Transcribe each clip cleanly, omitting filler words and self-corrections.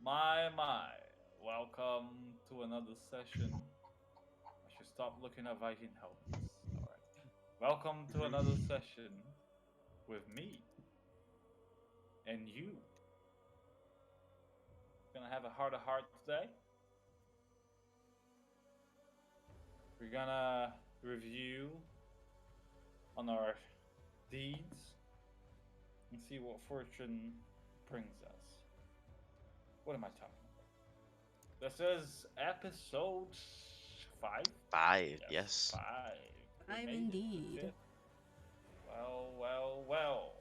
My. Welcome to another session. I should stop looking at Viking helmets. Alright. Welcome to another session with me and you. Gonna have a heart to heart today. We're gonna review on our deeds and see what fortune brings us. What am I talking about? This is episode 5. Five, Yes, yes. 5. We Five made it to indeed. 5th. Well.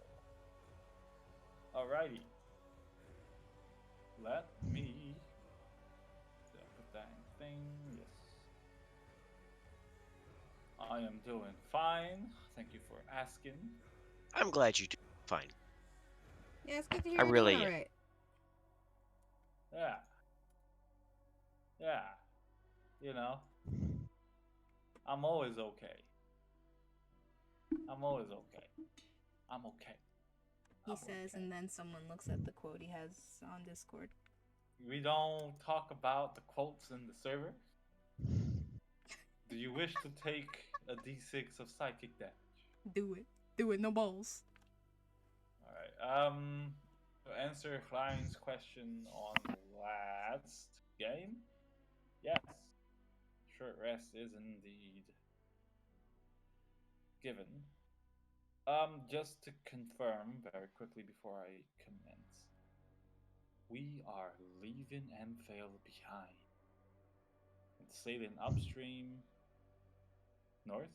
Alrighty. Let me put that in thing. Yes. I am doing fine. Thank you for asking. I'm glad you do fine. Yeah, it's good to I hear you're doing really am. alright. Yeah. Yeah. You know, I'm always okay. I'm always okay. I'm okay. He I'm says, okay. and then someone looks at the quote he has on Discord. We don't talk about the quotes in the server. Do you wish to take a d6 of psychic damage? Do it. Do it, no balls. Alright. To answer Klein's question on last game, yes, short rest is indeed given. Just to confirm very quickly before I commence, we are leaving Amphail behind and sailing upstream north.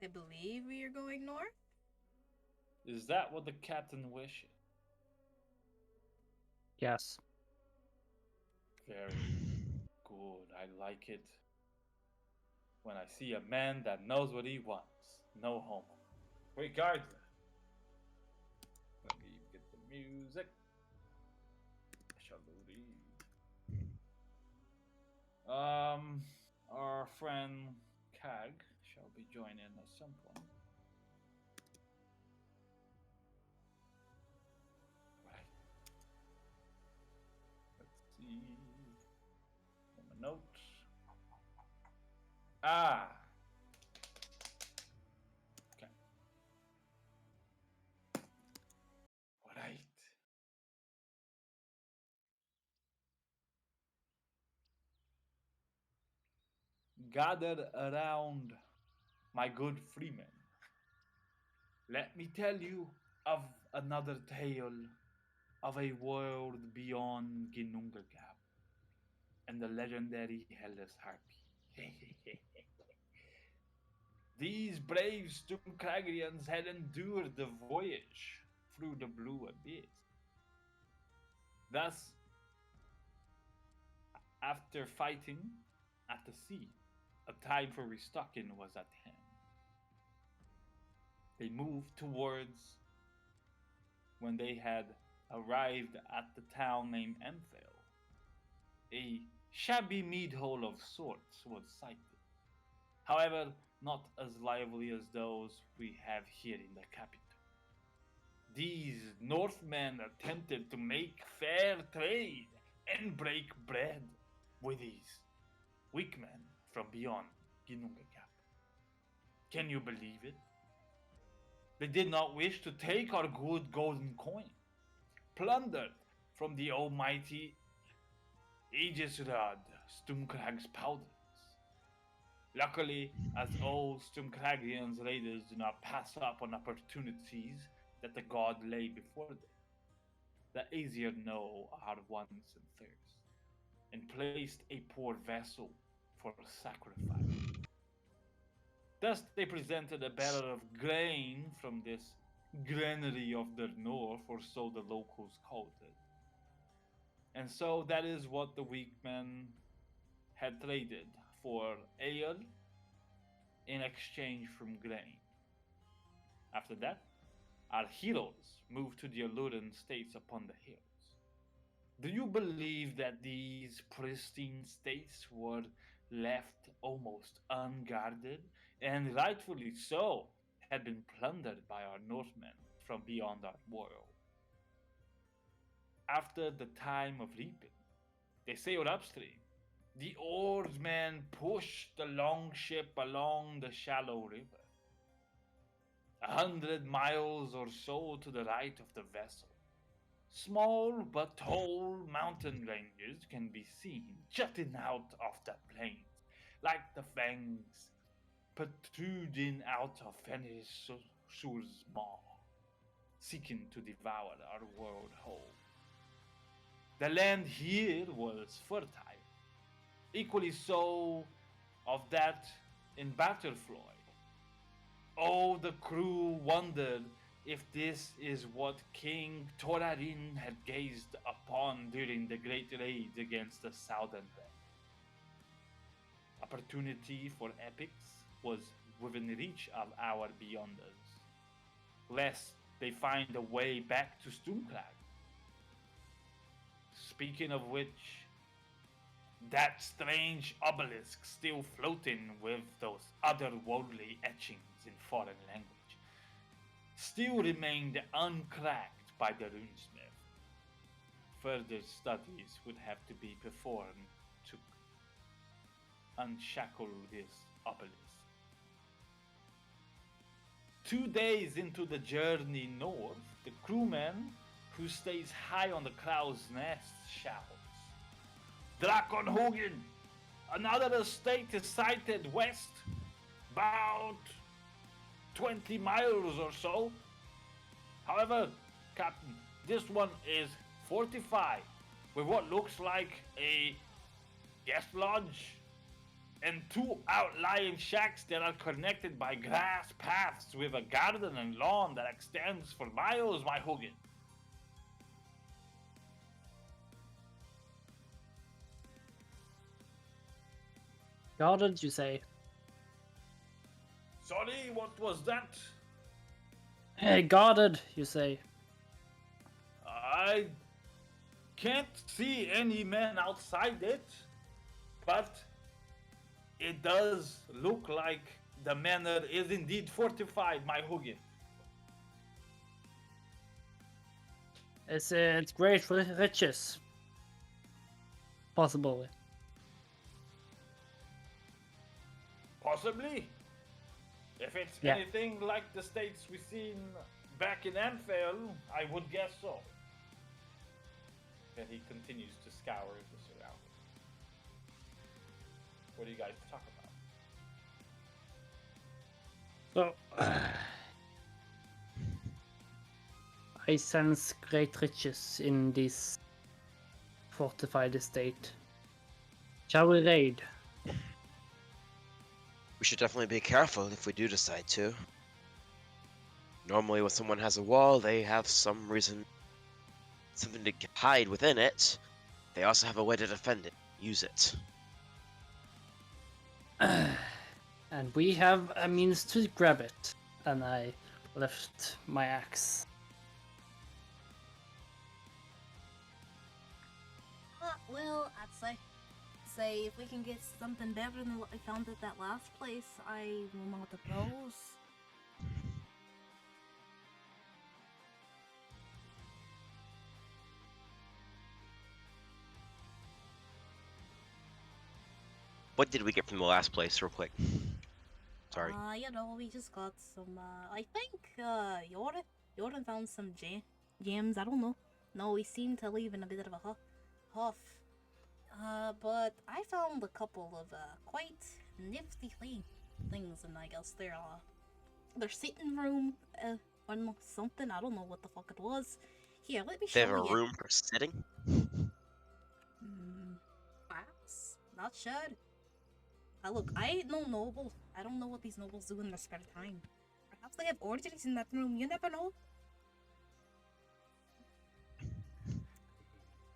I believe we are going north. Is that what the captain wishes? Yes. Very good. I like it. When I see a man that knows what he wants. No homo. Regardless. Let me get the music. Shall read. Our friend Kag shall be joining at some point. Right. Let's see. On the notes. Okay. Right. Gathered around my good freemen. Let me tell you of another tale of a world beyond Ginnüngagap and the legendary Hellas Harpy. These brave Stürmkragians had endured the voyage through the blue abyss. Thus, after fighting at the sea, a time for restocking was at hand. They moved towards when they had arrived at the town named Amphail. A shabby mead hall of sorts was sighted. However, not as lively as those we have here in the capital. These Northmen attempted to make fair trade and break bread with these weak men from beyond Ginnüngagap. Can you believe it? They did not wish to take our good golden coin, plundered from the almighty Aegisrod Stürmkrag's powders. Luckily, as all Stürmkragians raiders do not pass up on opportunities that the god lay before them, the Aesir know our wants and thirst, and placed a poor vessel for sacrifice. Thus they presented a barrel of grain from this granary of the north, or so the locals called it. And so that is what the weak men had traded for ale in exchange from grain. After that, our heroes moved to the Aluran states upon the hills. Do you believe that these pristine states were left almost unguarded, and rightfully so, had been plundered by our Northmen from beyond our world. After the time of reaping, they sailed upstream. The oarsmen pushed the longship along the shallow river. 100 miles or so to the right of the vessel, small but tall mountain ranges can be seen jutting out of the plains, like the fangs protruding out of Fenrisur's maw, seeking to devour our world whole. The land here was fertile, equally so of that in Battlefloy. Oh, the crew wondered if this is what King Thorarin had gazed upon during the great raids against the southern realm. Opportunity for epics was within reach of our beyonders, lest they find a way back to Stürmkrag. Speaking of which, that strange obelisk still floating with those otherworldly etchings in foreign language still remained uncracked by the runesmith. Further studies would have to be performed to unshackle this obelisk. 2 days into the journey north, the crewman who stays high on the crow's nest shouts, Drakon Hogan! Another estate is sighted west, about 20 miles or so. However, Captain, this one is fortified with what looks like a guest lodge and 2 outlying shacks that are connected by grass paths with a garden and lawn that extends for miles, my Hogan. Guarded, you say? Sorry, what was that? Hey, guarded, you say? I can't see any men outside it, but it does look like the manor is indeed fortified, my Hogan. It's great riches. Possibly. Possibly. If it's Yeah. anything like the states we seen back in Amphail, I would guess so. And he continues to scour the surroundings. What do you guys talk about? So, I sense great riches in this fortified estate. Shall we raid? We should definitely be careful if we do decide to. Normally when someone has a wall, they have some reason, something to hide within it. They also have a way to defend it, use it. And we have a means to grab it. And I left my axe. Well, I'd say if we can get something better than what we found at that last place, I will not oppose. What did we get from the last place, real quick? Sorry. We just got some, I think, Jordan found some gems, I don't know. No, we seemed to leave in a bit of a huff. But I found a couple of, quite nifty things in, I guess, their sitting room, or something, I don't know what the fuck it was. Here, let me show They you. have a room for sitting? Perhaps. Not sure. Look, I ain't no noble. I don't know what these nobles do in their spare time. Perhaps they have orgies in that room, you never know.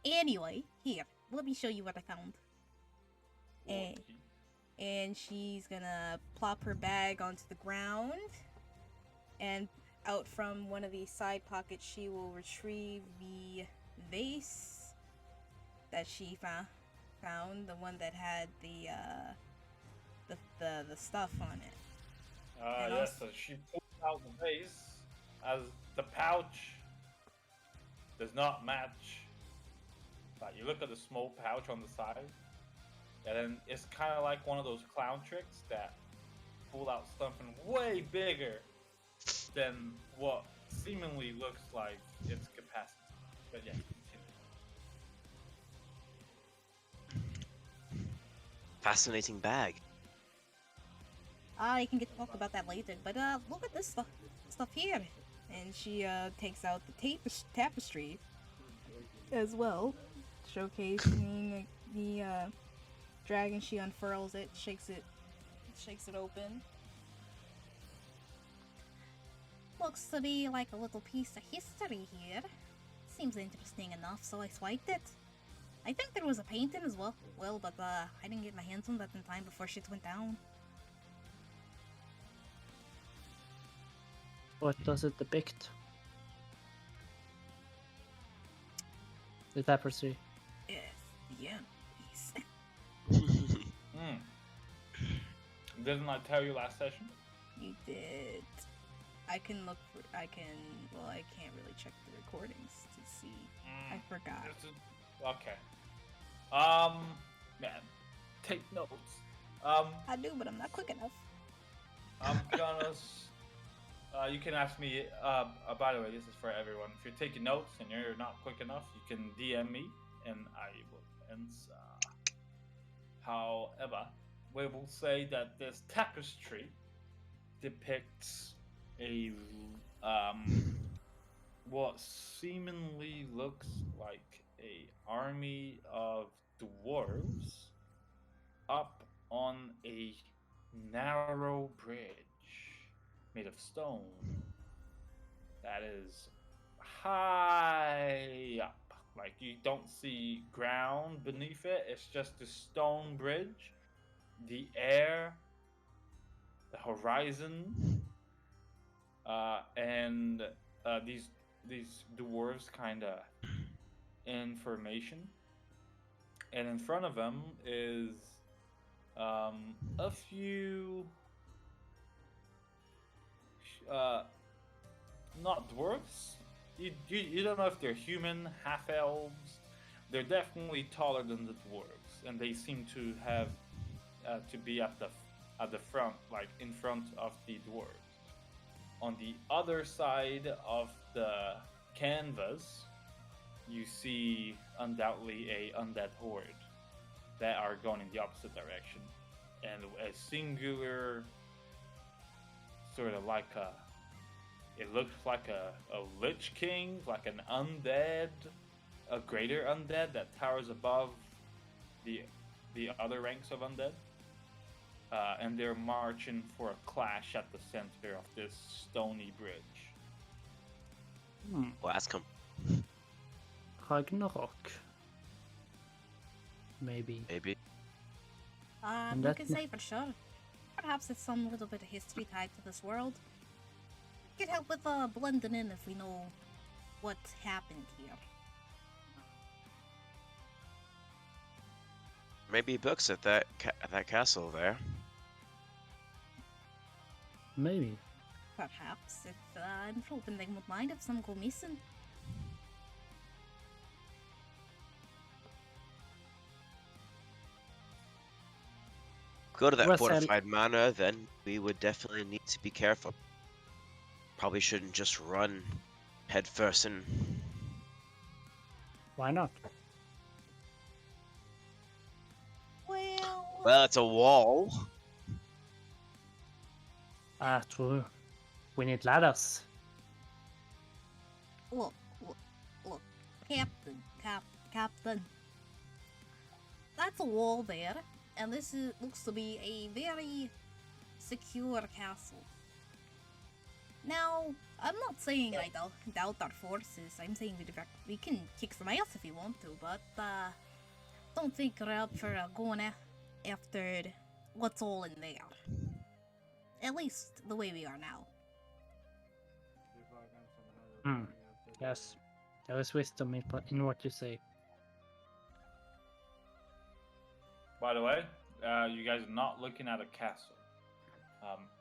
Anyway, here, let me show you what I found. And she's gonna plop her bag onto the ground. And out from one of these side pockets, she will retrieve the vase that she found, the one that had the stuff on it. Yes, so she pulls out the vase as the pouch does not match. But you look at the small pouch on the side, and then it's kind of like one of those clown tricks that pull out something way bigger than what seemingly looks like its capacity. But yes, continue. Fascinating bag. You can get to talk about that later, but look at this stuff here. And she takes out the tapestry as well, showcasing the dragon. She unfurls it, shakes it open. Looks to be like a little piece of history here. Seems interesting enough, so I swiped it. I think there was a painting as well, but I didn't get my hands on that in time before shit went down. What does it depict? The tapestry. Yes, yeah. Didn't I tell you last session? You did. I can't really check the recordings to see. I forgot. Okay. Man, take notes. I do, but I'm not quick enough. I'm gonna. You can ask me. By the way, this is for everyone. If you're taking notes and you're not quick enough, you can DM me, and I will answer. However, we will say that this tapestry depicts a what seemingly looks like a army of dwarves up on a narrow bridge made of stone that is high up. Like, you don't see ground beneath it. It's just a stone bridge. The air, the horizon, and these dwarves kind of information. And in front of them is a few not dwarves. You don't know if they're human, half elves. They're definitely taller than the dwarves, and they seem to have to be at the front, like in front of the dwarves. On the other side of the canvas, you see undoubtedly a undead horde that are going in the opposite direction, and a singular sort of like a. It looks like a lich king, like an undead, a greater undead that towers above the other ranks of undead. And they're marching for a clash at the center of this stony bridge. Well, ask him. Ragnarok. Maybe. Maybe. We can say for sure. Perhaps it's some little bit of history tied to this world. Could help with blending in if we know what happened here. Maybe books at that castle there. Maybe. Perhaps if I'm hoping they won't mind if some go missing. Go to that Russell. fortified manor, then we would definitely need to be careful. Probably shouldn't just run head first in. Why not? Well, it's a wall. Ah, true. We need ladders. Look, Captain. That's a wall there, and this looks to be a very secure castle. Now, I'm not saying I doubt our forces. I'm saying we can kick some ass if we want to, but don't think we're up for going after what's all in there. At least the way we are now. Yes. There is wisdom in what you say. By the way, you guys are not looking at a castle.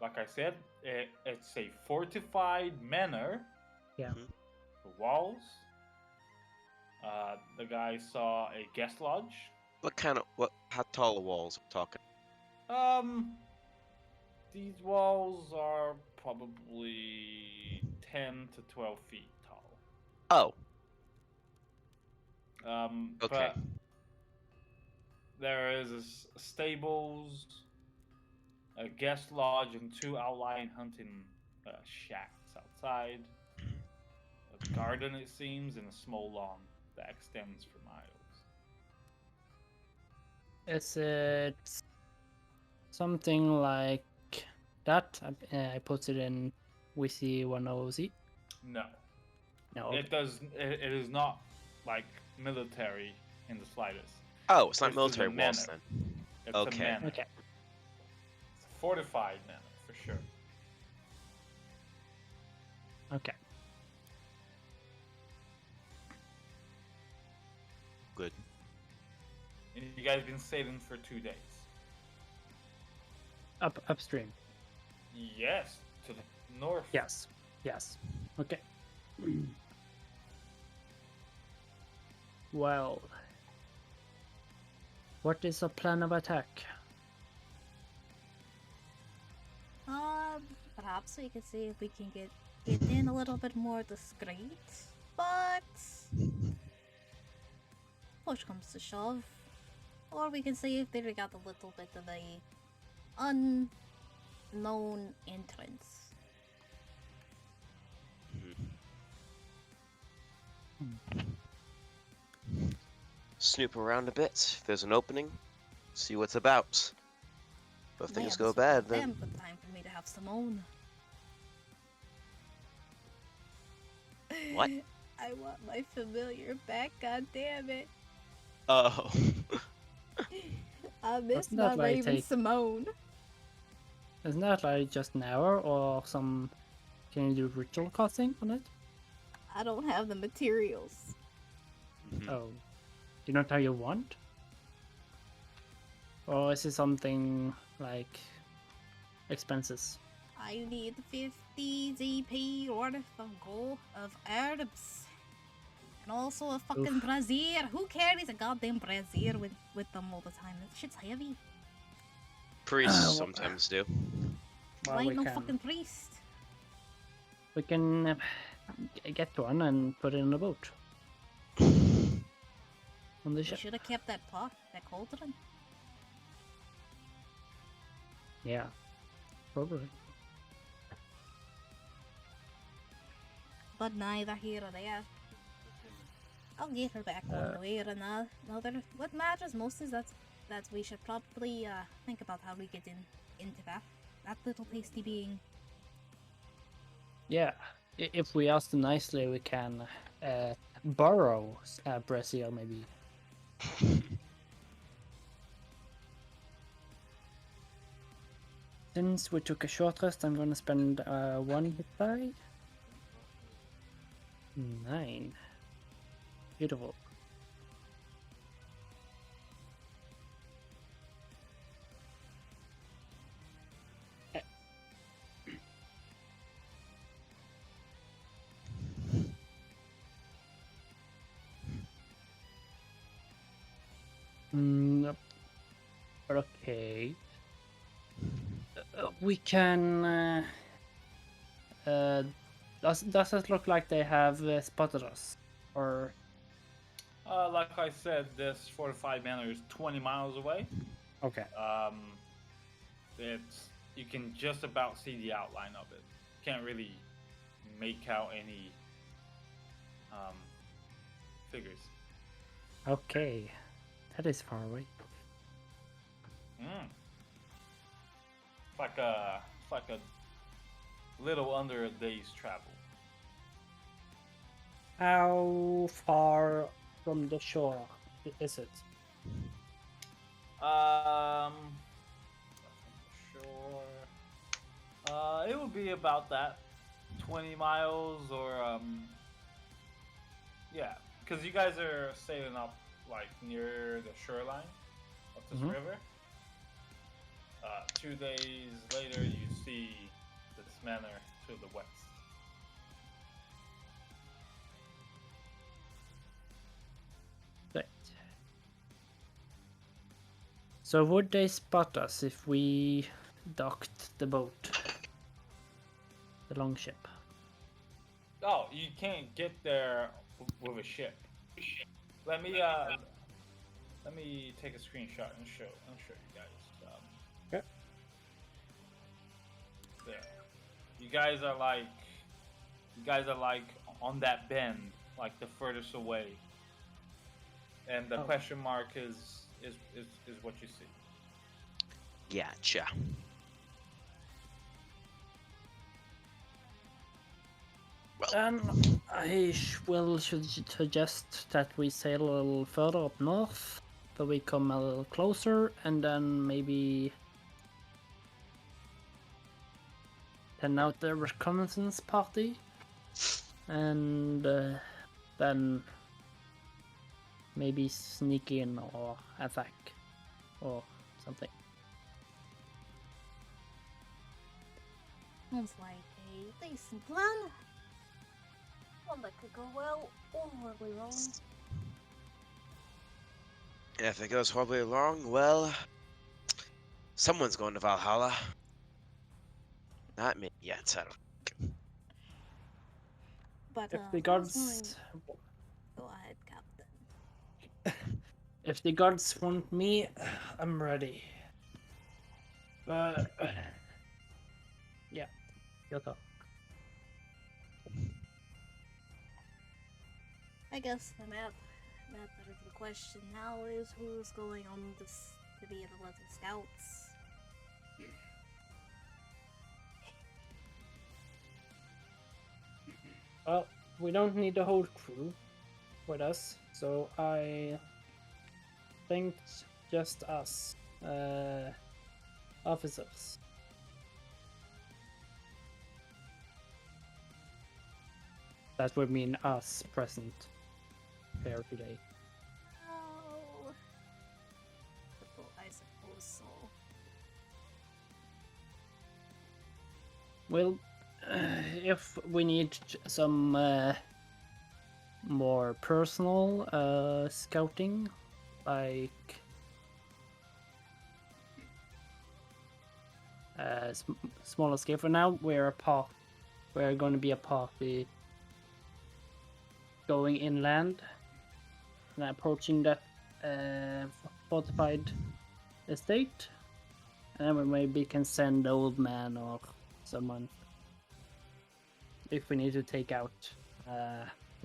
Like I said, it's a fortified manor Yeah. Mhm. The walls. The guy saw a guest lodge. How tall are walls we're talking? These walls are probably 10 to 12 feet tall. Oh, okay. But there is stables, a guest lodge, and two outlying hunting shacks outside. A garden, it seems, and a small lawn that extends for miles. Is it something like that? I put it in Wiki 100Z. No, No. Okay. it does. It is not like military in the slightest. Oh, it's not This is a military walls manor. then. It's Okay. a manor. Okay. It's a fortified manor for sure. Okay. Good. And you guys been sailing for 2 days. Upstream. Yes, to the north. Yes. Yes. Okay. Well, what is a plan of attack? Perhaps we could see if we can get in a little bit more discreet, but push comes to shove. Or we can see if they got a little bit of a unknown entrance. Snoop around a bit. If there's an opening, see what's about. But if Man, things go this was bad, a then damn good time for me to have Simone. What? I want my familiar back, god damn it. oh, I miss Doesn't my that, like, Raven take- Simone. Isn't that like just an hour or some? Can you do ritual casting on it? I don't have the materials. Oh, you not how you want? Or is it something like expenses? I need 50 ZP worth of gold of herbs. And also a fucking Oof. brazier. Who carries a goddamn brazier with them all the time? That shit's heavy. priests well- sometimes do. Well, I ain't we no can fucking priest. we can get one and put it in a boat on the We ship. should have kept that pot, that cauldron. Yeah, probably. But neither here or there. I'll get her back one way or another. What matters most is that we should probably think about how we get into that little tasty being. Yeah, if we ask them nicely, we can borrow Brazil maybe. Since we took a short rest, I'm gonna spend 1 hit die. 9. Beautiful. Nope. But okay. We can. Does it look like they have spotted us? Or Like I said, this fortified manor is 20 miles away. okay, You can just about see the outline of it. Can't really make out any figures. okay, that is far away. It's like a little under a day's travel. How far from the shore is it? Sure. It would be about that, 20 miles or yeah, because you guys are sailing up like near the shoreline of this Mhm. river. 2 days later, you see this manor to the west. So would they spot us if we docked the boat? The longship. Oh, you can't get there with a ship. Let me take a screenshot and show you guys. Okay. There. You guys are like on that bend, like the furthest away. And the question mark is what you see. Gotcha. I should suggest that we sail a little further up north, so we come a little closer, and then maybe send out the reconnaissance party, and then maybe sneak in or attack or something. Sounds like a decent plan. One that could go well or horribly wrong. If it goes horribly wrong, well, someone's going to Valhalla. Not me yet, I don't. But If the gods, go ahead, Captain. if the gods want me, I'm ready. But yeah, your thought. I guess the matter of the question now is who's going on this to be the Legend Scouts. Well, we don't need the whole crew with us, so I think just us, officers. That would mean us present here today. Oh, I suppose so. Well, if we need some more personal scouting, like smaller scale. For now, we're going to be a party going inland and approaching that fortified estate, and then we maybe can send the old man or someone if we need to take out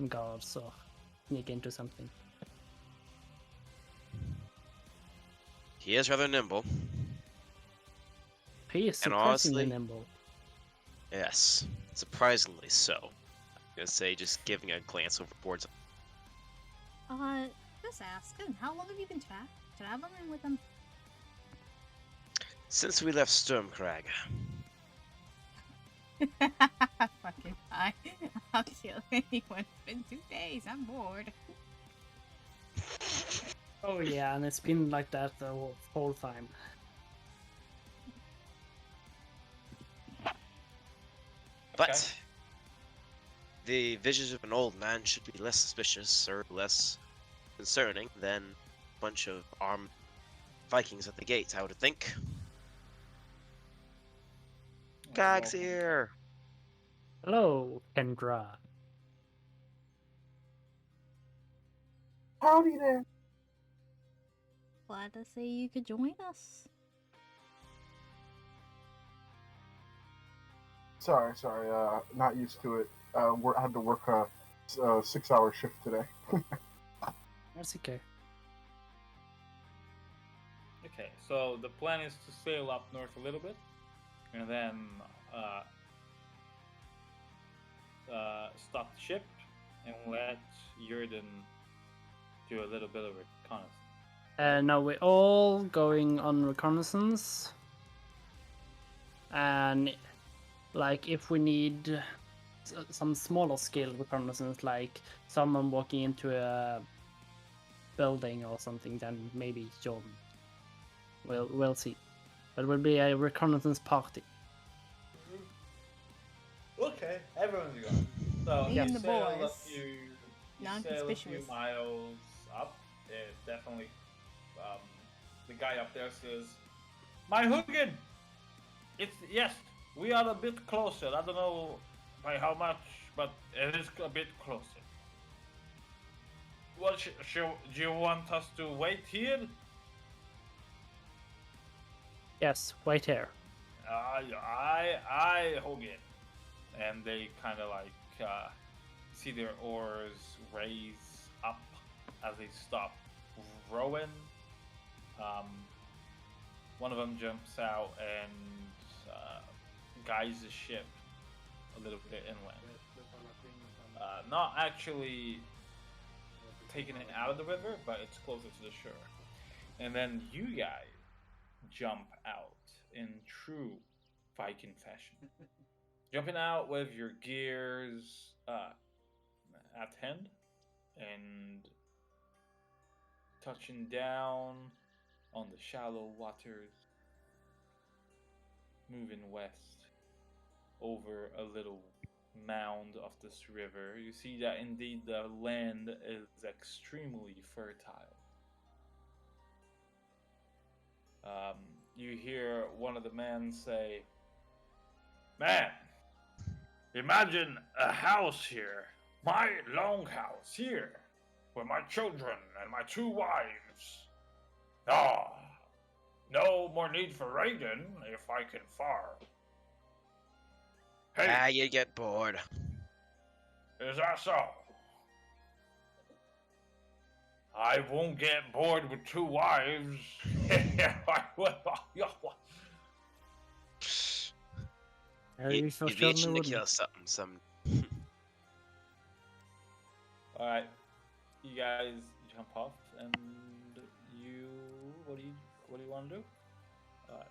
guards or sneak into something. He is rather nimble. He is And surprisingly honestly, nimble. Yes, surprisingly so. I'm gonna say, just giving a glance overboard. Just asking, how long have you been traveling with them? Since we left Stürmkrag, Fucking fine. I'll kill anyone. It's been 2 days. I'm bored. Oh yeah, and it's been like that the whole time. but the visions of an old man should be less suspicious or less concerning than a bunch of armed Vikings at the gates, I would think. Gag's here! Hello, Kendra. Howdy there. Glad to say you could join us. Sorry, not used to it. I had to work a 6-hour shift today. That's okay. Okay, so the plan is to sail up north a little bit, and then stop the ship and let Yurden do a little bit of reconnaissance. Now we're all going on reconnaissance, and like if we need some smaller scale reconnaissance, like someone walking into a building or something, then maybe John. We'll see. But it will be a reconnaissance party. Okay, everyone's going. So Me you and the sail a boys. few, you sail a few Non-conspicuous. miles up. It definitely the guy up there says, "My hooligan! It's yes, we are a bit closer. I don't know by how much, but it is a bit closer. What do you want us to wait here?" Yes, wait here. I Hogan. And they kind of like see their oars raise up as they stop rowing. One of them jumps out and guides the ship a little bit inland. Not actually taking it out of the river, but it's closer to the shore. And then you guys jump out in true Viking fashion. Jumping out with your gears at hand and touching down on the shallow waters, moving west over a little mound of this river. You see that indeed the land is extremely fertile. You hear one of the men say, "Man, imagine a house here, my longhouse here, with my children and my 2 wives. Ah, no more need for raiding if I can farm." Hey, You get bored. is that so? I won't get bored with 2 wives. You so You'd be certainly itching to wouldn't. kill something. Some. Alright, you guys jump off, and you, what do you want to do? Alright.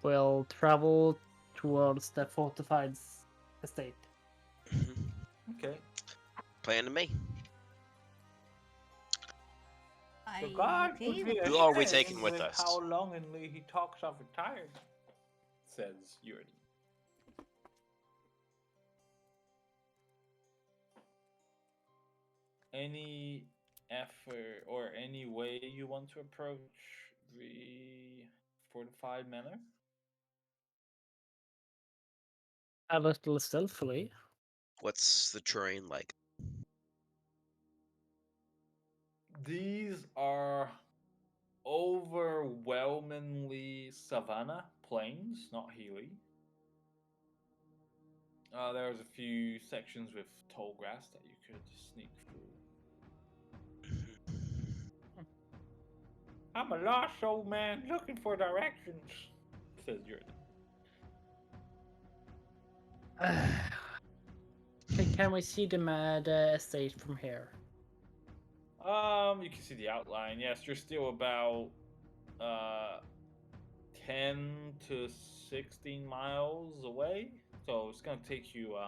We'll travel towards the fortified estate. Okay. Plan to me. So God Okay, could be Who are we ashamed taking with us? How longingly he talks of retired, says Yuri. Any effort or any way you want to approach the fortified manor? A little stealthily. What's the terrain like? These are overwhelmingly savanna plains, not hilly. There's a few sections with tall grass that you could sneak through. "I'm a lost old man looking for directions," says Jordan. Can we see the estate from here? You can see the outline. Yes, you're still about 10 to 16 miles away, so it's gonna take you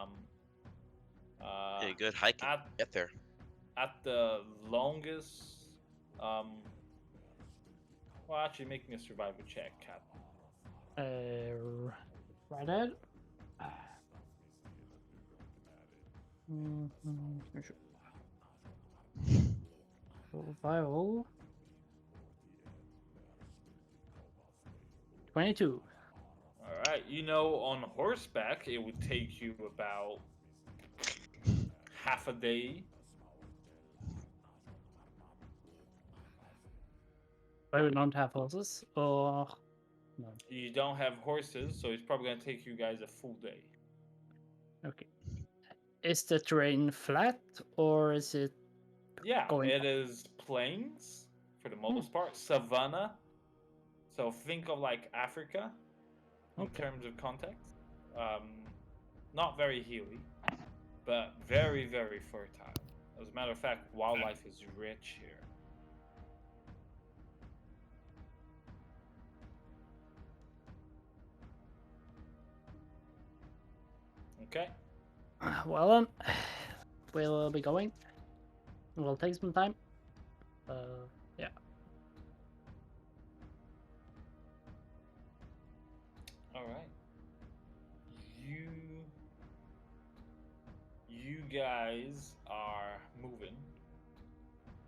Yeah, good hiking. Get there. at the longest. Well, actually, make me a survival check, Cap. Right at. Survival. 22. All right, on horseback it would take you about half a day. But we don't have horses, or no? You don't have horses, so it's probably gonna take you guys a full day. Okay. Is the terrain flat, or is it? Yeah, Going it is plains for the most part, savanna. So think of like Africa in terms of context. Not very hilly, but very, very fertile. As a matter of fact, wildlife is rich here. Okay. Well then, we'll be going. We'll take some time. Yeah. All right. You guys are moving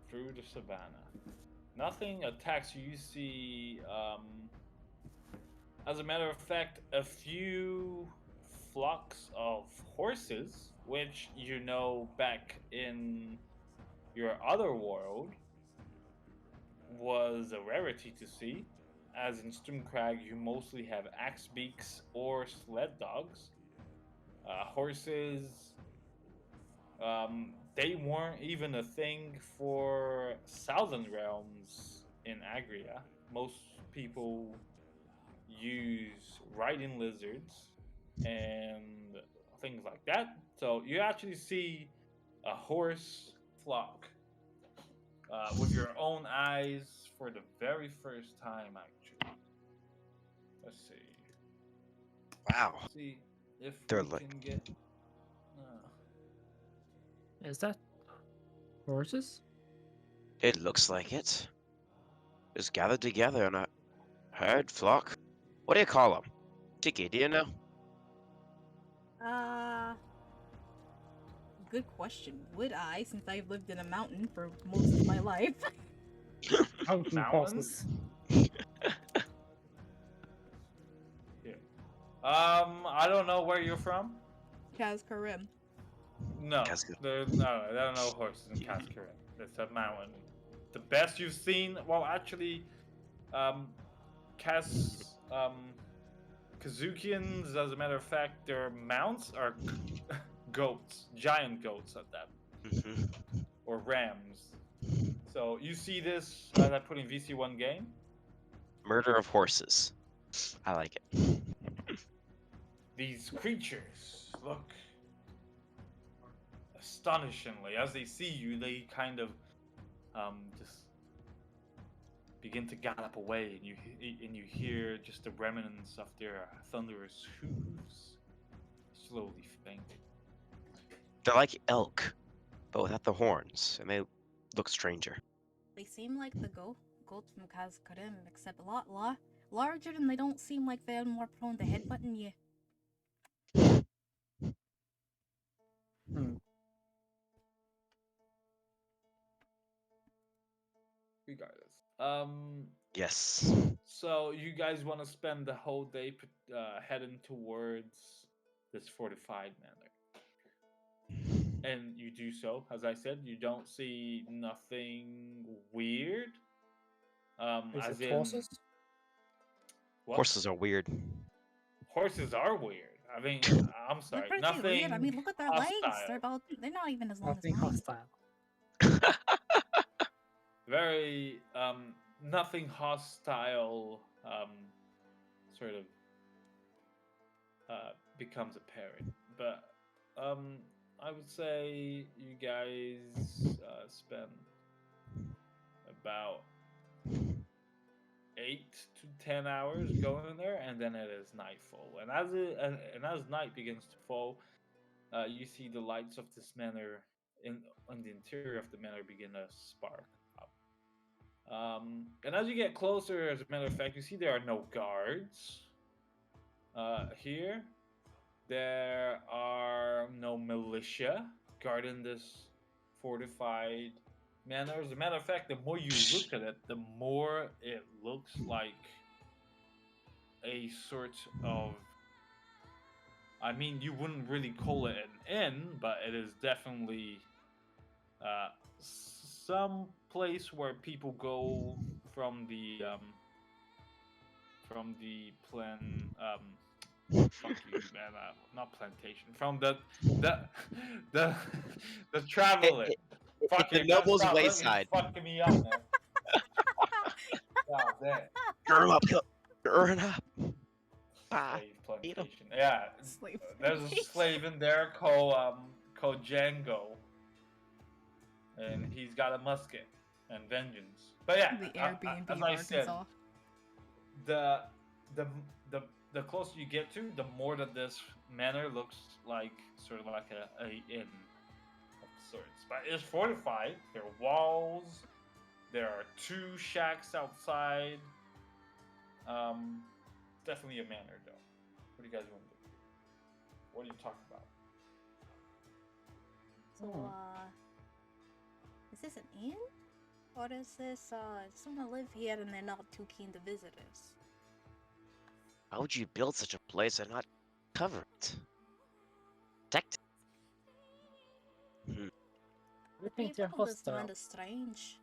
through the savannah. Nothing attacks you. You see, as a matter of fact, a few flocks of horses, which you know back in your other world was a rarity to see. As in Stürmkrag, you mostly have axe beaks or sled dogs. Horses, they weren't even a thing for Southern Realms in Agria. Most people use riding lizards and things like that. So you actually see a horse flock with your own eyes for the very first time, actually. Let's see. Wow. See if They're we like- can get. Is that horses? It looks like it. Just gathered together in a herd, flock. What do you call them? Kiki, do you know? Good question. Would I, since I've lived in a mountain for most of my life? Mountain Mountains? horses. Here. I don't know where you're from. Kaz Karim. No, Cascade. no, there are no horses in Cascarin. It's a mountain. The best you've seen, well, actually, Kazukians, as a matter of fact, their mounts are goats, giant goats at that, Mhm. or rams. So you see this as I put in VC1 game. Murder of horses. I like it. These creatures look astonishingly. As they see you, they kind of just begin to gallop away, and you hear just the remnants of their thunderous hooves slowly fainting. They're like elk, but without the horns, and they look stranger. They seem like the goats from Kaz Karim, except a lot larger, and they don't seem like they're more prone to headbutting you. Regardless, Yes. so you guys want to spend the whole day heading towards this fortified manor, and you do so. As I said, you don't see nothing weird. Is As it in horses? what? Horses are weird. Horses are weird. I mean, I'm They're sorry, pretty nothing. weird. I mean, look at their legs. hostile. They're not even as long Nothing as mine. hostile. Very nothing hostile sort of becomes apparent, but I would say you guys spend about 8 to 10 hours going there, and then it is nightfall. And as night begins to fall, you see the lights of this manor on the interior of the manor begin to spark up. And as you get closer, as a matter of fact, you see there are no guards here. There are no militia guarding this fortified manor. As a matter of fact, the more you look at it, the more it looks like a sort of. I mean, you wouldn't really call it an inn, but it is definitely some place where people go from the fuck you, man, not plantation, from the the the traveling. The Noble's stop Wayside. fucking me up, man. God damn. Girl up, girl up. Bye. Slave Eat 'em. plantation. Yeah, Slave there's a plantation. slave in there called Django, and he's got a musket and vengeance. But yeah, The Airbnb as of I said, Arkansas. the closer you get to, the more that this manor looks like sort of like a inn of sorts. But it's fortified. There are walls. There are 2 shacks outside. Definitely a manor, though. What do you guys want to do? What are you talking about? So, this an inn? Or is this, someone live here and they're not too keen to visitors? How would you build such a place and not cover it? Protect it? I think they're People just hostile. kind of strange.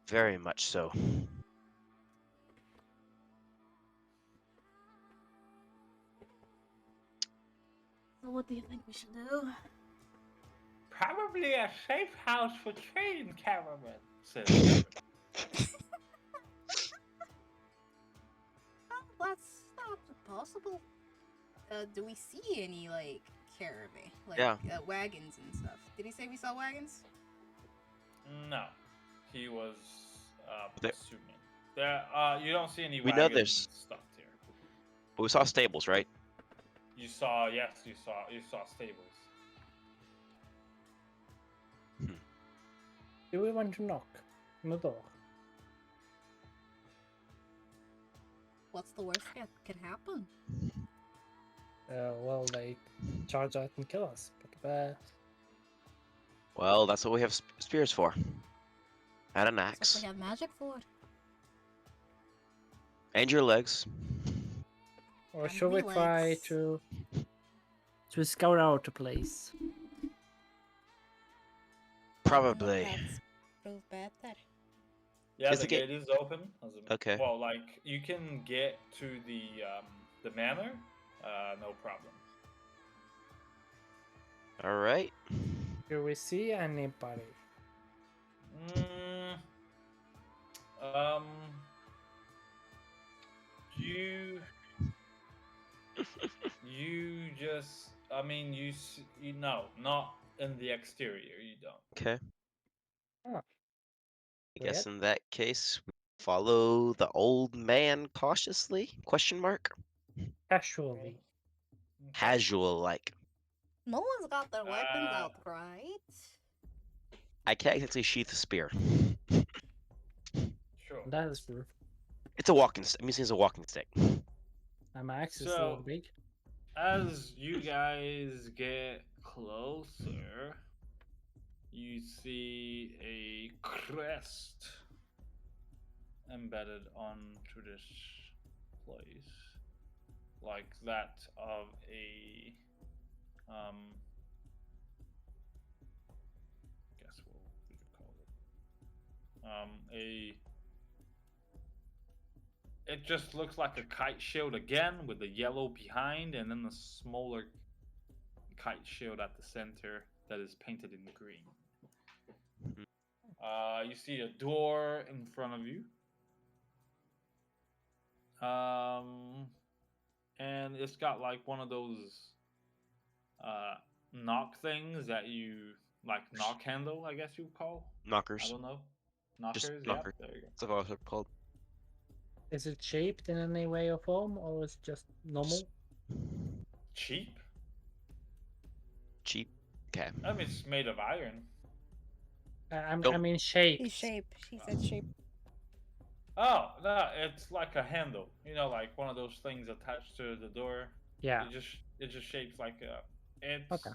Very much so. So what do you think we should do? Probably a safe house for train caravan, says Kevin. Oh, that's not possible. Do we see any, like, caravan? Like, Yeah. wagons and stuff? Did he say we saw wagons? No, he was There- assuming. There, you don't see any We know wagons there's- stuffed here. But we saw stables, right? You saw, yes, you saw stables. Do we want to knock on the door? What's the worst that could happen? Well, they charge out and kill us. But Well, that's what we have spears for. And an That's what axe. we have magic for. And your legs. or And should we try relax. to scout out the place? Probably. That's prove better. Yeah, Is the the gate- gate is open. Okay. Well, like you can get to the manor, no problem. Alright. Do we see anybody? Mm, you just, I mean, you know, not in the exterior. You don't. Okay. Oh. I guess Weird. in that case, we follow the old man cautiously? Question mark? Casually. Casual like. No one's got their weapons Uh, out, right? I can't exactly sheath a spear. Sure. That is true. It's a walking stick. I'm using it as a walking stick. My axe is a So- little big. As you guys get closer, you see a crest embedded onto this place, like that of a guess what we could call it. It just looks like a kite shield again with the yellow behind and then a smaller kite shield at the center that is painted in green. You see a door in front of you. And it's got like one of those knock things that you like knock handle, I guess you would call. I Knockers. don't know. Knockers, Just yeah. knocker. There you go. That's what they're called. Is it shaped in any way or form, or is it just normal? Cheap? Cheap. Okay. I mean, it's made of iron. I Don't- mean shaped. He's shape. She said shape. Oh, no, it's like a handle. You know, like one of those things attached to the door. Yeah. It just shapes like a. It's Okay.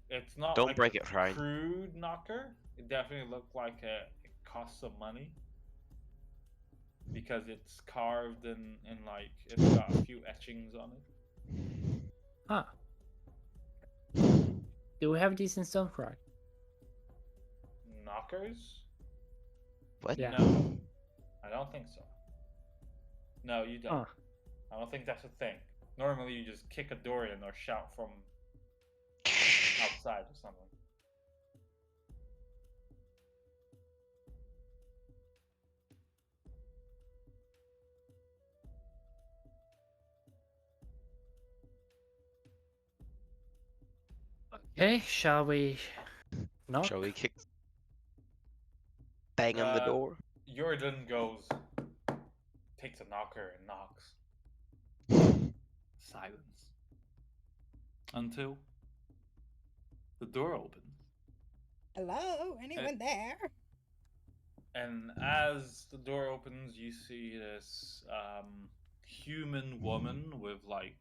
It's not. Don't like break a it, Ryan. Crude knocker. It definitely looked like it costs some money because it's carved and like it's got a few etchings on it. Ah. Do we have these in Stürmkrag? Knockers? What? Yeah. No, I don't think so. No, you don't. Ah. I don't think that's a thing. Normally, you just kick a door in or shout from outside or something. Okay, shall we knock? Shall we kick? Bang on the door? Jordan goes, takes a knocker and knocks. Silence. Until the door opens. Hello? Anyone there? And as the door opens, you see this human woman with like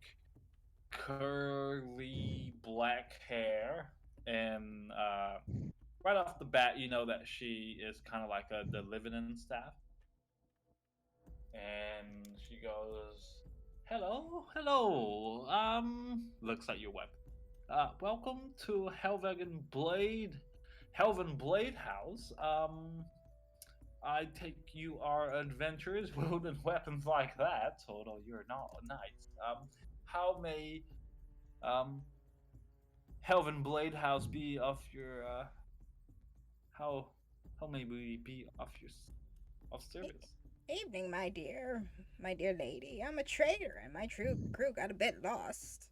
curly black hair and right off the bat, you know that she is kind of like the living-in staff, and she goes, "Hello, hello. Looks at your weapon. Welcome to Helven Blade House. I take you are adventurers wielding weapons like that, although you're not knights. How may um Helven Blade House be of your how how may we be of your of E- service? Evening, my dear lady. I'm a trader, and my true crew got a bit lost.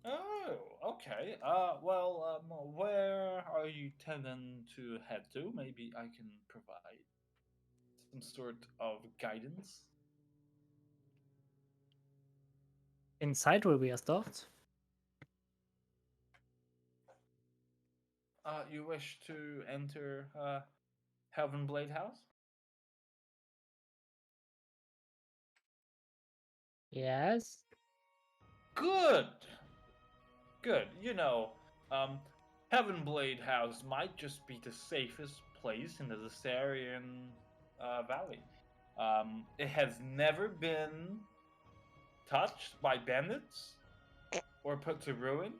Oh, okay. Well, where are you tending to head to? Maybe I can provide some sort of guidance. Inside will be a start. You wish to enter Helven Blade House? Yes. Good. Good. You know, um, Heaven Blade House might just be the safest place in the Zestarian Valley. It has never been touched by bandits or put to ruin.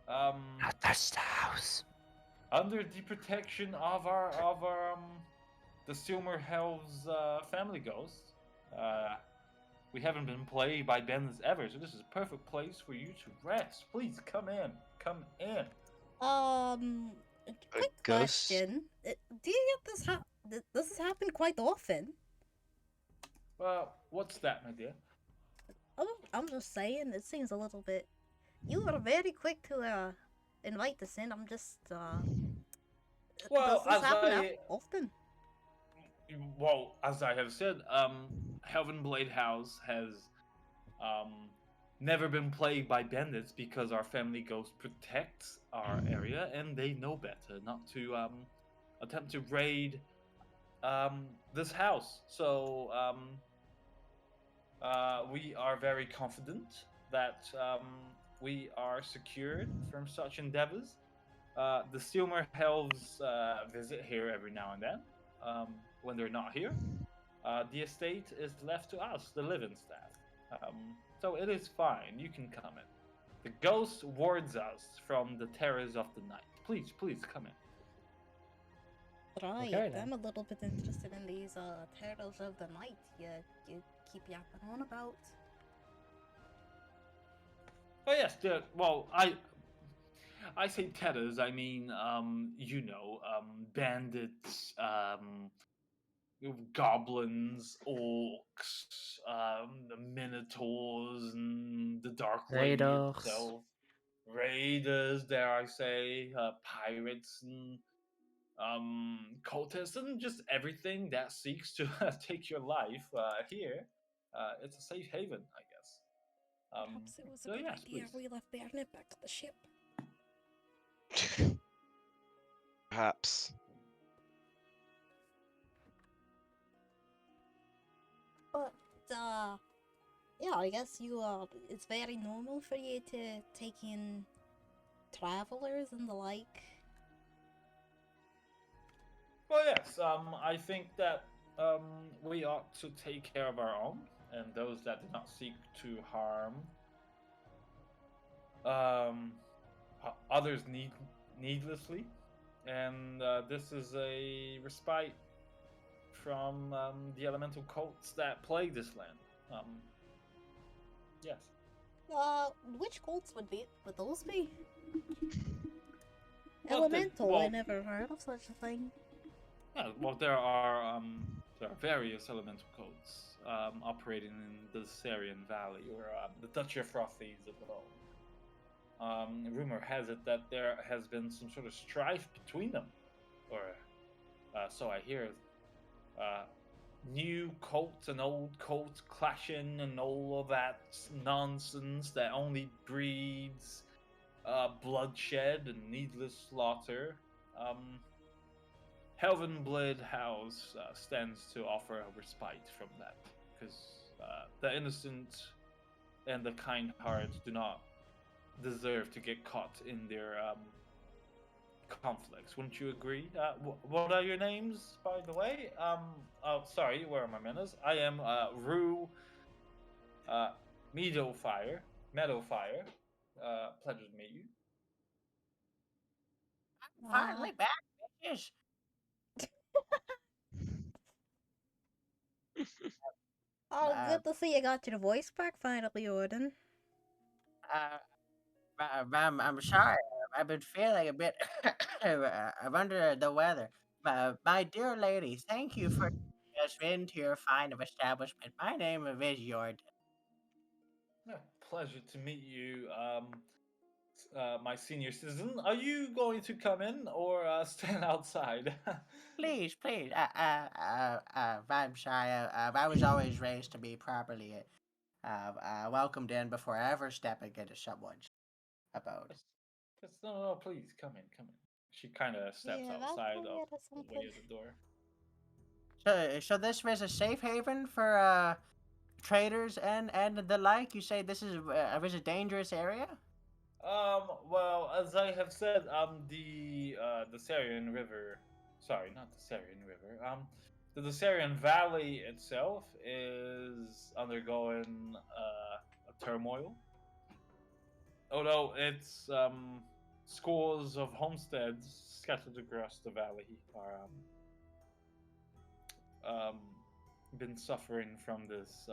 Not touch the house. Under the protection of our the Silmer Helves family ghost. We haven't been plagued by bandits ever, so this is a perfect place for you to rest. Please come in. Come in. A quick ghost? question. Do you get this does this happen quite often? Well, what's that, my dear? Oh, I'm just saying, it seems a little bit. You were very quick to invite us in. I'm just Well, does this happen often? as I have said, Helven Blade House has um never been plagued by bandits because our family ghost protects our area, and they know better not to attempt to raid this house. So we are very confident that we are secured from such endeavors. The Steelmer Helves visit here every now and then. When they're not here, the estate is left to us, the living staff. So it is fine. You can come in. The ghost wards us from the terrors of the night. Please, please come in. Right, Okay, then. I'm a little bit interested in these terrors of the night you keep yapping on about. Oh yes, well, I say terrors. I mean, bandits, goblins, orcs, the minotaurs, and the Dark Lady Raiders. itself, raiders, dare I say, pirates, and cultists, and just everything that seeks to take your life here. It's a safe haven, I guess. Perhaps it was a So good yes, idea please. we left Bernet back to the ship. Perhaps. But yeah, I guess it's very normal for you to take in travelers and the like. Well, yes. I think that we ought to take care of our own and those that do not seek to harm others needlessly. And this is a respite from the elemental cults that plague this land. Yes. Which cults would those be? Well, Elemental, I never heard of such a thing. Yeah, well, there are various elemental cults operating in the Sarian Valley, or the Dutcher Frothies of it all. Rumor has it that there has been some sort of strife between them, or so I hear. New cults and old cults clashing and all of that nonsense that only breeds bloodshed and needless slaughter. Helven Blade House stands to offer a respite from that, because the innocent and the kind hearts do not deserve to get caught in their conflicts. Wouldn't you agree? What are your names, by the way? Oh, sorry, where are my manners? I am Rue uh, Meadowfire. Meadowfire. Pleasure to meet you. Uh, Finally back, bitches. oh, Uh, good to see you got your voice back finally, Jordan. uh, I'm sorry. I've been feeling a bit under the weather. My dear lady, thank you for us into your fine of establishment. My name is Jordan. Yeah, pleasure to meet you, my senior citizen. Are you going to come in or stand outside? Please, please. I'm sorry. I was always raised to be properly welcomed in before ever stepping into someone's abode. No, please come in, come in. She kind of steps Yeah, that's outside what of or the way something. of the door. So this was a safe haven for traders and the like. You say this is a dangerous area? Well, as I have said, the Sarian River, sorry, not the Sarian River. The Sarian Valley itself is undergoing a turmoil. Although it's scores of homesteads scattered across the valley are been suffering from this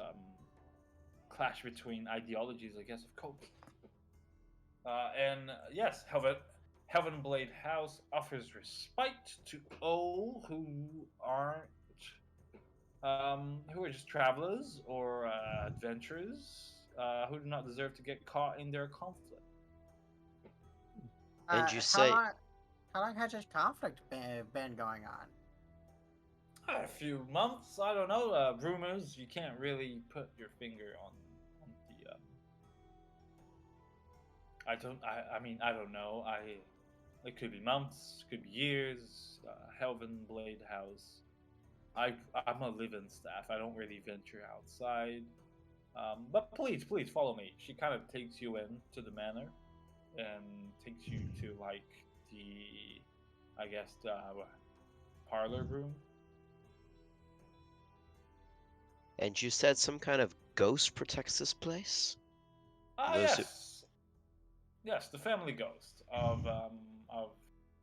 clash between ideologies, I guess, of COVID. And yes, Heavenblade House offers respite to all who are just travelers or adventurers who do not deserve to get caught in their conflict. And you How say, long? How long has this conflict been going on? A few months, I don't know. Rumors. You can't really put your finger on the. I don't. I mean, I don't know. It could be months, could be years. Helven Blade House. I'm a live-in staff. I don't really venture outside. But please follow me. She kind of takes you in to the manor and takes you to like the, I guess the parlor room. and you said some kind of ghost protects this place? Ah, Those who, yes, yes, the family ghost of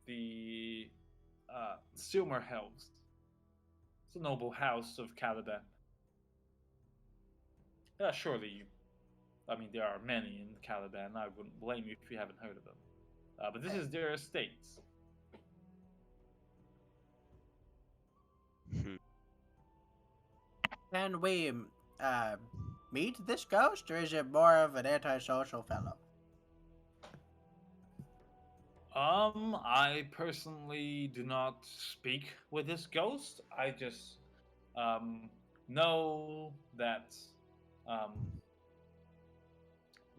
the Silmer Helves. It's a noble house of Caliban. Yeah, surely you. I mean, there are many in Caliban. I wouldn't blame you if you haven't heard of them. But this is their estates. hmm. Can we uh, meet this ghost, or is it more of an antisocial fellow? I personally do not speak with this ghost. I just um, know that um,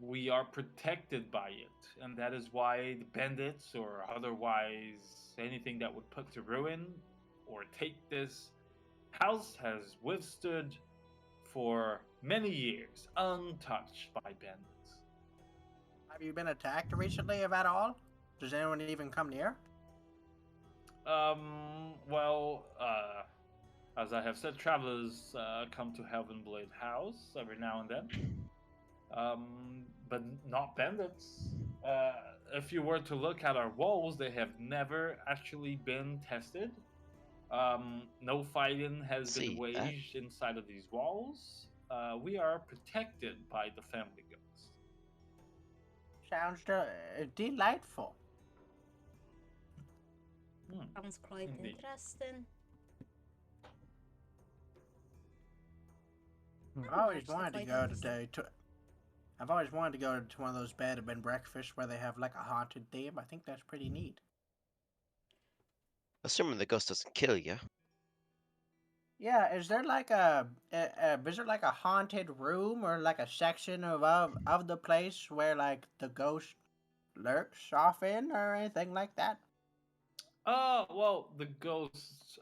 we are protected by it, and that is why the bandits or otherwise anything that would put to ruin or take this house has withstood for many years, untouched by bandits. Have you been attacked recently, if at all? Does anyone even come near? Well, as I have said, travelers come to Blade House every now and then, but not bandits. Uh, if you were to look at our walls, they have never actually been tested. No fighting has been See that? waged inside of these walls. We are protected by the family ghost. Sounds delightful. Sounds quite Indeed. interesting. I always Actually wanted to quite go interesting. to. I've always wanted to go to one of those bed and breakfasts where they have like a haunted theme. I think that's pretty neat. Assuming the ghost doesn't kill you. Yeah, is there like is there like a haunted room or like a section of the place where like the ghost lurks off in or anything like that? Well, the ghost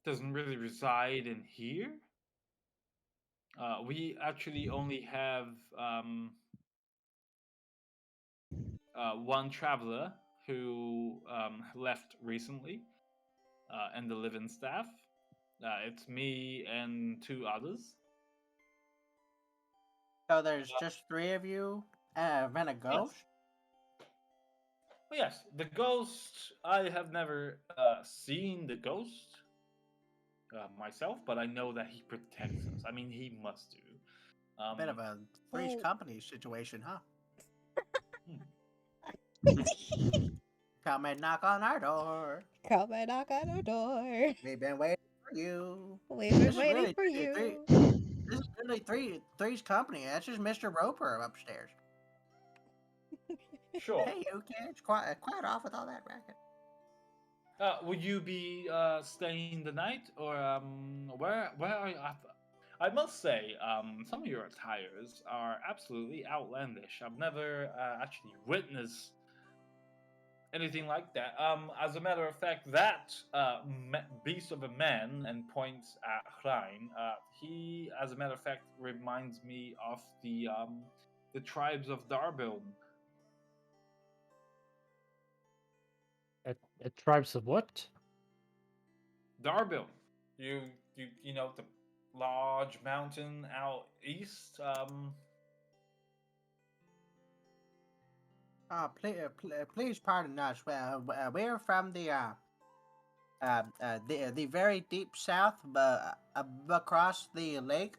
doesn't really reside in here. We actually only have one traveler who left recently, and the living staff. It's me and two others. So there's just three of you and a ghost? Oh, yes, the ghost. I have never seen the ghost myself, but I know that he protects us. I mean, he must do. Bit of a Three's Oh. Company situation, huh? Hmm. Come and knock on our door. Come and knock on our door. We've been waiting for you. We've been This is waiting really for three- you. This is really Three's Company. That's just Mr. Roper upstairs. Sure. Hey, you kids, quiet off with all that racket. Will you be staying the night, or where are you? I must say, some of your attires are absolutely outlandish. I've never actually witnessed anything like that. As a matter of fact, that beast of a man and points at Hrein. He, as a matter of fact, reminds me of the tribes of Darbil. Tribes of what? Darbil. You know the large mountain out east. Please pardon us. We're from the very deep south, across the lake.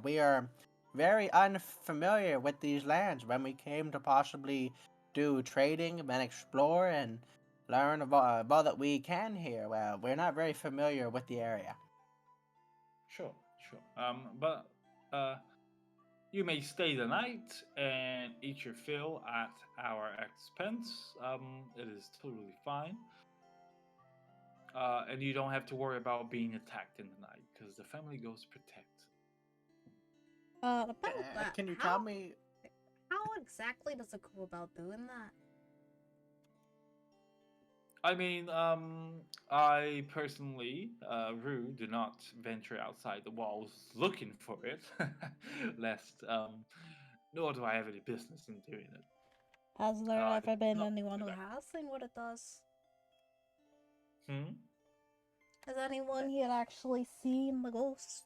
We are very unfamiliar with these lands. When we came to possibly do trading and explore and learn of all that we can here, well, we're not very familiar with the area. Sure, sure. But you may stay the night and eat your fill at our expense. It is totally fine. And you don't have to worry about being attacked in the night because the family ghosts protect. About that, Can you how, tell me? how exactly does it go about doing that? I mean, I personally, Rue, do not venture outside the walls looking for it, lest, nor do I have any business in doing it. Has there ever been not anyone who too bad. has seen what it does? Hmm? Has anyone here actually seen the ghost?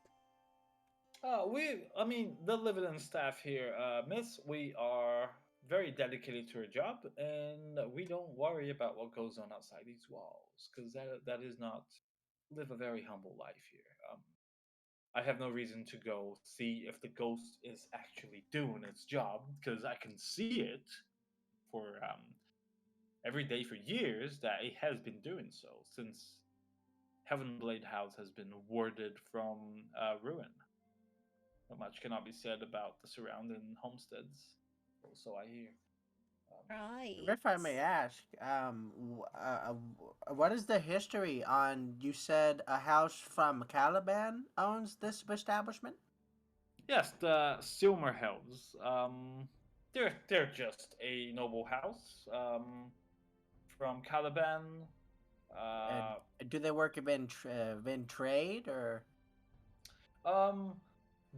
I mean, the living staff here, miss, we are very dedicated to our job, and we don't worry about what goes on outside these walls, because that is not live a very humble life here. I have no reason to go see if the ghost is actually doing its job, because I can see it for every day for years that it has been doing so since Heavenblade House has been warded from ruin. Not much cannot be said about the surrounding homesteads. Also, I hear. Right. If I may ask, what is the history on? You said a house from Caliban owns this establishment. Yes, the Silmerhelms. They're just a noble house. From Caliban. Uh, Uh, do they work in trade or? um,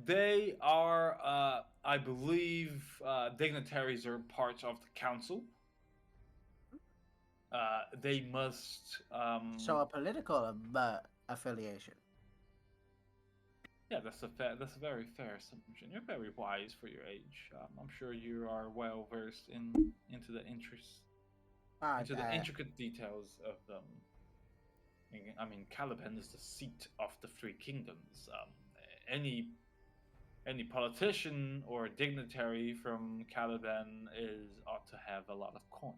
they are. I believe dignitaries are part of the council. They must. So a political affiliation. Yeah, that's a very fair assumption. You're very wise for your age. I'm sure you are well versed into the interests, into the intricate details of them. I mean, Caliban is the seat of the three kingdoms. Any any politician or dignitary from Caliban is ought to have a lot of coin.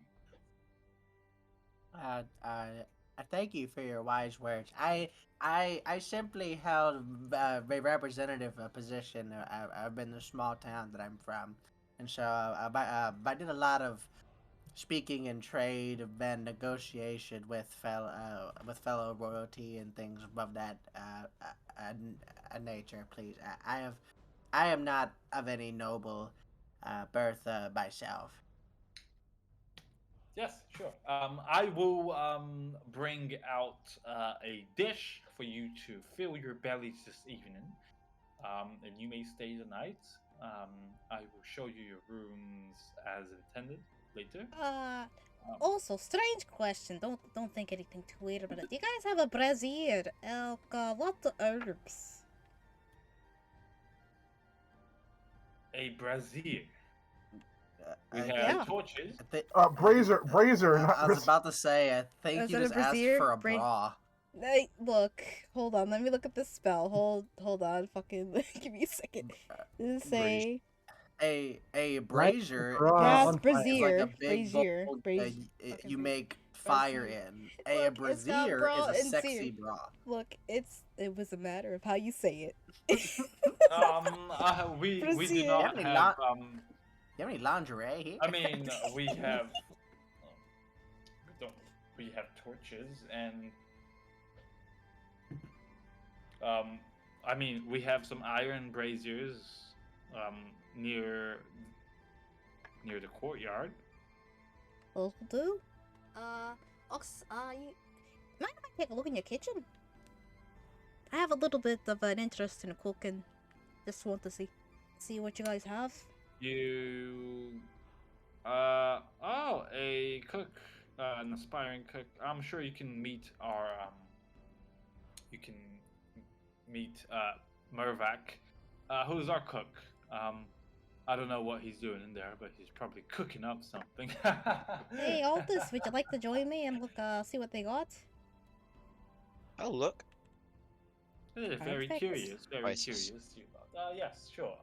I thank you for your wise words. I simply held a representative position. I've been in the small town that I'm from, and so I did a lot of speaking in trade and negotiation with fellow royalty and things of that nature. Please, I am not of any noble birth myself. Yes, sure. I will bring out a dish for you to fill your bellies this evening, and you may stay the night. I will show you your rooms as intended. later. Also, strange question. Don't think anything too weird about it. Do you guys have a brazier? What the herbs? A brazier. We have Yeah. torches. Brazier, not I was brazier. about to say, I think Is you that a just asked brazier? for a bra. Hey, look, hold on. Let me look at this spell. Hold on. Fucking give me a second. Does it say? A Light brazier bra Yes, on is fire. like a brazier, big brazier, bowl brazier. you make fire in. A Look, it's got brazier bra is a and sexy seer. bra. Look, it was a matter of how you say it. We do Brazier. not You have have any lingerie here? I mean, we have we have torches and I mean, we have some iron braziers near the courtyard. Will do. Ox, mind if I take a look in your kitchen? I have a little bit of an interest in cooking. Just want to see what you guys have. You a cook, an aspiring cook. I'm sure you can meet our you can meet Mervak, who's our cook. I don't know what he's doing in there, but he's probably cooking up something. Hey, Altus, would you like to join me and look, see what they got? Oh, look. Very Perfect. curious, very Spices. curious. Yes, sure.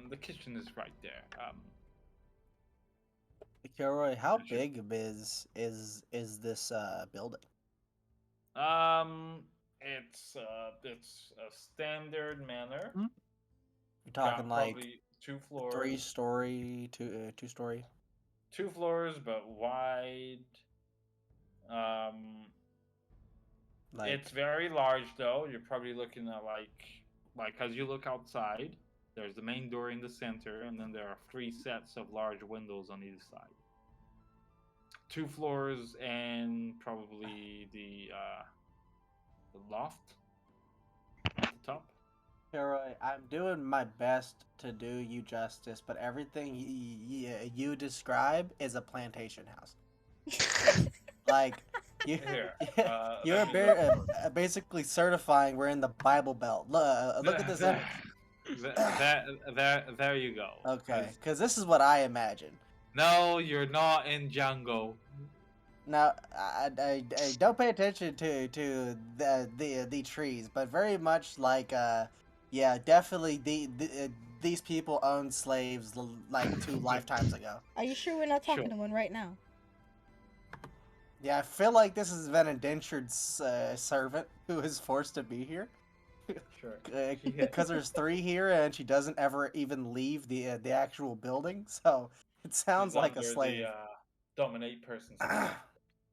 The kitchen is right there. Kilroy, how Sure. big is this building? It's a standard manor. You're talking Got like probably 2 floors. 3-story, 2-story. 2 floors, but wide. Um, Like it's very large though. You're probably looking at like as you look outside, there's the main door in the center, and then there are 3 sets of large windows on either side. 2 floors and probably the loft at the top. Kilroy, I'm doing my best to do you justice, but everything you describe is a plantation house. Like you, Here, you're let me look. basically certifying we're in the Bible Belt. Look at this image. There you go. Okay, because this is what I imagine. No, you're not in Django. Now, I don't pay attention to the trees, but very much like yeah, definitely these people owned slaves like 2 lifetimes ago. Are you sure we're not talking Sure. to one right now? Yeah, I feel like this has been an indentured servant who is forced to be here. Sure. Because there's 3 here and she doesn't ever even leave the actual building, so it sounds She's like a under slave. The dominate person system.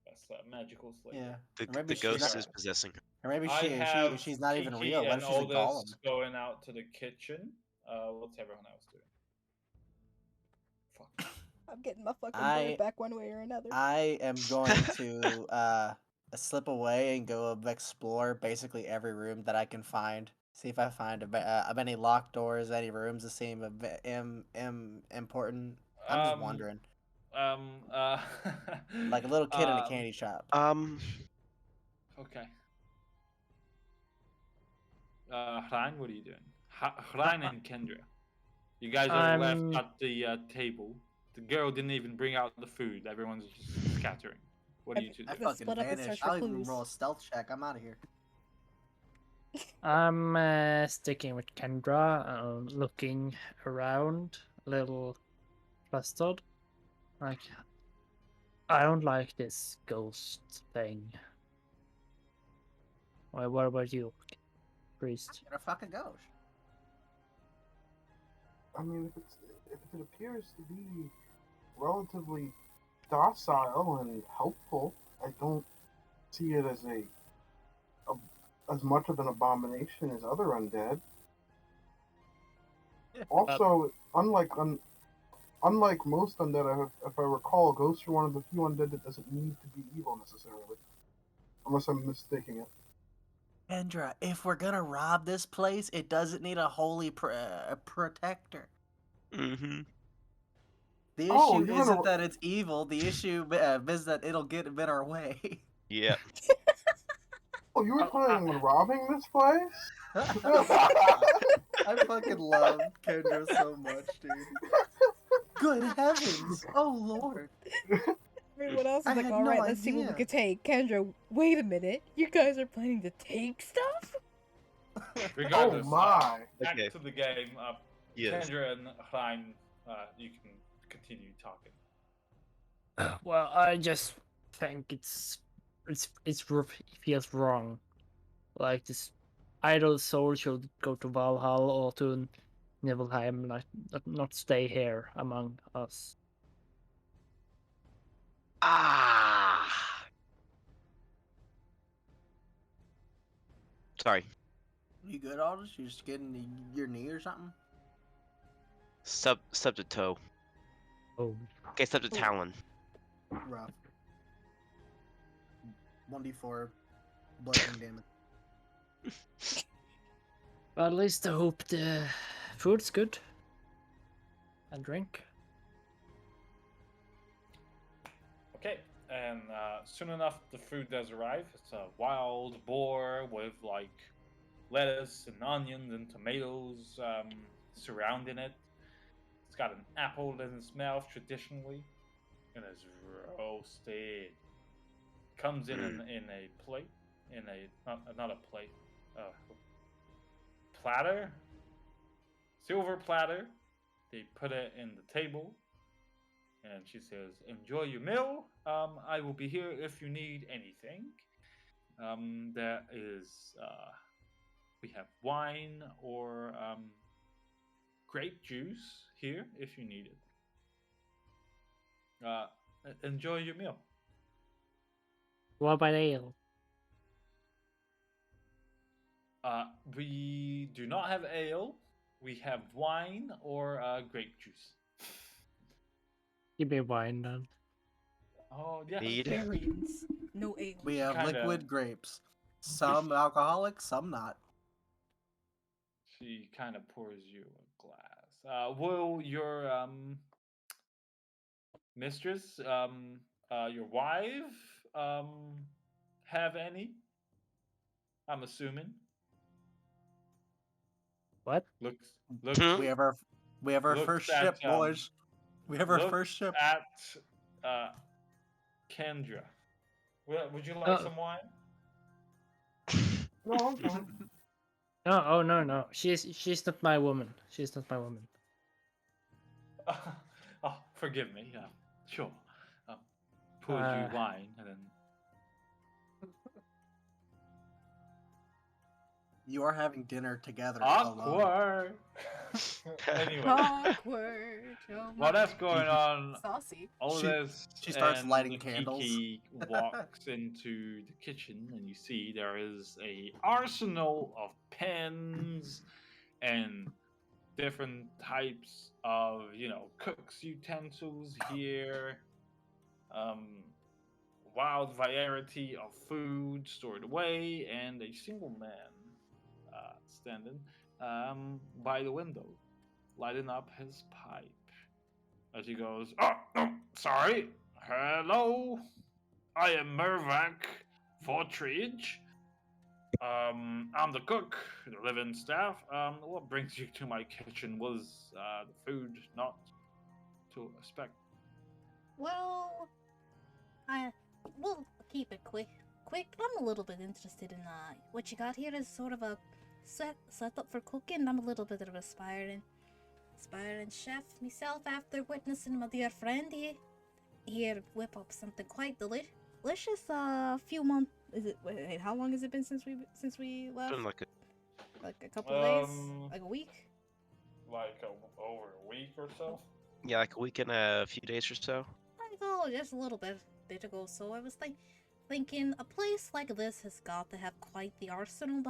That's a magical slave. Yeah, The, or maybe the she's ghost not, is possessing her. or maybe I have she's not even Kiki real. What and if she's a golem? Oldest going out to the kitchen. What's everyone else doing? Fuck. I'm getting my fucking I- bird back one way or another. I am going to slip away and go explore basically every room that I can find. See if I find of any locked doors, any rooms that seem important. I'm just wondering, like a little kid in a candy shop. Okay. Hrine, what are you doing? Hrine and Kendra. You guys are left I'm- at the table. The girl didn't even bring out the food. Everyone's just scattering. What are you two I doing? Let's fucking split up and vanished. search for I'll even clues. roll a stealth check. I'm out of here. I'm sticking with Kendra, looking around, a little flustered. Like, I don't like this ghost thing. Why, what about you, priest? You're a fucking ghost. I mean, if it appears to be relatively docile and helpful, I don't see it as as much of an abomination as other undead. Also, unlike most undead, if I recall, ghosts are one of the few undead that doesn't need to be evil necessarily, unless I'm mistaking it. Kendra, if we're gonna rob this place, it doesn't need a holy protector. Mm-hmm. The Oh, issue you're gonna- isn't that it's evil. The issue is that it'll get in our way. Yep. Oh, you were planning on robbing this place? I fucking love Kendra so much, dude. Good heavens! Oh lord! Everyone else is I like, had all no right, let's see what we idea. can take. Kendra, wait a minute. You guys are planning to take stuff? Regardless, Oh my. back Okay. to the game. Yes. Kendra and Rhyme, you can continue talking. Well, I just think it feels wrong. Like this idle soul should go to Valhalla or to Nibelheim, not stay here among us. Ah. Sorry. You good, Aldous? You just getting your knee or something? Stub to toe. Oh. Okay, stub to talon. Rough. 1d4 bludgeoning damage. But at least I hope the food's good. And drink. Okay, and soon enough, the food does arrive. It's a wild boar with like lettuce and onions and tomatoes surrounding it. It's got an apple in its mouth traditionally, and it's roasted. Comes in a plate, in a not a plate, platter, silver platter. They put it in the table, and she says, "Enjoy your meal. I will be here if you need anything." There is, we have wine or grape juice here if you need it. Enjoy your meal. What about ale? We do not have ale. We have wine or grape juice. Give me wine then. Oh yeah. Mead. Barbarians. No ale. We have Kinda- liquid grapes. Some alcoholic, some not. She kind of pours you a glass. Will your mistress, your wife, have any? I'm assuming. What? Looks Hmm? We have our Looks first at, ship, boys. We have our looks first ship. at Kendra. Would you like some wine? No, I'm fine. No, oh no. She's not my woman. She's not my woman. Oh, forgive me. Sure. Pours you wine and then. You are having dinner together alone. Awkward. Anyway, Awkward. Oh while that's my. going on, Saucy. Otis she starts and lighting candles. Kiki walks into the kitchen, and you see there is a arsenal of pens and different types of, cooks utensils here. Wild variety of food stored away, and a single man standing by the window, lighting up his pipe. As he goes, "Oh, sorry. Hello. I am Mervak Fortridge. I'm the cook, the living staff. What brings you to my kitchen? Was the food not to expect?" Well, we'll keep it quick. I'm a little bit interested in what you got here is sort of a setup for cooking. I'm a little bit of an aspiring chef myself after witnessing my dear friend here whip up something quite delicious. A few months. Wait, how long has it been since we left? Been like Like a couple of days, like a week. Like over a week or so. like a week and a few days or so. Just a little bit ago. So I was thinking a place like this has got to have quite the arsenal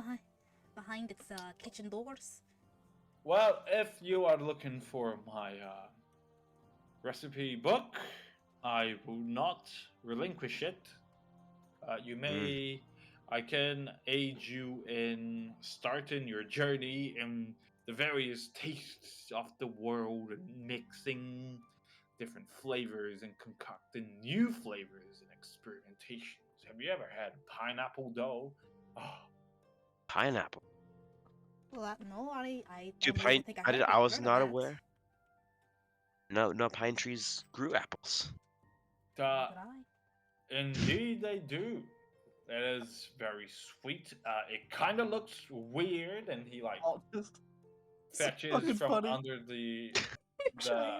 behind its kitchen doors. Well, if you are looking for my recipe book, I will not relinquish it. I can aid you in starting your journey in the various tastes of the world and mixing different flavors and concocting new flavors and experimentations. Have you ever had pineapple dough? Oh, Pineapple. Well, no, I Two don't pine. even think I I did. have I was heard of not that. aware. No pine trees grew apples. the, Did I? indeed they do. It is very sweet. It kind of looks weird, and he like Oh, just fetches fucking from funny. under the Actually,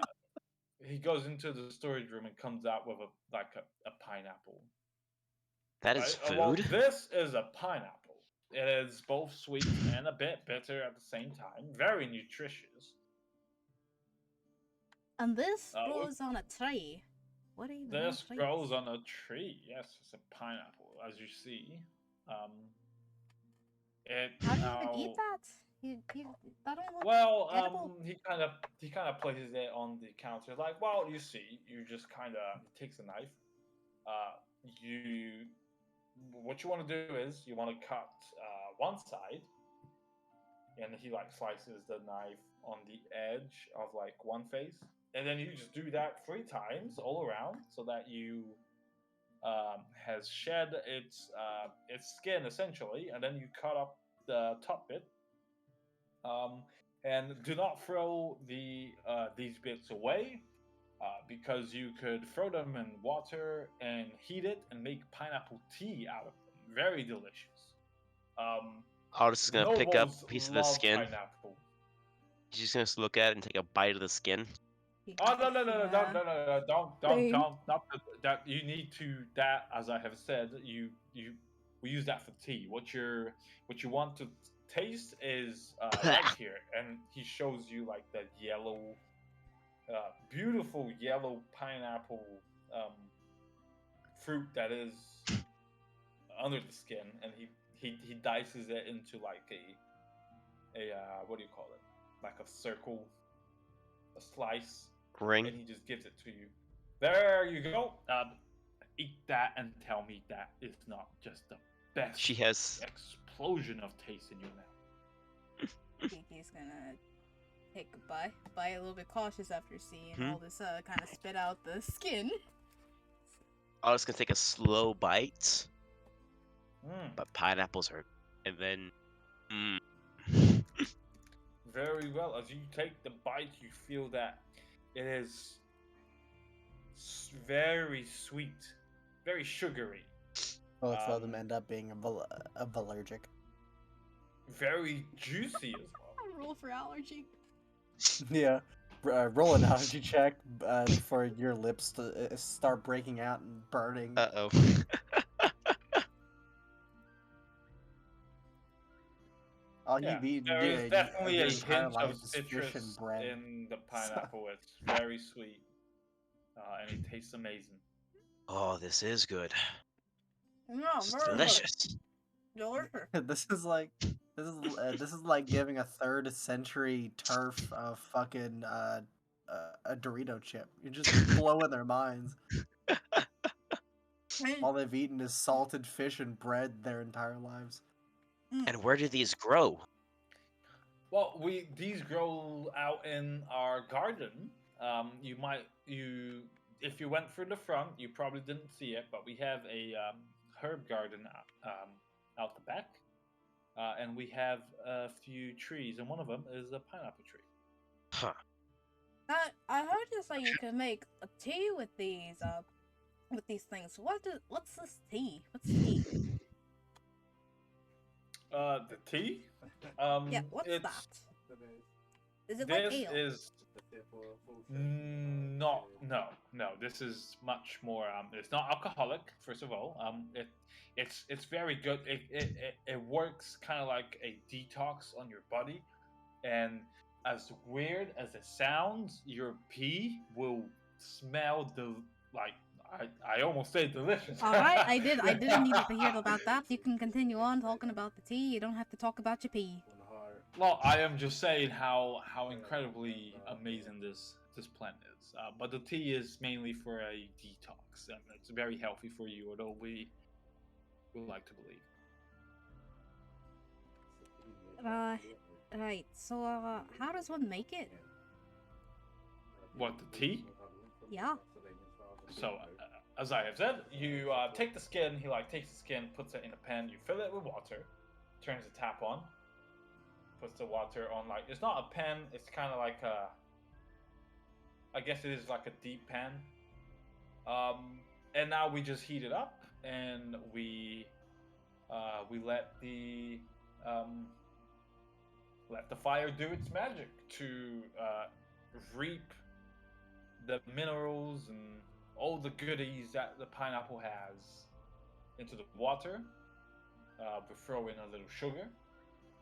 he goes into the storage room and comes out with a pineapple. That is Well, food. this is a pineapple. It is both sweet and a bit bitter at the same time. Very nutritious. And this Uh, grows on a tree. What even are this trees? grows on a tree. Yes, it's a pineapple, as you see. It How do you now. even eat that? You that don't look Well, edible. he kind of places it on the counter. Like, well, you see, you just kind of he takes a knife. You what you want to do is you want to cut one side, and he like slices the knife on the edge of like one face, and then you just do that 3 times all around, so that you has shed its skin essentially, and then you cut up the top bit. And do not throw these bits away, because you could throw them in water and heat it and make pineapple tea out of them. Very delicious. Artist is gonna pick up Nobles a piece of the love skin. pineapple. He's just gonna look at it and take a bite of the skin. Oh no no no no Yeah. don't Same. not that you need to that as I have said we use that for tea. What you want to taste is right here, and he shows you like the yellow, beautiful yellow pineapple fruit that is under the skin, and he dices it into like a what do you call it? Like a circle, a slice, Ring. and he just gives it to you. There you go. Eat that and tell me that is not just the best She has. explosion of taste in your mouth. Kiki's gonna take a bite a little bit cautious after seeing Hmm? all this kind of spit out the skin. Artist gonna take a slow bite, Mm, but pineapples are, and then. very well. As you take the bite, you feel that it is very sweet, very sugary, both of them Um, end up being allergic. very juicy as well. I roll for allergy. Yeah. Roll an allergy check for your lips to start breaking out and burning. Oh. All Yeah, you've eaten there is your definitely a entire hint life of is fish citrus and bread. in the pineapple. It's very sweet, and it tastes amazing. Oh, this is good. No, It's very delicious. good. Delicious. This is like giving a 3rd century turf a fucking a Dorito chip. You're just blowing their minds. All they've eaten is salted fish and bread their entire lives. And where do these grow? Well, these grow out in our garden. If you went through the front, you probably didn't see it, but we have a herb garden out the back, and we have a few trees, and one of them is a pineapple tree. Huh. I heard you say you can make a tea with these things. What's this tea? What's tea? The tea. Yeah, what's it's, that? Is it like This ale? is no. This is much more. It's not alcoholic. First of all, it's very good. It works kind of like a detox on your body, and as weird as it sounds, your pee will smell I almost say delicious. All right, I didn't need to hear about that. You can continue on talking about the tea. You don't have to talk about your pee. Well, I am just saying how incredibly amazing this plant is. But the tea is mainly for a detox, and it's very healthy for you, although we would like to believe. Right. So, how does one make it? What, the tea? Yeah. So, as I have said, you take the skin. He takes the skin, puts it in a pan. You fill it with water, turns the tap on, puts the water on. It's not a pan. It's kind of like a. I guess it is like a deep pan. And now we just heat it up, and we let the fire do its magic to reap the minerals and all the goodies that the pineapple has into the water. We throw in a little sugar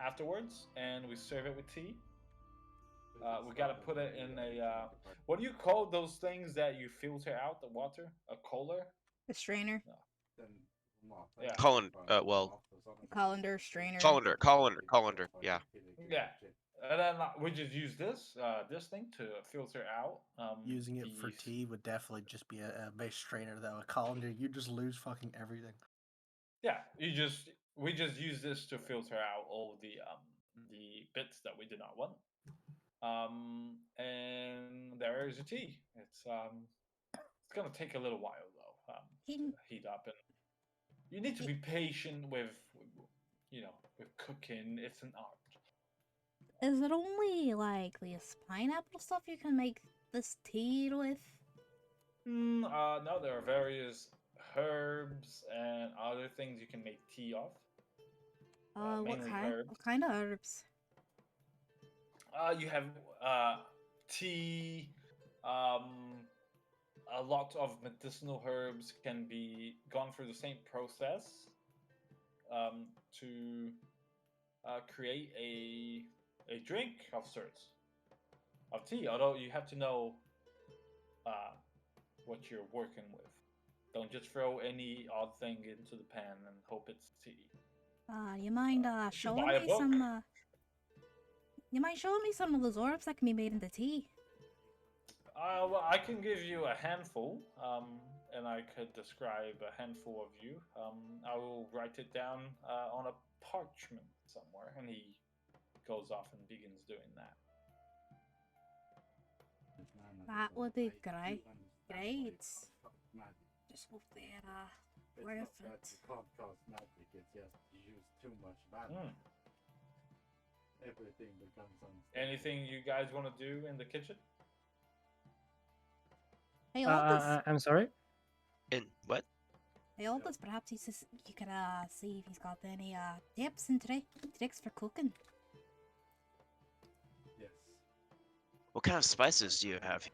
afterwards, and we serve it with tea. We gotta put it in a what do you call those things that you filter out the water? A cooler? A strainer. Yeah. Colander, strainer. Colander. Yeah. Yeah. And then we just use this thing to filter out. Using it for these- tea would definitely just be a base strainer, though. A colander, you just lose fucking everything. Yeah, we just use this to filter out all the bits that we do not want. And there is your tea. It's gonna take a little while though to heat up, and you need to be patient with with cooking. It's an art. Is it only like this pineapple stuff you can make this tea with? No, there are various herbs and other things you can make tea of. What Mainly kind? herbs. What kind of herbs? You have tea. A lot of medicinal herbs can be gone through the same process to create a drink of sorts of tea. Although you have to know what you're working with. Don't just throw any odd thing into the pan and hope it's tea. You mind showing me some? You mind showing me some of those herbs that can be made into tea? Well, I can give you a handful, and I could describe a handful of you. I will write it down on a parchment somewhere, and he goes off and begins doing that. That would be great. Great. Just hope they're worth it. Anything you guys want to do in the kitchen? Hey, Aldous. I'm sorry? In what? Hey, Aldous. Perhaps you could see if he's got any tips and tricks for cooking. What kind of spices do you have?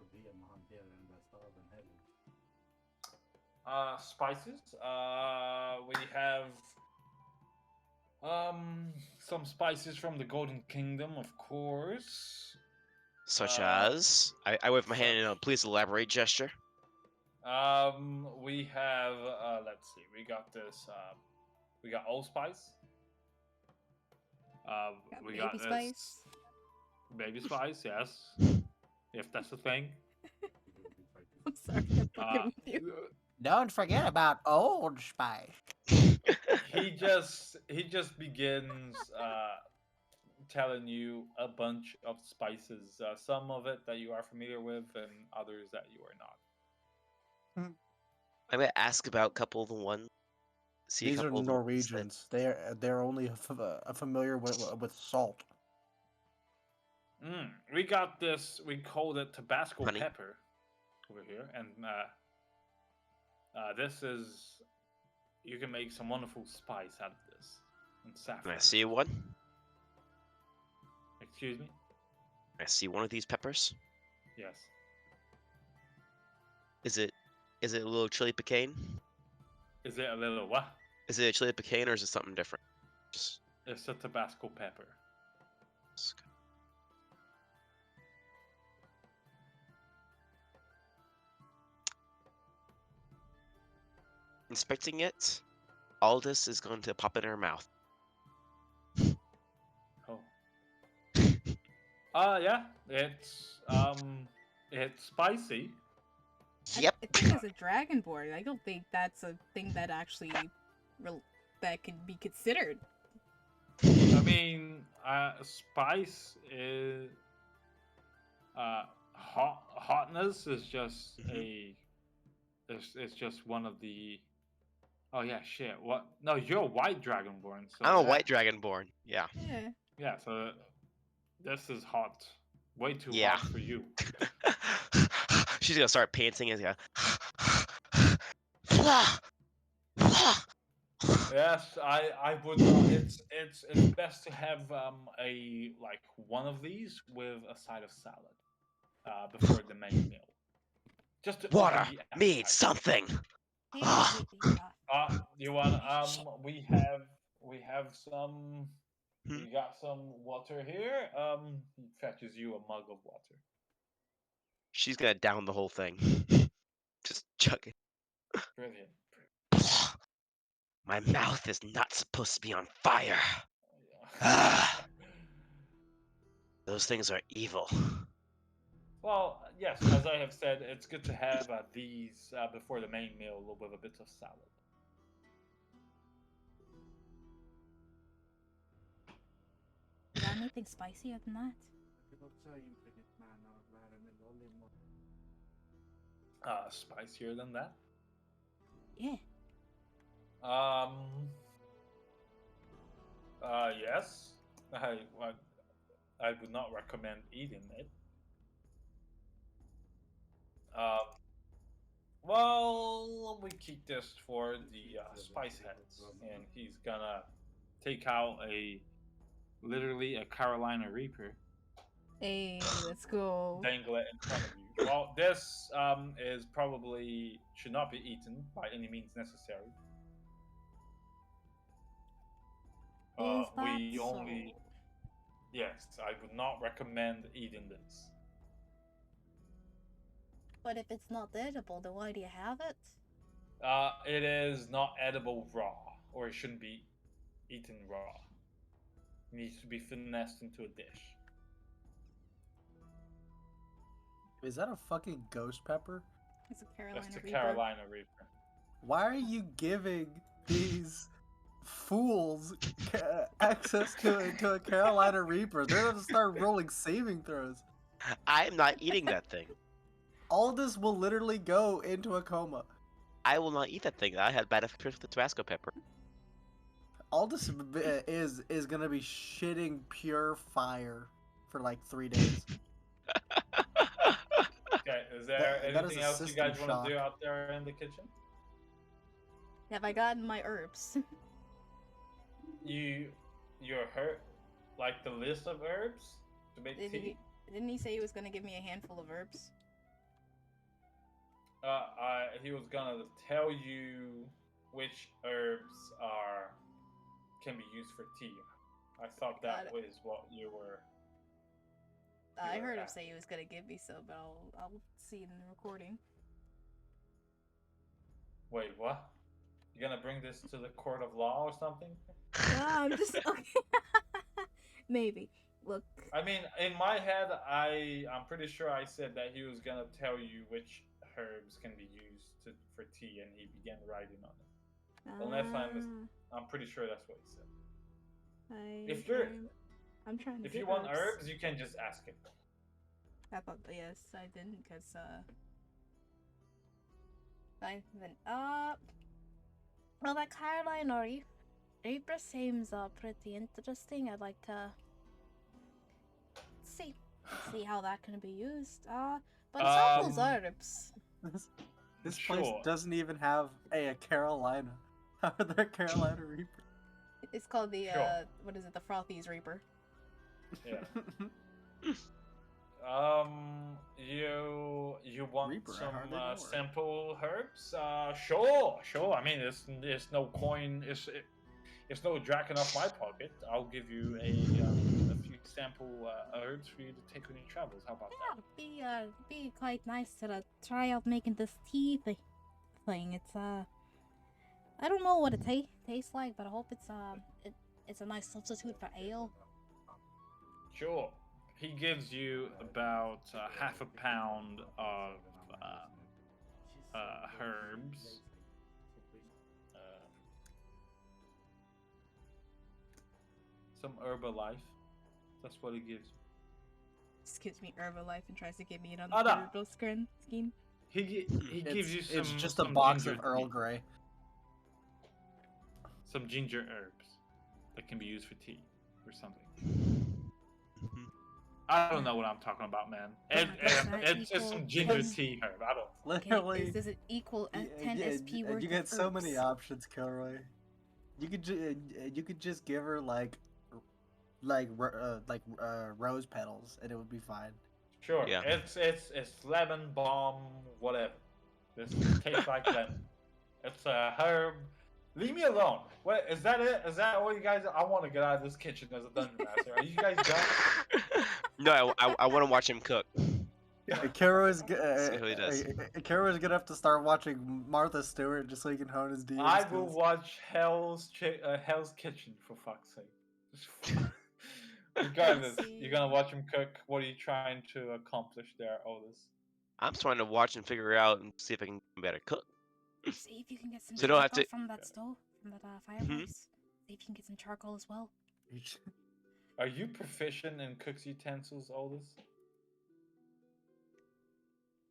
Spices. We have some spices from the Golden Kingdom, of course. Such as? I wave my hand in a please elaborate gesture. We have let's see. We got this. We got allspice. We got baby this. spice. Baby spice, yes. If that's a thing. I'm sorry, I'm fucking with you. Don't forget about Old Spice. He just begins telling you a bunch of spices. Some of it that you are familiar with, and others that you are not. I'm gonna ask about a couple of the ones. See These a are couple of the ones that- Norwegians. They're only familiar with salt. We got this. We called it Tabasco Honey. pepper over here, and this is. You can make some wonderful spice out of this. And Can saffron. I see one? Excuse me. Can I see one of these peppers? Yes. Is it a little chili pecan? Is it a little what? Is it a chili pecan or is it something different? Just It's a Tabasco pepper. inspecting it, Aldous is going to pop it in her mouth. Oh. Yeah. It's spicy. Yep. I think it's a dragonborn. I don't think that's a thing that actually that can be considered. I mean, spice is hotness is just a. It's just one of the. Oh yeah, shit. What? No, you're a white dragonborn. So I'm a that- white dragonborn. Yeah. Yeah. Yeah. So this is hot. Way too Yeah. hot for you. She's gonna start panting and go. Yes, I would. It's best to have a like one of these with a side of salad before the main meal. Just to Water open the means appetite. something. Hey, Ah. hey, hey, You want we have some Hmm. we got some water here. He fetches you a mug of water. She's gonna down the whole thing. Just chug it. Brilliant. My mouth is not supposed to be on fire. Yeah. Ah. Those things are evil. Well, yes, as I have said, it's good to have these before the main meal with a bit of salad. got anything spicier than that? Spicier than that. Yeah. Yes. I would not recommend eating it. Well, we keep this for the spice heads, and he's gonna take out literally a Carolina Reaper, Hey, let's go. dangle it in front of you. Well, this is probably should not be eaten by any means necessary. Is that We so? only yes, I would not recommend eating this. But if it's not edible, then why do you have it? It is not edible raw, or it shouldn't be eaten raw. It needs to be finessed into a dish. Is that a fucking ghost pepper? It's a Carolina That's the Reaper. Carolina Reaper. Why are you giving these fools access to a Carolina Reaper? They're gonna start rolling saving throws. I'm not eating that thing. Aldous will literally go into a coma. I will not eat that thing. I had bad experience with the Tabasco pepper. Aldous is gonna be shitting pure fire for like 3 days. Okay, is there That is anything a else you system guys want to do shock. out there in the kitchen? Have I gotten my herbs? You're hurt, like the list of herbs to make tea. Didn't he say he was gonna give me a handful of herbs? He was gonna tell you which herbs can be used for tea. I thought that Got it. was what you were. I You were heard him at. say he was gonna give me some, but I'll see in the recording. Wait, what? You gonna bring this to the court of law or something? I'm just okay. Maybe. Look. I mean, in my head, I'm pretty sure I said that he was gonna tell you which herbs can be used for tea, and he began writing on it. Unless I'm pretty sure that's what he said. If you're, I'm trying to. if get you want herbs, you can just ask him. I thought yes, I didn't, cause well, that Carolina Reaper seems pretty interesting. I'd like to see how that can be used. But it's all those herbs. This place Sure. doesn't even have a Carolina. How are there Carolina Reaper? It's called the Sure. what is it? The Frothies Reaper. Yeah. You want Reaper, I some hardly know her. sample herbs? Sure. I mean, it's no coin. It's no dragon off my pocket. I'll give you a few sample herbs for you to take on your travels. How about Yeah, it'd be quite nice to try out making this tea thing. It's I don't know what it tastes like, but I hope it's a nice substitute for ale. that? Sure. He gives you about half a pound of herbs. Some Herbalife. That's what he gives you. Just gives me Herbalife and tries to get me in on Oh, the no. herbal scheme. He gives you some. It's just a some box ginger of Earl tea, Grey. some ginger herbs that can be used for tea or something. I don't know what I'm talking about, man. It's just some ginger 10? tea herb. I don't. Literally, Does it equal y- 10 yeah, SP and worth you get of so many herbs? options, Kilroy. You could just give her like rose petals, and it would be fine. Sure. Yeah. It's lemon balm, whatever. This tastes like lemon. It's a herb. Leave me alone. What is that? Is that all you guys? I want to get out of this kitchen as a dungeon master. Are you guys done? No, I want to watch him cook. Kilroy's See how he does. Kilroy's gonna have to start watching Martha Stewart just so he can hone his DM I skills. will watch Hell's Kitchen for fuck's sake. Regardless, you're gonna watch him cook. What are you trying to accomplish there, Otis? I'm trying to watch and figure out and see if I can better cook. See if you can get some So you don't charcoal have to- from that stove, from that fireplace. See if you can get some charcoal as well. Are you proficient in cook's utensils, Otis?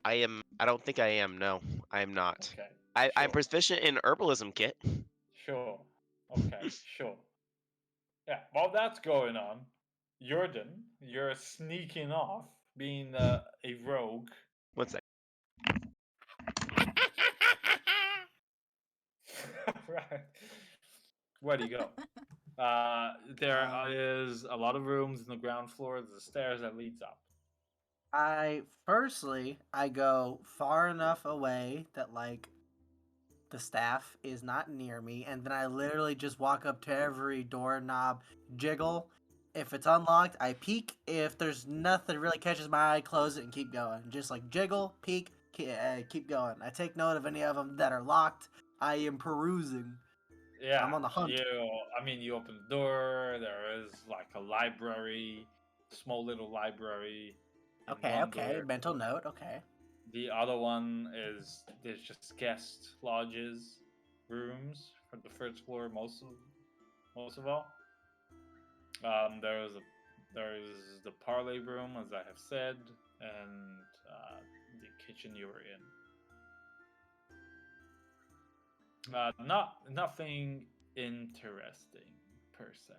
I am. I don't think I am. No, I am not. Okay. I'm sure. proficient in herbalism kit. Sure. Okay, sure. Yeah, while that's going on, Jordan, you're sneaking off, being a rogue. One sec. Right. Where do you go? There is a lot of rooms in the ground floor. There's a stairs that leads up. I go far enough away that like the staff is not near me, and then I literally just walk up to every doorknob, jiggle. If it's unlocked, I peek. If there's nothing really catches my eye, close it and keep going. Just like jiggle, peek, keep going. I take note of any of them that are locked. I am perusing. Yeah, I'm on the hunt. You open the door. There is like a library, small little library. in one Okay. door. Mental note. Okay. The other one is there's just guest lodges, rooms for the first floor. Most of all. There's the parley room, as I have said, and the kitchen you were in. Nothing interesting per se.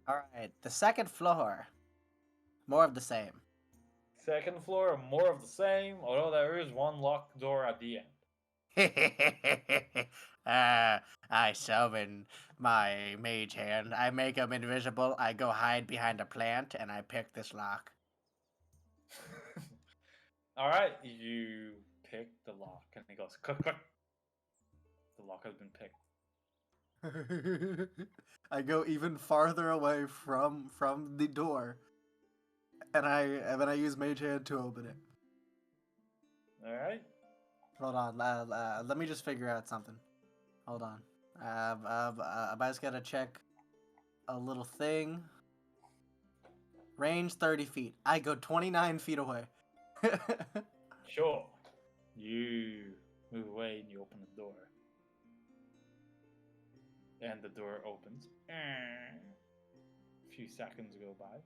All right. The second floor. More of the same. Second floor, more of the same. Although there is one locked door at the end. I summon my mage hand. I make him invisible. I go hide behind a plant, and I pick this lock. All right, you pick the lock, and he goes, "Click, click." The lock has been picked. I go even farther away from the door, and then I use mage hand to open it. All right. Hold on, let me just figure out something. Hold on. I just gotta check a little thing. Range 30 feet. I go 29 feet away. Sure. You move away and you open the door. And the door opens. A few seconds go by.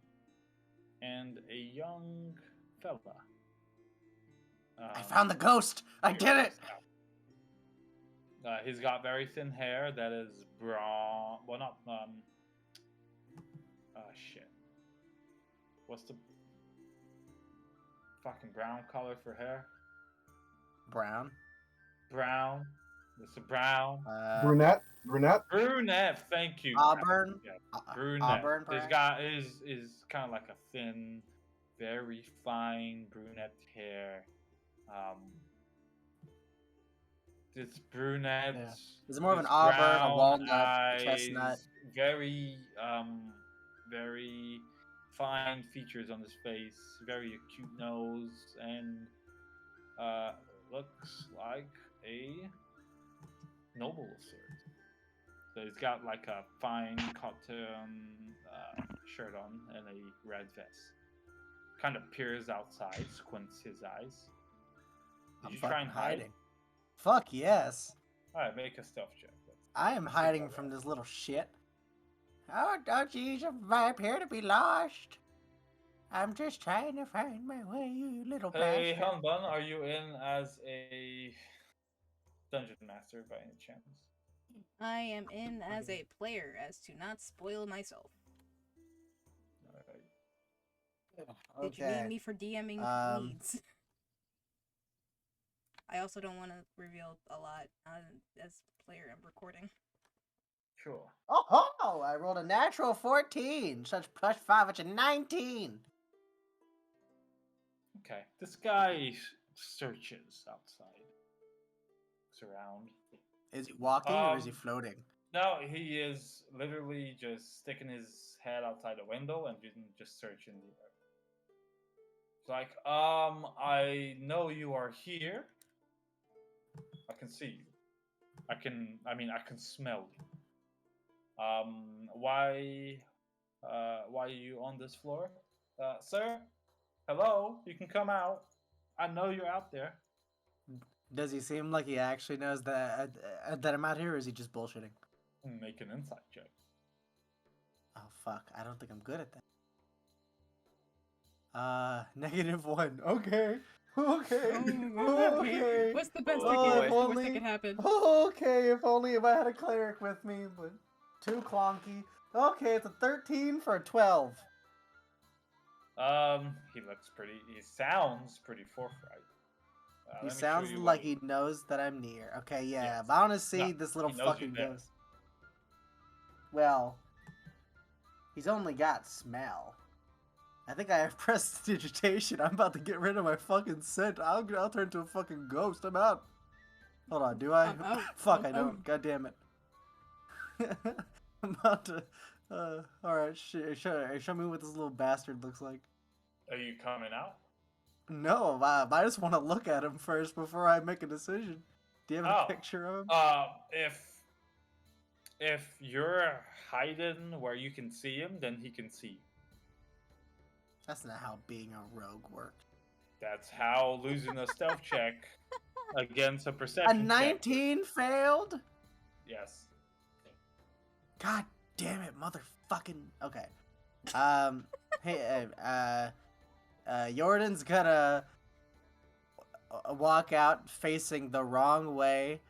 And a young fella. I found the ghost! I did it! He's got very thin hair that is brown. Well, not shit. What's the fucking brown color for hair? Brown. Brown. It's a brown. Brunette. Brunette. Thank you. Auburn. Yeah, brunette. Auburn. This guy is kind of like a thin, very fine brunette hair. This brunette. Yeah. Is it more of an this auburn, a brown walnut, eyes, chestnut? Very very fine features on his face. Very acute nose, and looks like a noble of sorts. So he's got like a fine cotton shirt on and a red vest. Kind of peers outside, squints his eyes. Did you try and hide? Fuck yes. Alright, make a stealth check. I am hiding from this little shit. Oh, don't you appear to be lost? I'm just trying to find my way, you little Hey, bastard. Hanban, are you in as a dungeon master by any chance? I am in as a player, as to not spoil myself. Alright. Did you need Okay. me for DMing needs? I also don't want to reveal a lot as player I'm recording. Sure. Oh, I rolled a natural 14. Such +5, which is 19. Okay. This guy searches outside. Looks around. Is he walking or is he floating? No, he is literally just sticking his head outside the window and just searching the air. It's like, I know you are here. I can see you. I can smell you. Why are you on this floor? Sir? Hello? You can come out. I know you're out there. Does he seem like he actually knows that I'm out here, or is he just bullshitting? Make an insight check. Oh fuck! I don't think I'm good at that. -1. Okay. Okay. Okay. What's the best Oh, that if can, what's the worst that only- can happen? Okay, if only if I had a cleric with me, but too clonky. Okay, it's a 13 for a 12. He sounds pretty forthright. He Let me show sounds you like what he knows that I'm near. Okay, yeah, Yes. but I want to see No, this little he knows you're fucking there. ghost. Well, he's only got smell. I think I have prestidigitation. I'm about to get rid of my fucking scent. I'll turn into a fucking ghost. I'm out. Hold on, do I? I'm out. Fuck, I'm I don't. out. God damn it. I'm about to. Alright, show me what this little bastard looks like. Are you coming out? No, I just want to look at him first before I make a decision. Do you have a Oh. picture of him? If you're hiding where you can see him, then he can see you. That's not how being a rogue works. That's how losing a stealth check against a A perception check. 19 failed? Yes. God damn it, motherfucking. Okay. Hey, Jordan's gonna walk out facing the wrong way,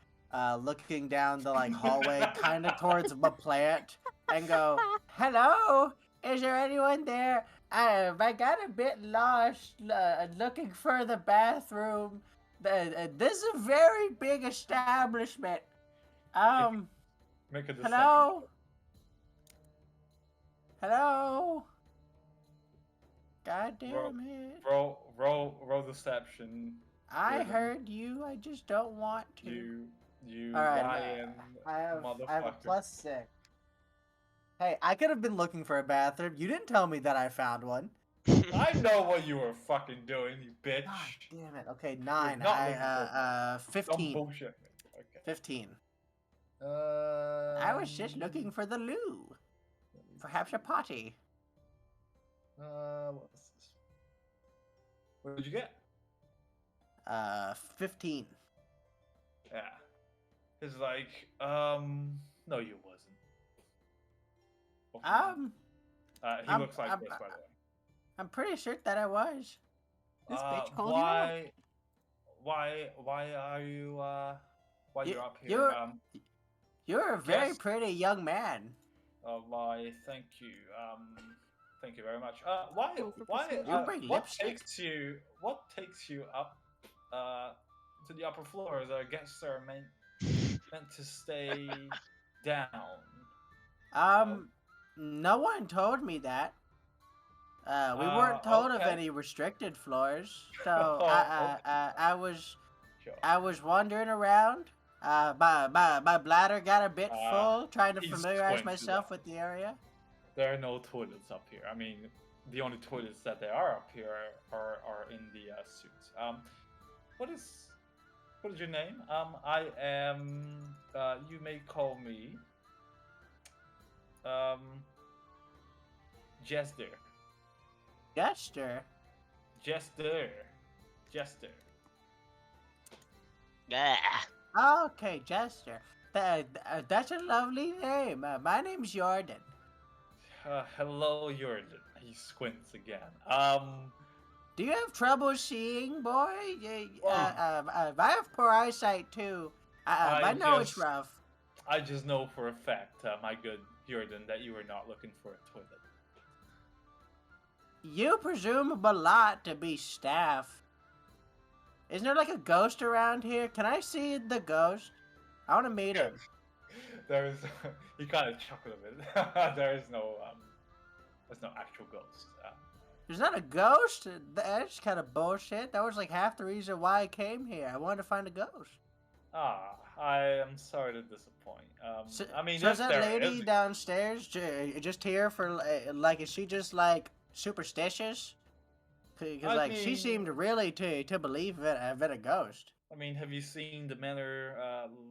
looking down the hallway, kind of towards the plant, and go, "Hello, is there anyone there? I got a bit lost, looking for the bathroom. This is a very big establishment. Make a deception. Hello." Hello? God damn it. Roll deception. I Rhythm. heard you, I just don't want to. You Alright, lying I have a motherfucker. +6. Hey, I could have been looking for a bathroom. You didn't tell me that I found one. I know what you were fucking doing, you bitch. God damn it. Okay, 9. not looking for Don't 15. bullshit me. Okay. 15. I was just looking for the loo. Perhaps a potty. What's this? What did you get? 15. Yeah. It's like, no, you wasn't. He I'm- looks like I'm- this, by the way. I'm pretty sure that I was. This bitch called you out. Why are you, why You- you're up here? you're- You're a very Yes. pretty young man. Why, thank you. Thank you very much. Why, Go for why, persuasion. You bring what lipstick. what takes you up, to the upper floors? I guess are meant to stay down. No one told me that. We weren't told of okay. any restricted floors, so Okay. I was Sure. wandering around. My bladder got a bit full, trying to he's familiarize going to myself that. with the area. There are no toilets up here. I mean, the only toilets that there are up here are in the suits. What is your name? I am. You may call me. Jester. Jester. Jester. Yeah. Okay, Jester. That's a lovely name. My name's Jordan. Hello, Jordan. he squints again. Do you have trouble seeing, boy? Well, I have poor eyesight too. I know it's rough. I just know for a fact, my good Jordan, that you are not looking for a toilet. You presume a lot to be staff. Isn't there like a ghost around here? Can I see the ghost? I want to meet him. There's he kind of chuckled a bit. There's no actual ghost. There's not a ghost? That's kind of bullshit. That was like half the reason why I came here. I wanted to find a ghost. I am sorry to disappoint. I mean, so if is that there lady is- downstairs just here for like? Is she just like superstitious? Because I like she mean- seemed really to believe in a ghost. I mean, have you seen the manor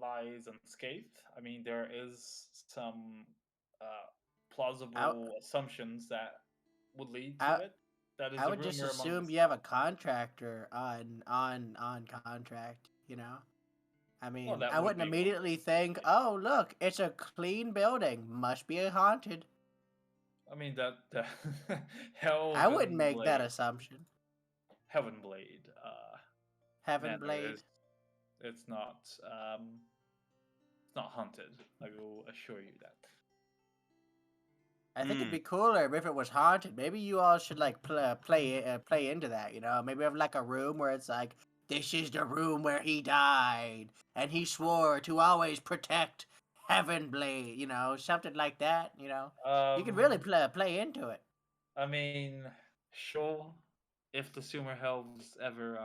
lies unscathed? I mean, there is some plausible assumptions that would lead to it. That is I a would rumor just among assume the you have a contractor on contract. You know. I mean, that I would wouldn't be one immediately think, possibility. oh look, it's a clean building, must be haunted. I mean that Hell. I wouldn't make that assumption. Heaven Blade. Heaven manor Blade. It's not. It's not haunted. I will assure you that. I think it'd be cooler if it was haunted. Maybe you all should like play into that. You know, maybe have like a room where it's like, this is the room where he died, and he swore to always protect Heaven Blade. You know, something like that. You know, you could really play into it. I mean, sure. If the Sumer Helves ever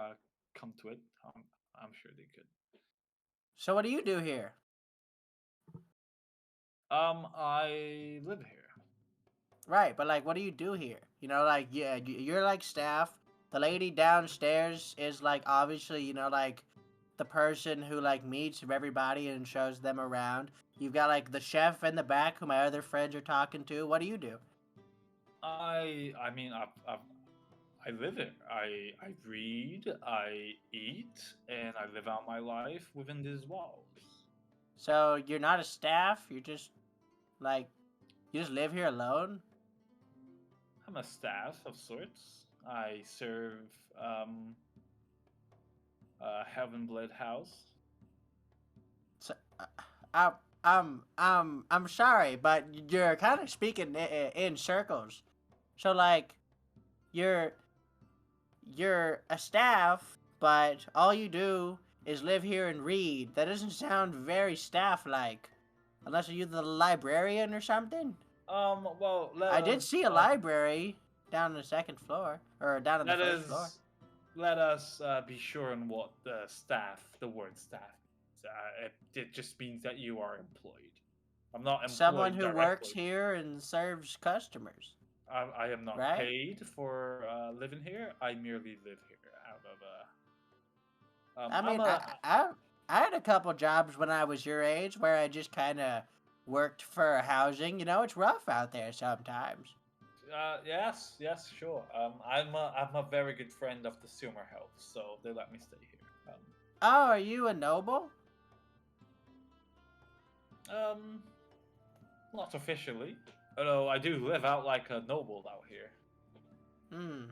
come to it, I'm sure they could. So what do you do here? I live here. Right, but like, what do you do here? You know, like, yeah, you're like staff. The lady downstairs is like, obviously, you know, like the person who like meets everybody and shows them around. You've got like the chef in the back who my other friends are talking to. What do you do? I mean, I live here. I read, I eat, and I live out my life within these walls. So you're not a staff. You're just like, you just live here alone. I'm a staff of sorts. I serve Heaven Blade House. So, I'm sorry, but you're kind of speaking in circles. So like, you're a staff, but all you do is live here and read. That doesn't sound very staff-like, unless you're the librarian or something. Well, I did see a library down on the second floor, or down on the first floor. Let us be sure on what the word staff means. It just means that you are employed. I'm not employed Someone who directly. works here and serves customers. I am not Right? paid for living here. I merely live here out of I mean, I'm I had a couple jobs when I was your age where I just kind of worked for housing. You know, it's rough out there sometimes. yes, sure. I'm a very good friend of the Sumer Health, so they let me stay here. Oh, are you a noble? Not officially, although I do live out like a noble out here, Hmm.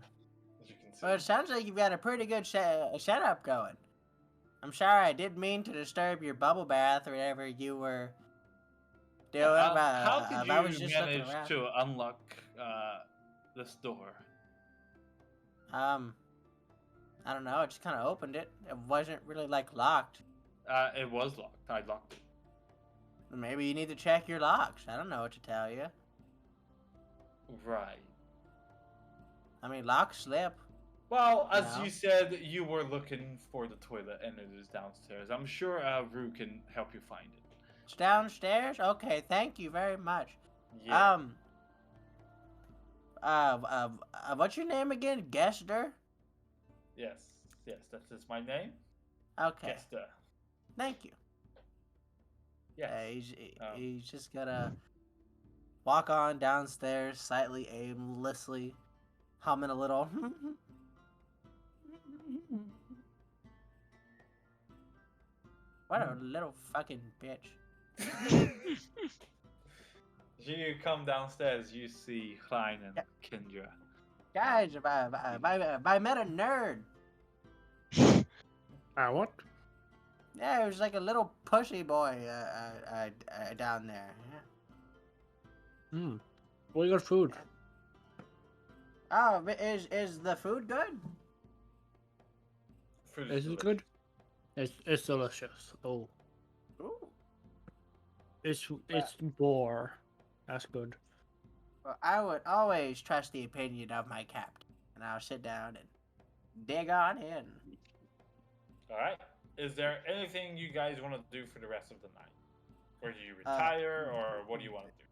as you can see. Well, it sounds like you've got a pretty good setup going. I'm sorry I didn't mean to disturb your bubble bath or whatever you were doing. How could I was you just looking manage around. to unlock this door? I don't know. I just kind of opened it. It wasn't really like locked. It was locked. I locked it. Maybe you need to check your locks. I don't know what to tell you. Right. I mean, locks slip. Well, as No. you said, you were looking for the toilet, and it is downstairs. I'm sure Rue can help you find it. It's downstairs. Okay, thank you very much. Yeah. What's your name again? Gester? Yes, that is my name. Okay, Kester. thank you. Yes. He's just gonna walk on downstairs, slightly aimlessly, humming a little. What a little fucking bitch. As you come downstairs, you see Klein and Kendra. Guys, I met a nerd. What? Yeah, it was like a little pushy boy down there. Yeah. What your food? Oh, is the food good? Food Is it delicious. good? It's delicious. Oh, Ooh. it's boar. That's good. Well, I would always trust the opinion of my captain, and I'll sit down and dig on in. All right. Is there anything you guys want to do for the rest of the night? Or do you retire, or what do you want to do?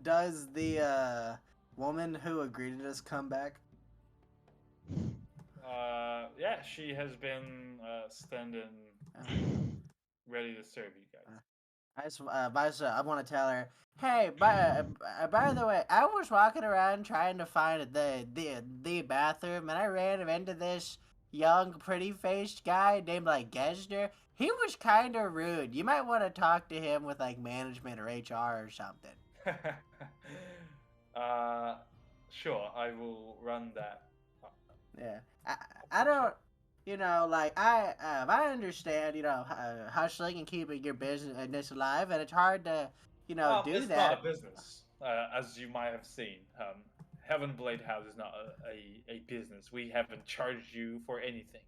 Does the woman who agreed to this come back? Yeah, she has been standing ready to serve you guys. I want to tell her, hey, by the way, I was walking around trying to find the bathroom, and I ran into this young, pretty-faced guy named, like, Gesner. He was kind of rude. You might want to talk to him with, like, management or HR or something. Sure, I will run that. Yeah. I don't, like, I understand, hustling and keeping your business alive, and it's hard to, do it's that. not a business, as you might have seen. Heaven Blade House is not a business. We haven't charged you for anything.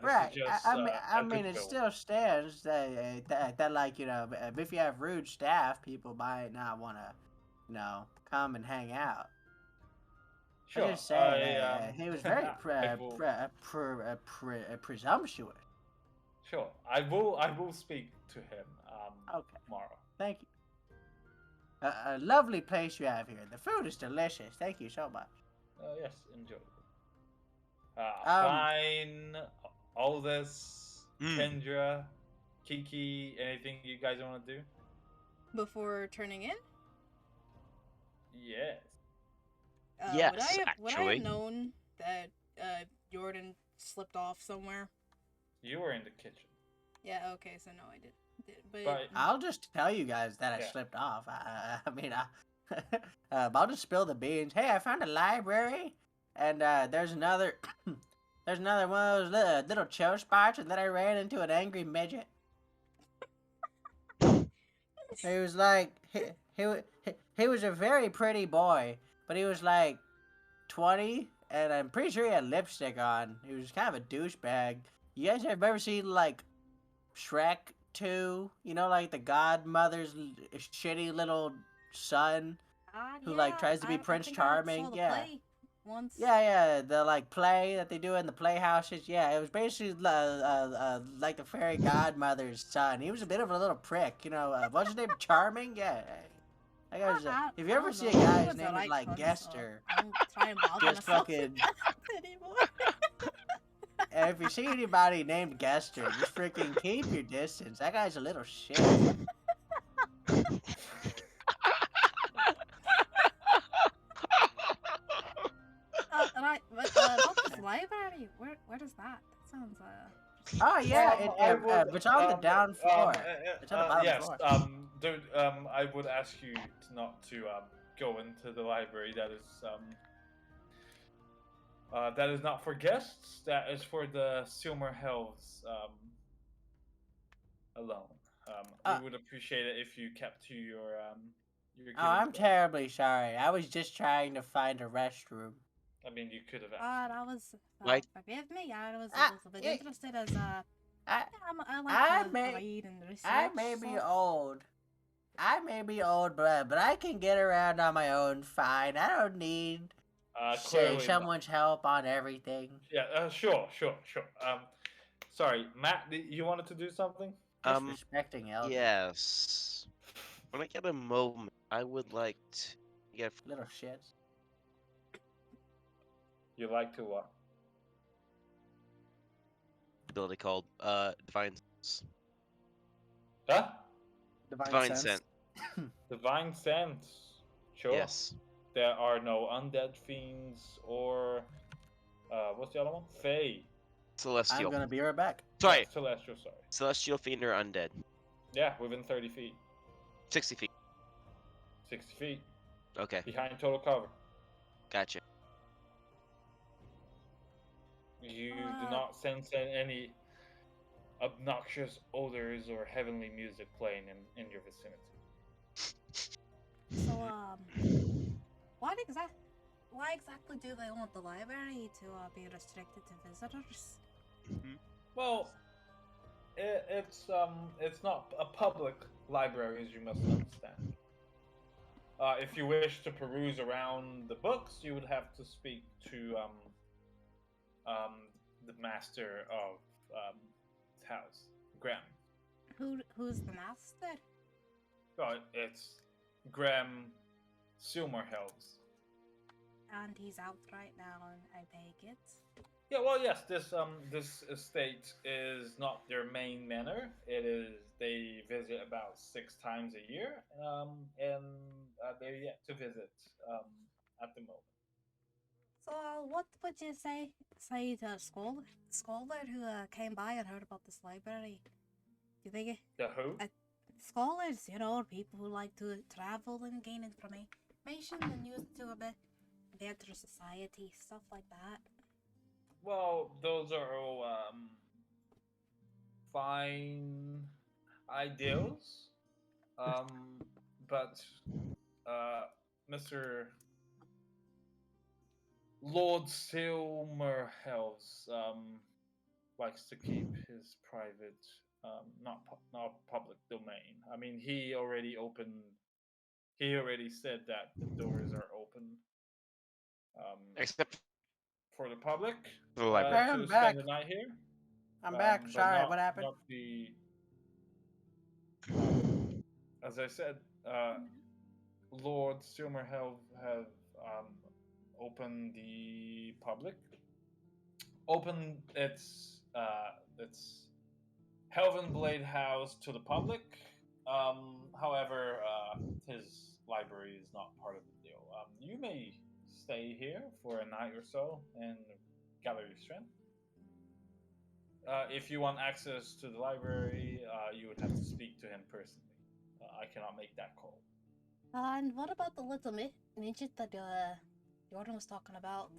This Right. is just I a mean, it goodwill. still stands that like, if you have rude staff, people might not want to, come and hang out. Sure. I'm just saying, he was very presumptuous. Sure. I will speak to him Okay. tomorrow. Thank you. A lovely place you have here. The food is delicious. Thank you so much. Yes, enjoy. Fine. Aldous, Kendra, Kiki, anything you guys want to do? Before turning in? Yes. Yes, would I actually. have known that Jordan slipped off somewhere? You were in the kitchen. Yeah, okay, so no, I did. But I'll just tell you guys that I slipped off. I mean, I'll just spill the beans. Hey, I found a library, and there's another one of those little chill spots, and then I ran into an angry midget. He was like, he was a very pretty boy, but he was like 20, and I'm pretty sure he had lipstick on. He was kind of a douchebag. You guys have ever seen, like, Shrek 2? You know, like the godmother's shitty little son who, like, tries to be Prince Charming? Yeah. Once. Yeah, the, like, play that they do in the playhouses. Yeah, it was basically like the fairy godmother's son. He was a bit of a little prick, what's his name? Charming? Yeah. That guy was, if you ever see a guy whose name is, like, Gester, just fucking... And if you see anybody named Gester, just freaking keep your distance. That guy's a little shit. About this library, where is that? That sounds Oh yeah, it's on the down floor. It's on the bottom floor. Dude, I would ask you not to go into the library. That is not for guests. That is for the Silmer Helves alone. We would appreciate it if you kept to your I'm terribly sorry. I was just trying to find a restroom. I mean, you could have asked. that was Like- forgive me. I was a bit interested as I like to read and research. I may be old. but I can get around on my own fine. I don't need someone's help on everything. Yeah, sure. Sorry, Matt, you wanted to do something? Disrespecting elders. Yes. When I get a moment, I would like to get Little shits. You like to what? ability called Divine Sense. Huh? Divine Sense. Divine Sense. Sure. Yes. There are no undead fiends or what's the other one? Fae. Celestial. I'm gonna be right back. Sorry. Yeah, Celestial, sorry. Celestial fiend or undead. Yeah, within 30 feet. 60 feet. 60 feet. Okay, Behind total cover. gotcha. You do not sense any obnoxious odors or heavenly music playing in your vicinity. So, why exactly do they want the library to be restricted to visitors? Well, it's not a public library, as you must understand. If you wish to peruse around the books, you would have to speak to the master of his house, Graham. Who's the master? Oh, it's Graham Silmerhelves. And he's out right now, and I take it. Yeah, well, yes. This estate is not their main manor. It is they visit about 6 times a year, and they're yet to visit at the moment. So, what would you say to a scholar who came by and heard about this library? Do you think The who? scholars, people who like to travel and gain information and use it to a bit better society, stuff like that? Well, those are all fine ideals, but Mr. Lord Silmerhelves likes to keep his private, not public domain. I mean, he already said that the doors are open Except for the public for the library. I'm to back. spend the night here. I'm back. But Sorry, what happened? Not the, as I said, Lord Silmerhelv have opened the public. Opened its Helvenblade house to the public. However, his library is not part of the deal. You may stay here for a night or so and gather your strength. If you want access to the library, you would have to speak to him personally. I cannot make that call. And what about the little midget that Jordan was talking about?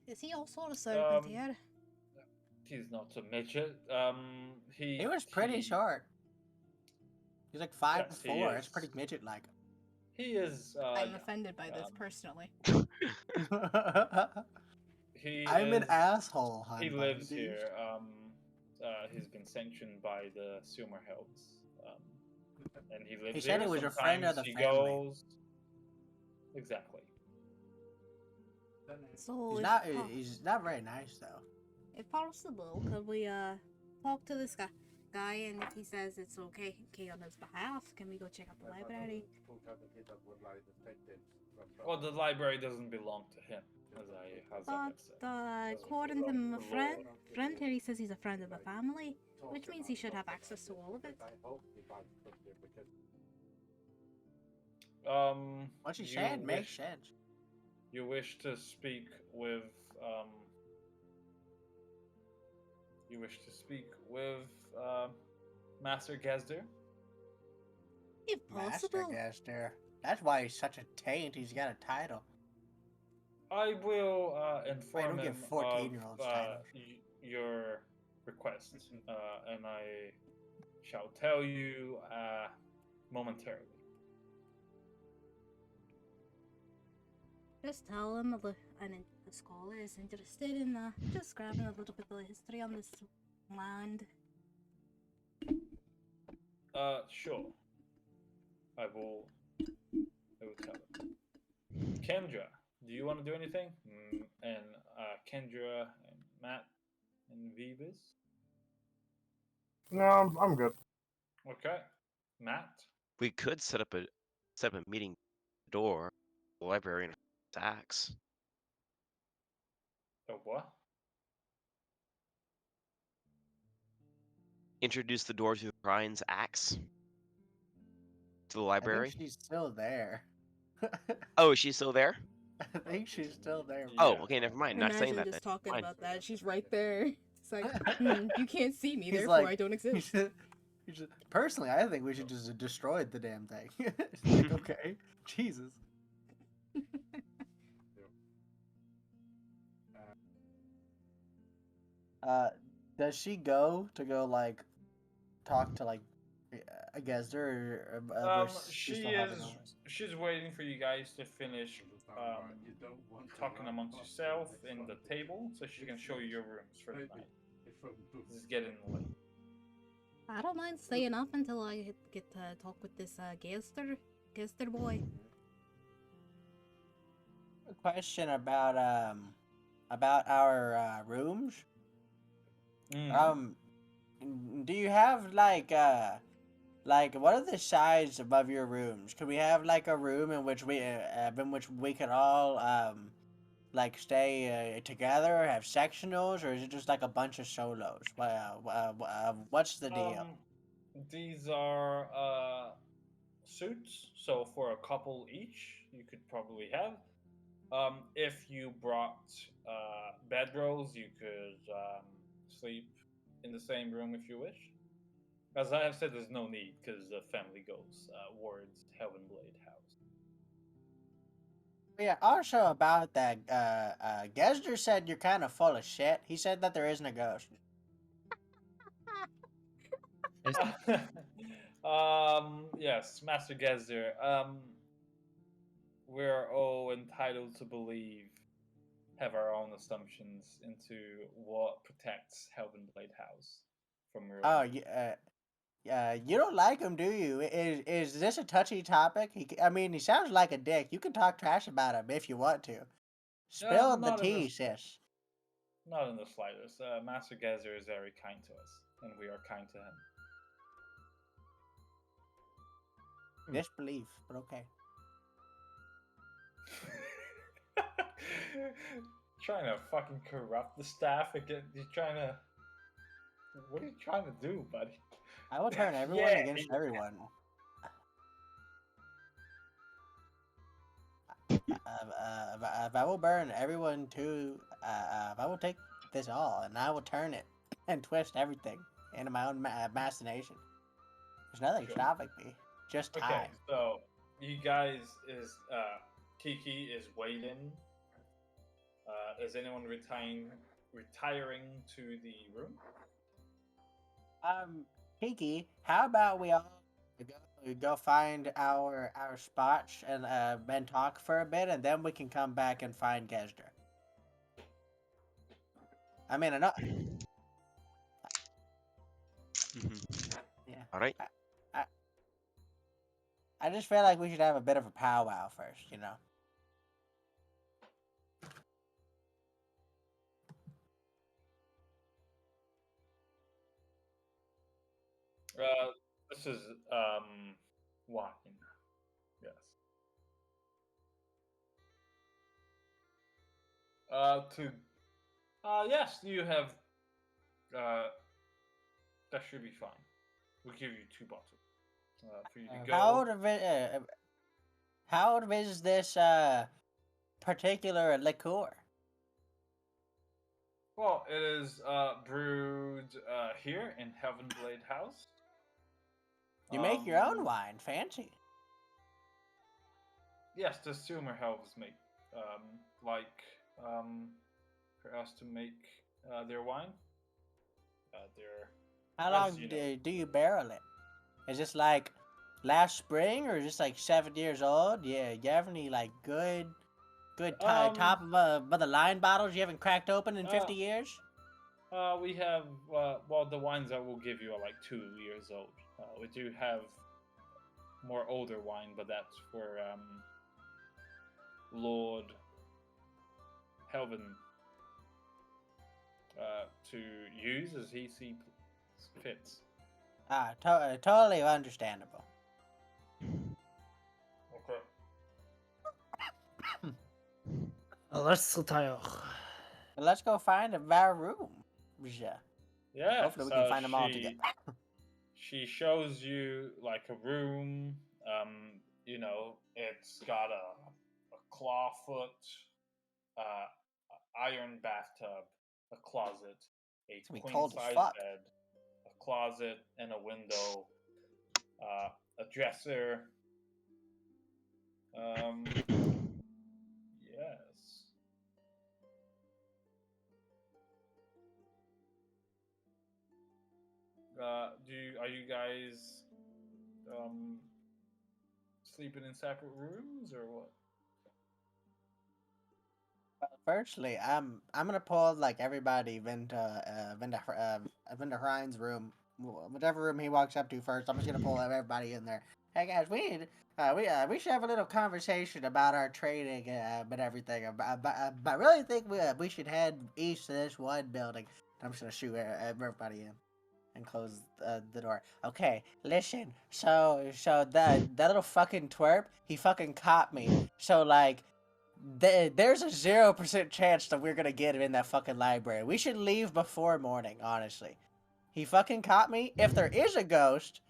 Is he also a servant here? He's not a midget. He was pretty short. He's like 5'4". It's pretty midget-like. He is. I'm offended by this personally. I'm an asshole, honey. He lives here. He's been sanctioned by the Silmerhelds. And he lives here. He said he was a friend of the family. Goes... Exactly. So he's not very nice though. If possible, could we talk to this guy, and if he says it's okay on his behalf, can we go check out the library? Well, the library doesn't belong to him, as I said. According to my friend here, he says he's a friend of the family, which means he should have access to all of it. What she said makes sense. You wish to speak with Master Gesder? If possible. Master Gesder. That's why he's such a taint. He's got a title. I will inform him of titles. Your request, and I shall tell you momentarily. Just tell him the scholar is interested in just grabbing a little bit of the history on this land. Sure. I will tell him. Kendra, do you want to do anything? And Kendra and Matt and Vivis? No, I'm good. Okay. Matt? We could set up a meeting door, the library, and axe. A what? Introduce the door to the Brian's axe to the library. I think she's still there. Oh, is she still there? I think she's still there. Oh, okay, never mind. Not saying Imagine that. just talking Fine. about that. She's right there. It's like, you can't see me, He's therefore like- I don't exist. Personally, I think we should just destroy the damn thing. Like, okay, Jesus. Does she go like talk to like a Gesder or she's still having all this? She's waiting for you guys to finish talking amongst yourself in the table, so she can show you your rooms for the night. This is getting late. I don't mind staying up until I get to talk with this Gester boy. A question about our rooms. Mm. Do you have like what are the sides above your rooms? Could we have like a room in which we could all like stay together, or have sectionals, or is it just like a bunch of solos? What's the deal? These are suits, so for a couple each, you could probably have. If you brought bedrolls, you could sleep in the same room if you wish. As I have said, there's no need because the family goes wards Heavenblade House. Yeah. Also about that, Gesder said you're kind of full of shit. He said that there isn't a ghost. Yes, Master Gezer. We're all entitled to believe, have our own assumptions into what protects Heavenblade House from ruin. Oh, you don't like him, do you? Is this a touchy topic? I mean, he sounds like a dick. You can talk trash about him if you want to. Spill the Not in tea, the sis. not in the slightest. Master Gezer is very kind to us, and we are kind to him. Disbelief, but okay. Trying to fucking corrupt the staff again. You're trying to. What are you trying to do, buddy? I will turn everyone Yeah, against everyone. If I will burn everyone to, if I will take this all and I will turn it and twist everything into my own machination. There's nothing Sure. stopping me. Just time. Okay, so you guys is Kiki is waiting. Is anyone retiring to the room? Kiki, how about we all go find our spots and talk for a bit, and then we can come back and find Gesder. I mean, I know. Yeah. All right. I just feel like we should have a bit of a powwow first, you know. This is wine. Yes. Yes, you have. That should be fine. We'll give you 2 bottles for you to go. How old is this particular liqueur? Well, it is brewed here in Heavenblade House. You make your own wine, fancy. Yes, the Sumer helps make for us to make their wine. How long do you barrel it? Is this like last spring or is this like 7 years old? Yeah, you have any like good top of the line bottles you haven't cracked open in 50 years? We have the wines that we'll give you are like 2 years old. We do have more older wine, but that's for Lord Helvin to use as he sees fits. Totally understandable. Okay. Let's retire. Let's go find our room. Yeah. Hopefully we can find them all together. She shows you like a room. It's got a clawfoot, iron bathtub, a closet, a queen size bed, a closet and a window, a dresser. Yes. Are you guys sleeping in separate rooms or what? Firstly, I'm gonna pull like everybody into Ryan's room, whichever room he walks up to first. I'm just gonna pull everybody in there. Hey guys, we should have a little conversation about our trading and everything. I really think we should head east to this one building. I'm just gonna shoot everybody in and close the door. Okay, listen. So that little fucking twerp, he fucking caught me. So like. There's a 0% chance that we're gonna get him in that fucking library. We should leave before morning, honestly. He fucking caught me. If there is a ghost,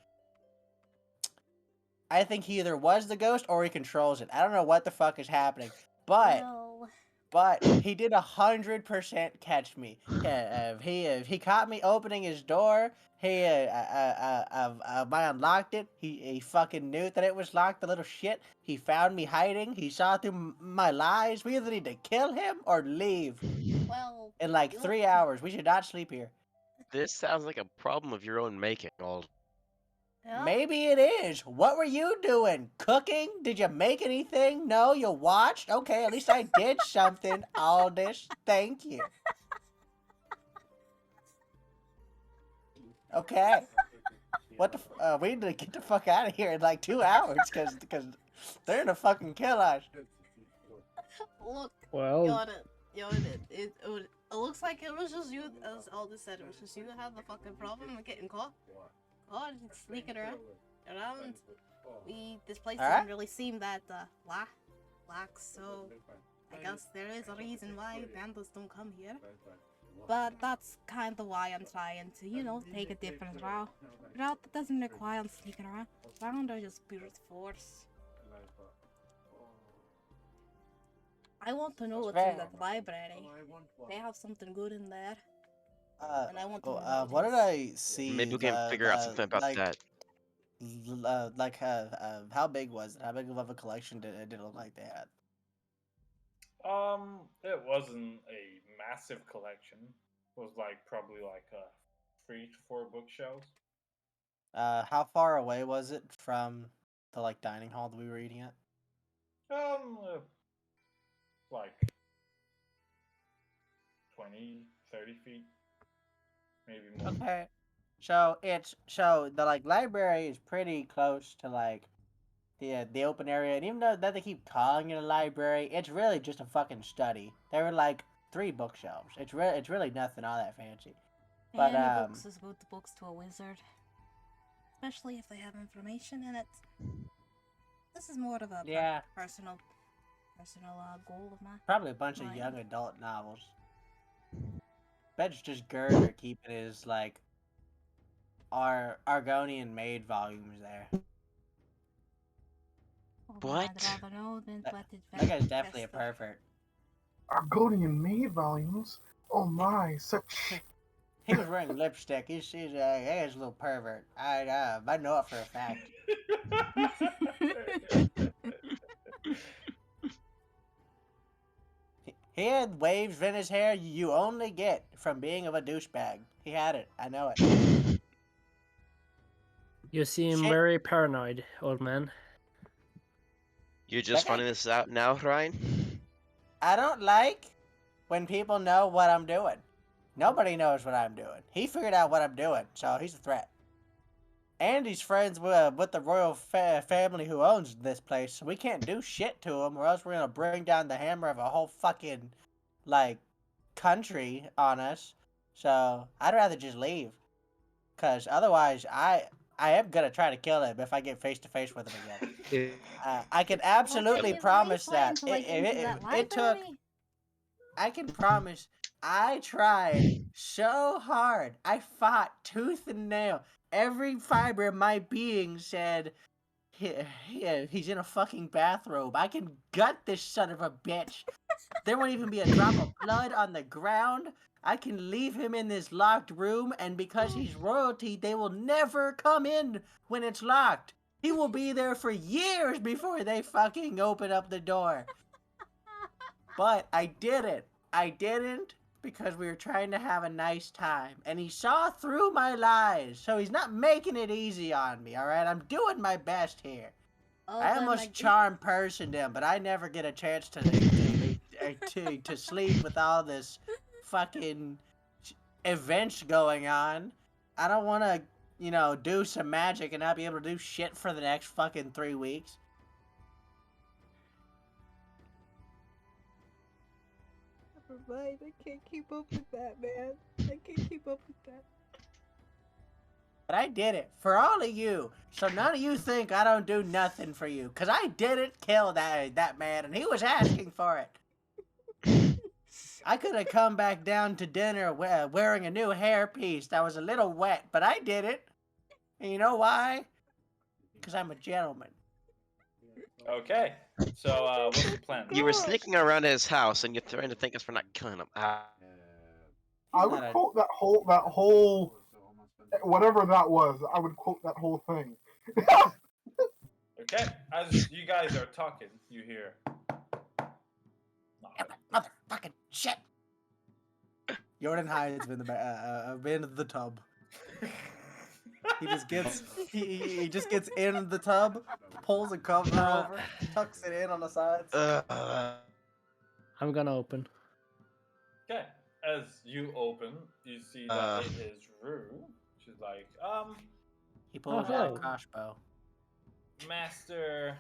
I think he either was the ghost or he controls it. I don't know what the fuck is happening. Well, But he did 100% catch me. He caught me opening his door. I unlocked it. He fucking knew that it was locked. The little shit. He found me hiding. He saw through my lies. We either need to kill him or leave. well, In like 3 hours. We should not sleep here. This sounds like a problem of your own making, Old. yeah. Maybe it is. What were you doing? Cooking? Did you make anything? No, you watched? Okay, at least I did something. Aldous, thank you. Okay. What the we need to get the fuck out of here in like 2 hours because they're gonna fucking kill us. Look, Well, it looks like it was just you, as Aldous said, it was just you that had the fucking problem with getting caught. Caught sneaking around. This place doesn't really seem that lax, so I guess there is a reason why bandits don't come here. But that's kind of why I'm trying to, take a different route. A route that doesn't require sneaking around or just brute force. I want to know what's in that library. They have something good in there. And I want to know what did I see? Maybe we can figure out something about that. How big was it? How big of a collection did it look like they had? It wasn't a massive collection. It was probably 3 to 4 bookshelves. How far away was it from the dining hall that we were eating at? Like 20, 30 feet, maybe more. Okay. So the library is pretty close to the open area, and even though that they keep calling it a library, it's really just a fucking study. There were 3 bookshelves. It's really nothing all that fancy. But any books is good books to a wizard, especially if they have information in it. This is more of a personal goal of mine. Probably a bunch of young adult novels. Bet's just Gerder keeping his Argonian maid volumes there. What? I'd rather know than let it That guy's definitely a pervert. Argonian maid volumes? Oh my, such... He was wearing lipstick. He's a little pervert. I know it for a fact. He had waves in his hair you only get from being of a douchebag. He had it. I know it. you seem Shit. very paranoid, old man. You're just finding this out now, Ryan? I don't like when people know what I'm doing. Nobody knows what I'm doing. He figured out what I'm doing, so he's a threat. And he's friends with the royal family who owns this place, so we can't do shit to him, or else we're gonna bring down the hammer of a whole fucking, country on us. So, I'd rather just leave. Because otherwise, I am gonna try to kill him if I get face to face with him again. I can absolutely promise that. It took... I can promise... I tried so hard. I fought tooth and nail. Every fiber of my being said, he's in a fucking bathrobe. I can gut this son of a bitch. There won't even be a drop of blood on the ground. I can leave him in this locked room, and because he's royalty, they will never come in when it's locked. He will be there for years before they fucking open up the door. But I did it. I didn't because we were trying to have a nice time. And he saw through my lies, so he's not making it easy on me, alright? I'm doing my best here. Oh, I then almost I- charm personed him, but I never get a chance to sleep with all this fucking events going on. I don't want to, do some magic and not be able to do shit for the next fucking 3 weeks. Never mind, I can't keep up with that, man. I can't keep up with that. But I did it for all of you, so none of you think I don't do nothing for you, cause I didn't kill that man, and he was asking for it. I could have come back down to dinner wearing a new hairpiece that was a little wet, but I did it. And you know why? Because I'm a gentleman. Okay. So, what's the plan? You were sneaking around his house, and you're trying to thank us for not killing him. I Not would a- quote that whole whatever that was. I would quote that whole thing. Okay. As you guys are talking, you hear. Motherfucking shit. Jordan hides in the tub. He just gets he just gets in the tub, pulls a cover over, tucks it in on the sides. I'm gonna open. Okay. As you open, you see that it is Rue. She's like, He pulls Oh, out hello. a crossbow. Master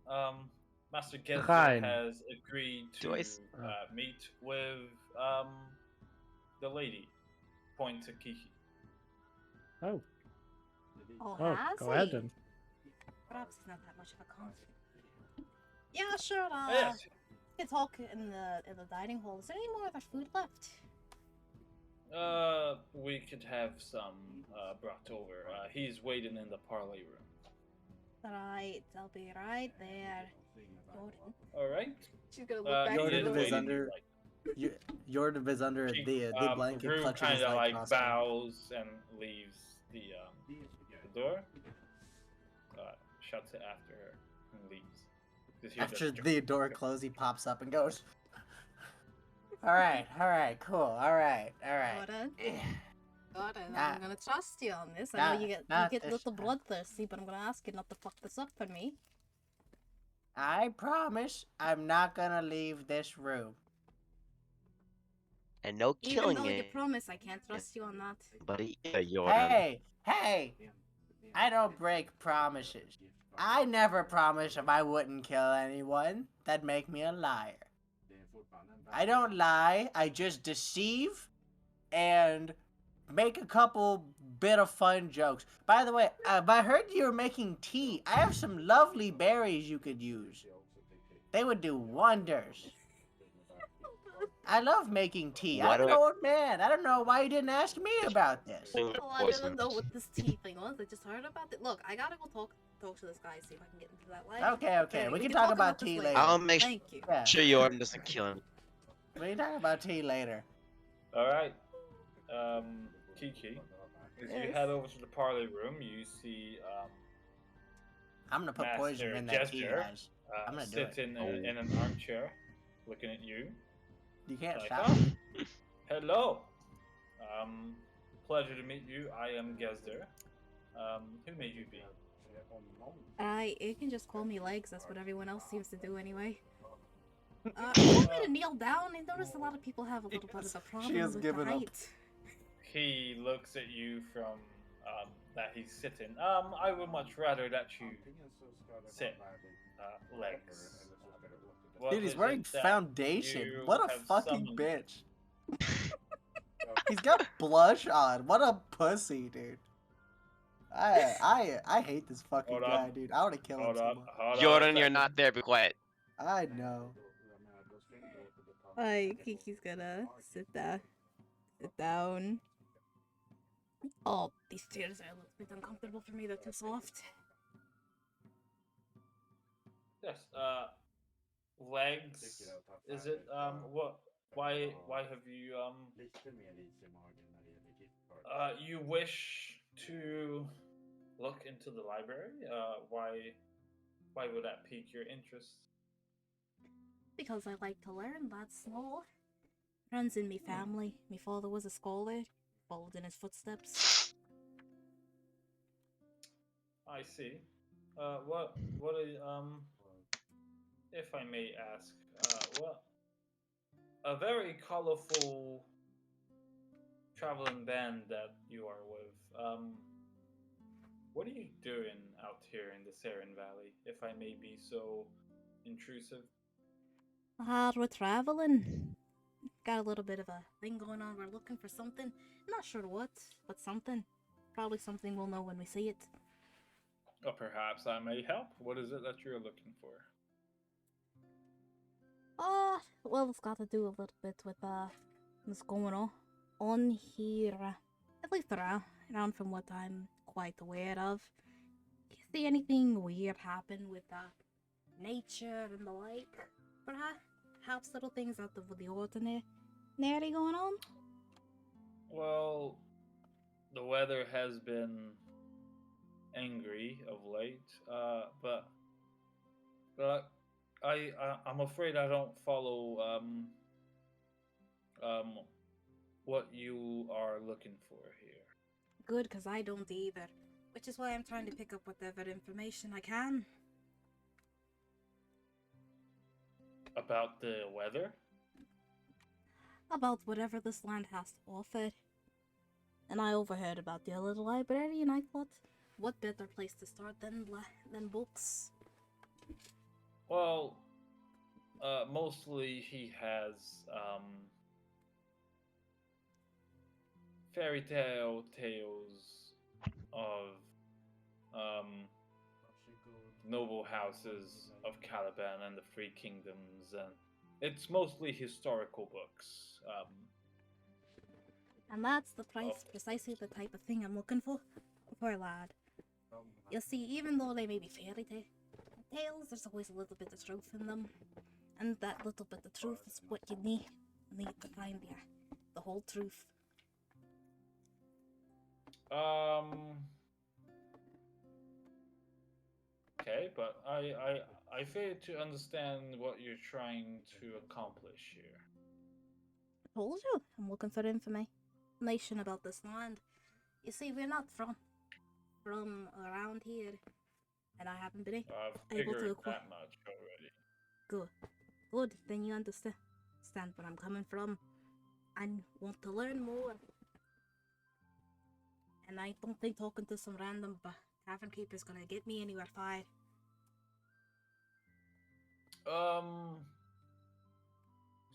Gensler Fine. has agreed to Do I s- meet with the lady. Point to Kiki. Oh, Oh, oh, has go he? ahead then. Perhaps he's not that much of a con. Yeah, sure. Yes. We can talk in the dining hall. Is there any more other food left? We could have some brought over. He's waiting in the parley room. Right, I'll be right there. Jordan. All right. She's gonna look back he at Jordan is is waiting, under- Jordan is under the blanket Rue clutching his kind of like crossbow. bows and leaves the door. Shuts it after her and leaves. Just hear After this- the door closes, he pops up and goes, Alright, cool, alright. Jordan. Jordan, Nah. I'm gonna trust you on this. I Nah, know you get not a this little time. bloodthirsty, but I'm gonna ask you not to fuck this up for me. I promise I'm not gonna leave this room. And no Even killing though you it, promise, I can't trust you on that. buddy. Yeah, Jordan. Hey! I don't break promises. I never promised if I wouldn't kill anyone. That'd make me a liar. I don't lie, I just deceive and make a couple bit of fun jokes. By the way, I heard you were making tea. I have some lovely berries you could use. They would do wonders. I love making tea. Why I'm an do I- old man. I don't know why you didn't ask me about this. Thing Oh, I didn't poison. know what this tea thing was. I just heard about it. Look, I gotta go talk to this guy, see if I can get into that life. Okay. We can talk about tea later. I'll make Thank you. Yeah, sure Jordan doesn't kill him. we can talk about tea later. All right. Kiki, as you Yes. head over to the parley room, you see I'm gonna put poison Master in that tea, Gesture. guys. I'm gonna do it. sitting in an armchair, looking at you. You can't Like, stop "Oh, me. hello. Pleasure to meet you. I am Gesder. Who may you be? You can just call me Legs. That's what everyone else seems to do anyway. You want me to kneel down? I noticed a lot of people have a little bit of a problem has with given the up. height. He looks at you from that he's sitting. I would much rather that you sit, Legs. What Dude, he's is wearing it that foundation. you What a have fucking summoned? bitch. He's got blush on. What a pussy, dude. I hate this fucking Hold guy, on. dude. I want to kill him Hold so on. much. Hold on a Jordan, you're second. not there. Be quiet. I know. Kiki's gonna sit down. Oh, these chairs are a little bit uncomfortable for me. They're too soft. Yes. legs? Is it what? Why have you you wish to look into the library? Why would that pique your interest? Because I like to learn, that's all. Runs in me family. My father was a scholar, followed in his footsteps. I see. What if I may ask, what a very colorful traveling band that you are with. What are you doing out here in the Saren Valley, if I may be so intrusive? We're traveling. Got a little bit of a thing going on. We're looking for something. Not sure what, but something. Probably something we'll know when we see it. Or perhaps I may help. What is it that you're looking for? Well, it's got to do a little bit with what's going on here. At least around from what I'm quite aware of. You see anything weird happen with nature and the like? Perhaps little things out of the ordinary going on? Well, the weather has been angry of late, but I'm afraid I don't follow what you are looking for here. Good, because I don't either. Which is why I'm trying to pick up whatever information I can. About the weather? About whatever this land has to offer. And I overheard about your little library, and I thought, what better place to start than books? Well, mostly he has fairy tales of noble houses of Caliban and the Free Kingdoms, and it's mostly historical books. And that's precisely the type of thing I'm looking for, lad. You see, even though they may be fairy tales, there's always a little bit of truth in them, and that little bit of truth is what you need to find the whole truth. Okay, but I fail to understand what you're trying to accomplish here. I told you, I'm looking for information about this land. You see, we're not from around here, and I haven't been I've able to figured acquire. that much already. Good. Then you understand where I'm coming from, and want to learn more. And I don't think talking to some random tavern keeper's gonna get me anywhere far.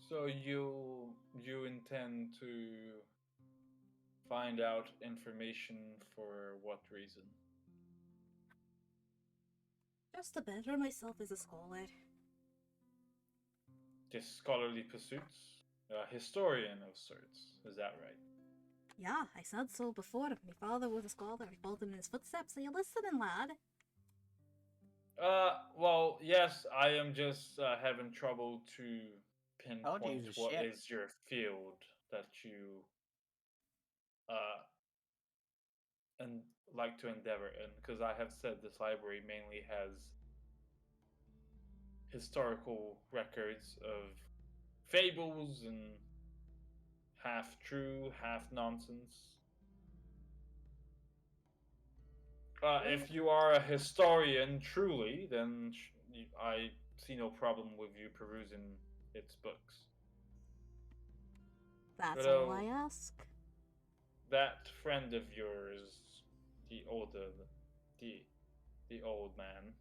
So you intend to find out information for what reason? Just to better myself as a scholar. Just scholarly pursuits? A historian of sorts, is that right? Yeah, I said so before. My father was a scholar. I followed in his footsteps. Are you listening, lad? Well, yes, I am just having trouble to pinpoint use what shit. is your field that you and like to endeavor in, because I have said this library mainly has historical records of fables and half true, half nonsense. If you are a historian truly, then I see no problem with you perusing its books. That's all I ask. That friend of yours, the old man.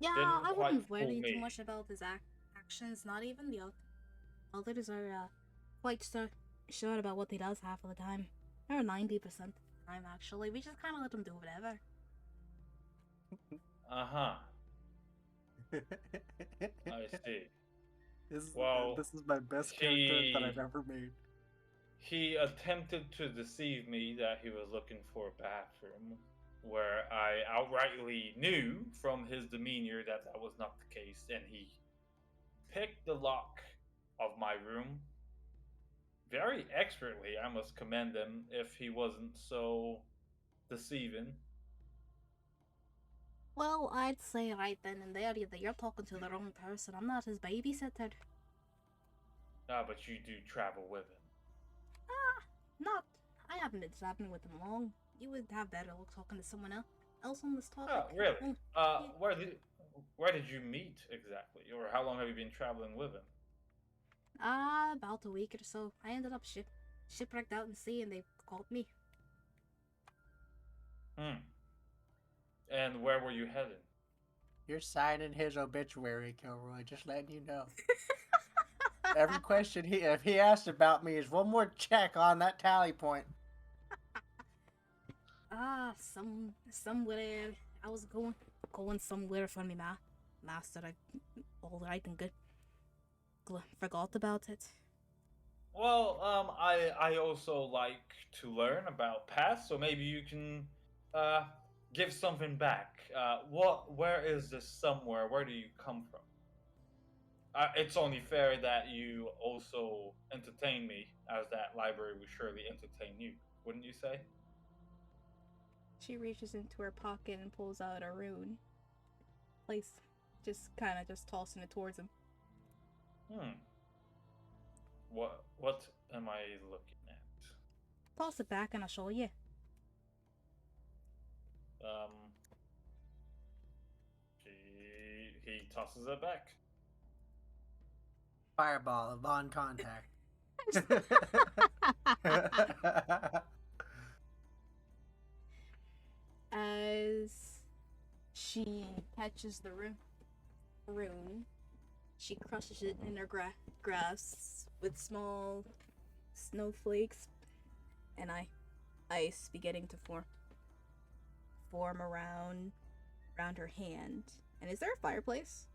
Yeah, didn't I quite wouldn't fool worry me. too much about his actions. Not even the others are quite sure about what he does half of the time. Or 90% of the time, actually. We just kind of let him do whatever. Uh-huh. I see. This is my best character that I've ever made. He attempted to deceive me that he was looking for a bathroom. where I outrightly knew from his demeanor that that was not the case, and he picked the lock of my room very expertly. I must commend him if he wasn't so deceiving. Well, I'd say right then and there that you're talking to the wrong person. I'm not his babysitter. Ah, but you do travel with him. Not. I haven't been traveling with him long. You would have better luck talking to someone else on this topic. Oh, really? yeah. Where did you meet exactly, or how long have you been traveling with him? About a week or so. I ended up shipwrecked out in sea, and they caught me. And where were you headed? You're signing his obituary, Kilroy. Just letting you know. Every question if he asked about me is one more check on that tally point. Somewhere. I was going somewhere for me, master. All right and good. Forgot about it. Well, I also like to learn about past, so maybe you can give something back. Where is this somewhere? Where do you come from? It's only fair that you also entertain me, as that library would surely entertain you, wouldn't you say? She reaches into her pocket and pulls out a rune. Just tossing it towards him. What am I looking at? Toss it back and I'll show you. He tosses it back. Fireball of on contact. As she catches the rune, she crushes it in her grasp with small snowflakes and ice beginning to form around her hand. And is there a fireplace?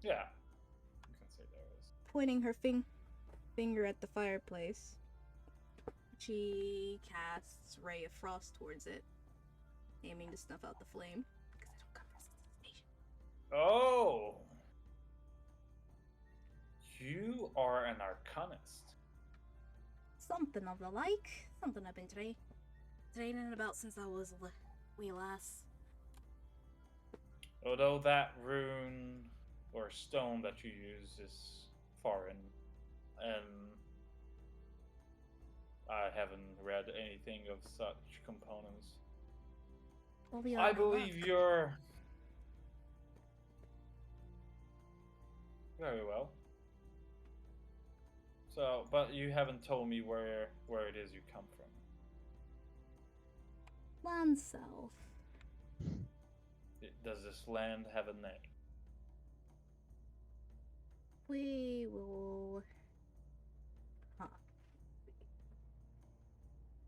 Yeah, you can say there is. Pointing her finger at the fireplace, she casts Ray of Frost towards it, aiming to snuff out the flame. Because I don't come from this station. Oh! You are an arcanist. Something of the like. Something I've been training about since I was a wee lass. Although that rune or stone that you use is foreign, and I haven't read anything of such components. I believe you're very well. So, but you haven't told me where it is you come from. Land south. Does this land have a name? We will.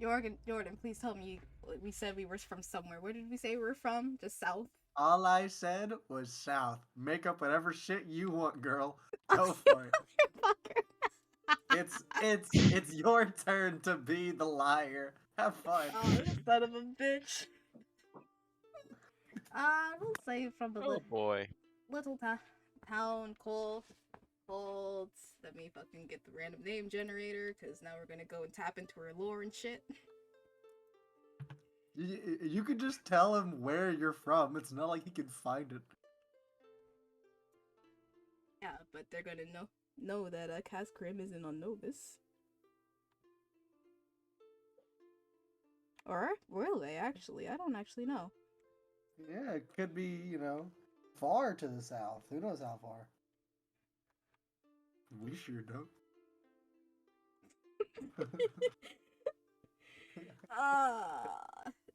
Jordan, please tell me. We said we were from somewhere. Where did we say we were from? Just south? All I said was south. Make up whatever shit you want, girl. Go for it. It's your turn to be the liar. Have fun. Oh, you son of a bitch. We'll say from a boy. little town called. Let me fucking get the random name generator, because now we're gonna go and tap into her lore and shit. You could just tell him where you're from. It's not like he can find it. Yeah, but they're gonna know that Kaskrim isn't on Novus. Or will they actually? I don't actually know. Yeah, it could be, far to the south. Who knows how far? We sure don't.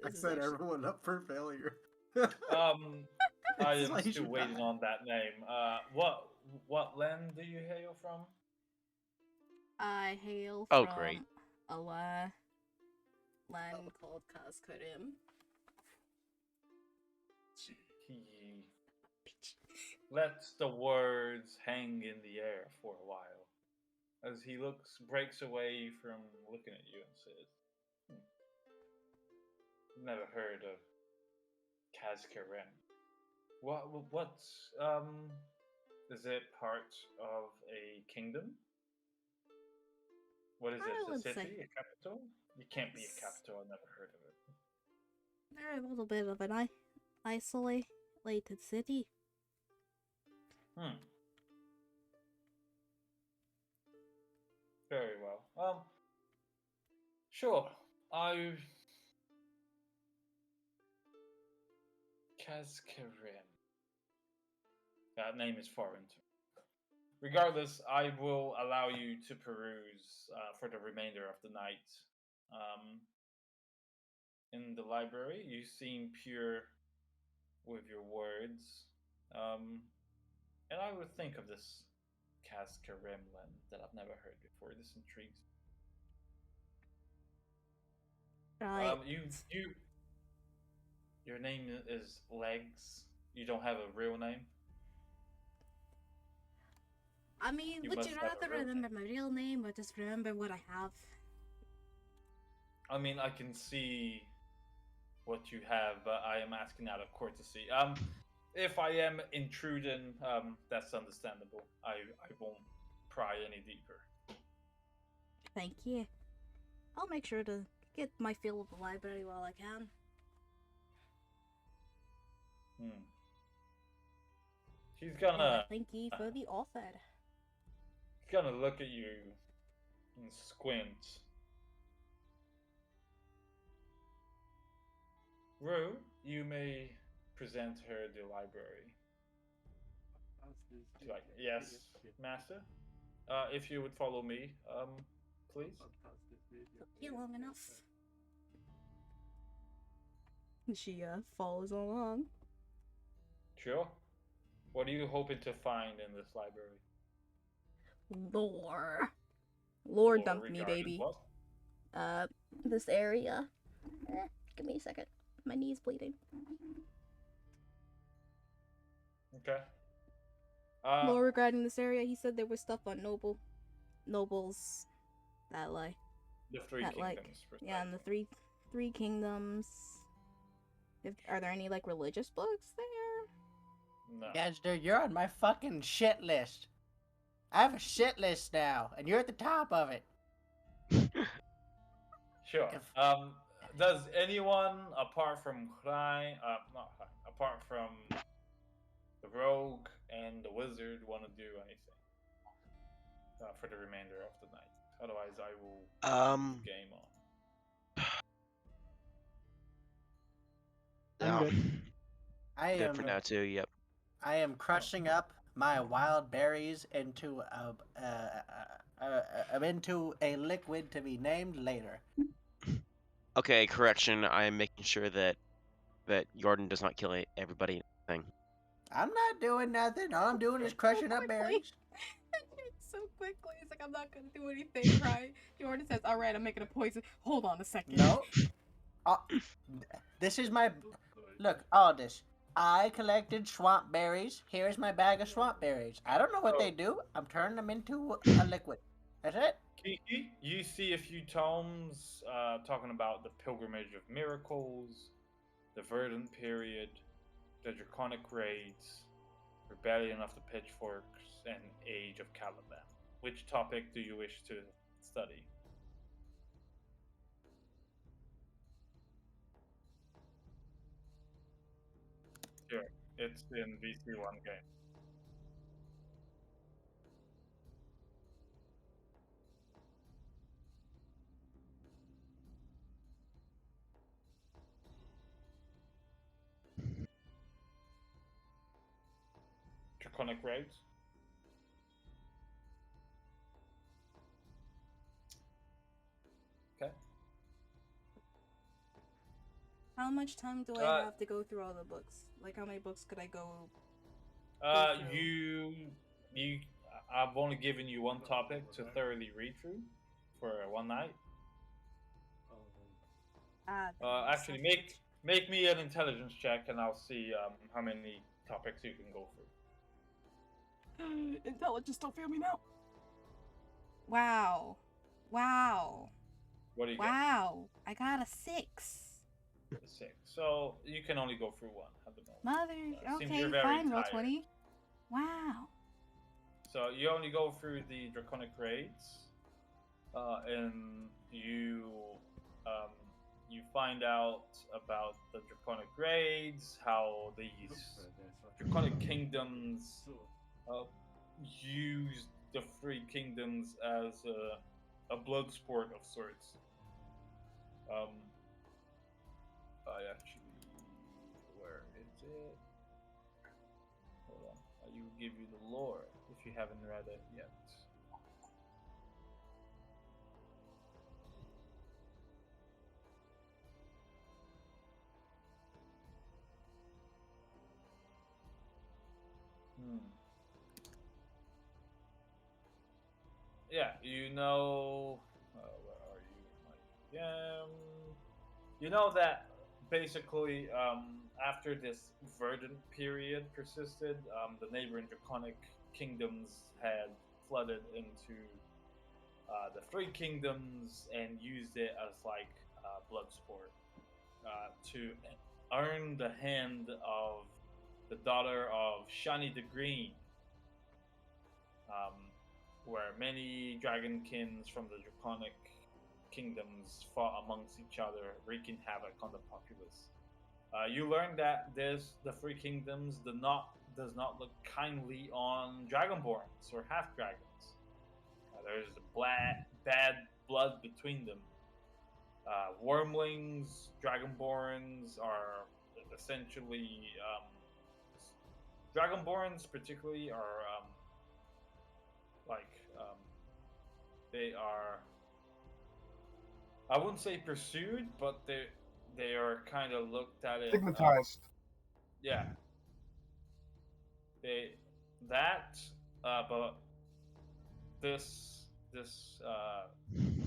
I set everyone up for failure. I am still waiting on that name. What land do you hail from? I hail from great. a land called Kaskarim. He lets the words hang in the air for a while as he breaks away from looking at you and says, Never heard of Kazkarem. What's is it part of a kingdom? What is I it? A would city? say A capital? It can't be a s- capital. I've never heard of it. they're a little bit of an isolated city. Hmm. Very well. Sure. I Kazkarem. That name is foreign to me. Regardless, I will allow you to peruse for the remainder of the night. Um, in the library, you seem pure with your words. Um, and I would think of this Kazkaremlin that I've never heard before. This intrigues me. Right. You your name is Legs. You don't have a real name. I mean, You would must you have a rather real remember name. my real name or just remember what I have? I mean, I can see what you have, but I am asking out of courtesy. If I am intruding, that's understandable. I won't pry any deeper. Thank you. I'll make sure to get my fill of the library while I can. Hmm. She's And I gonna thank you for the offer. she's gonna look at you and squint. Rue, you may present her the library. She's like, yes, master. If you would follow me, please. Took you long enough. She follows along. Sure. What are you hoping to find in this library? Lore. Lore Lore dumped me, regarding baby. what? This area. Give me a second. My knee's bleeding. Okay. Lore regarding this area, he said there was stuff on nobles that The three that kingdoms. yeah, and the three kingdoms. Are there any like religious books there? No. Gadger, you're on my fucking shit list. I have a shit list now, and you're at the top of it. Sure. If- Does anyone apart from Hrai, not Hrai, apart from the rogue and the wizard, want to do anything for the remainder of the night? Otherwise, I will keep the game on. I'm good. I Good for am now too. Yep. I am crushing up my wild berries into a liquid to be named later. Okay, correction. I am making sure that Jordan does not kill everybody. Thing. I'm not doing nothing. All I'm doing is crushing up berries. So quickly, he's like, I'm not gonna do anything, right? Jordan says, all right, I'm making a poison. Hold on a second. No. This is my look. All this. I collected swamp berries. Here's my bag of swamp berries. I don't know what they do. I'm turning them into a liquid. That's it. Kiki, you see a few tomes talking about the Pilgrimage of Miracles, the Verdant Period, the Draconic Raids, Rebellion of the Pitchforks, and Age of Caliban. Which topic do you wish to study? Sure, it's in VC1 game. Draconic Raids? Okay. How much time do I have to go through all the books? Like, how many books could I go? You, I've only given you one topic to thoroughly read through for one night. Actually, make me an intelligence check, and I'll see how many topics you can go through. Intelligence don't fail me now. Wow. What do you get? Wow. I got a 6. 6. So you can only go through one at the moment. Mother, Seems okay, you're very fine, roll tired. 20. Wow. So you only go through the draconic raids, and um, you find out about the draconic raids, how these draconic kingdoms use the three kingdoms as a blood sport of sorts. I actually, where is it? Hold on, I will give you the lore if you haven't read it yet. Yeah, you know. Where are you, my GM? You know that basically, after this verdant period persisted, the neighboring draconic kingdoms had flooded into the three kingdoms and used it as like blood sport to earn the hand of the daughter of Shani the Green, um, where many dragonkins from the draconic kingdoms fought amongst each other, wreaking havoc on the populace. You learn that the three kingdoms does not look kindly on dragonborns or half dragons. There's bad blood between them. Wormlings, dragonborns are essentially dragonborns, particularly, are like they are. I wouldn't say pursued, but they are kind of looked at it. Stigmatized. Yeah. They that, but this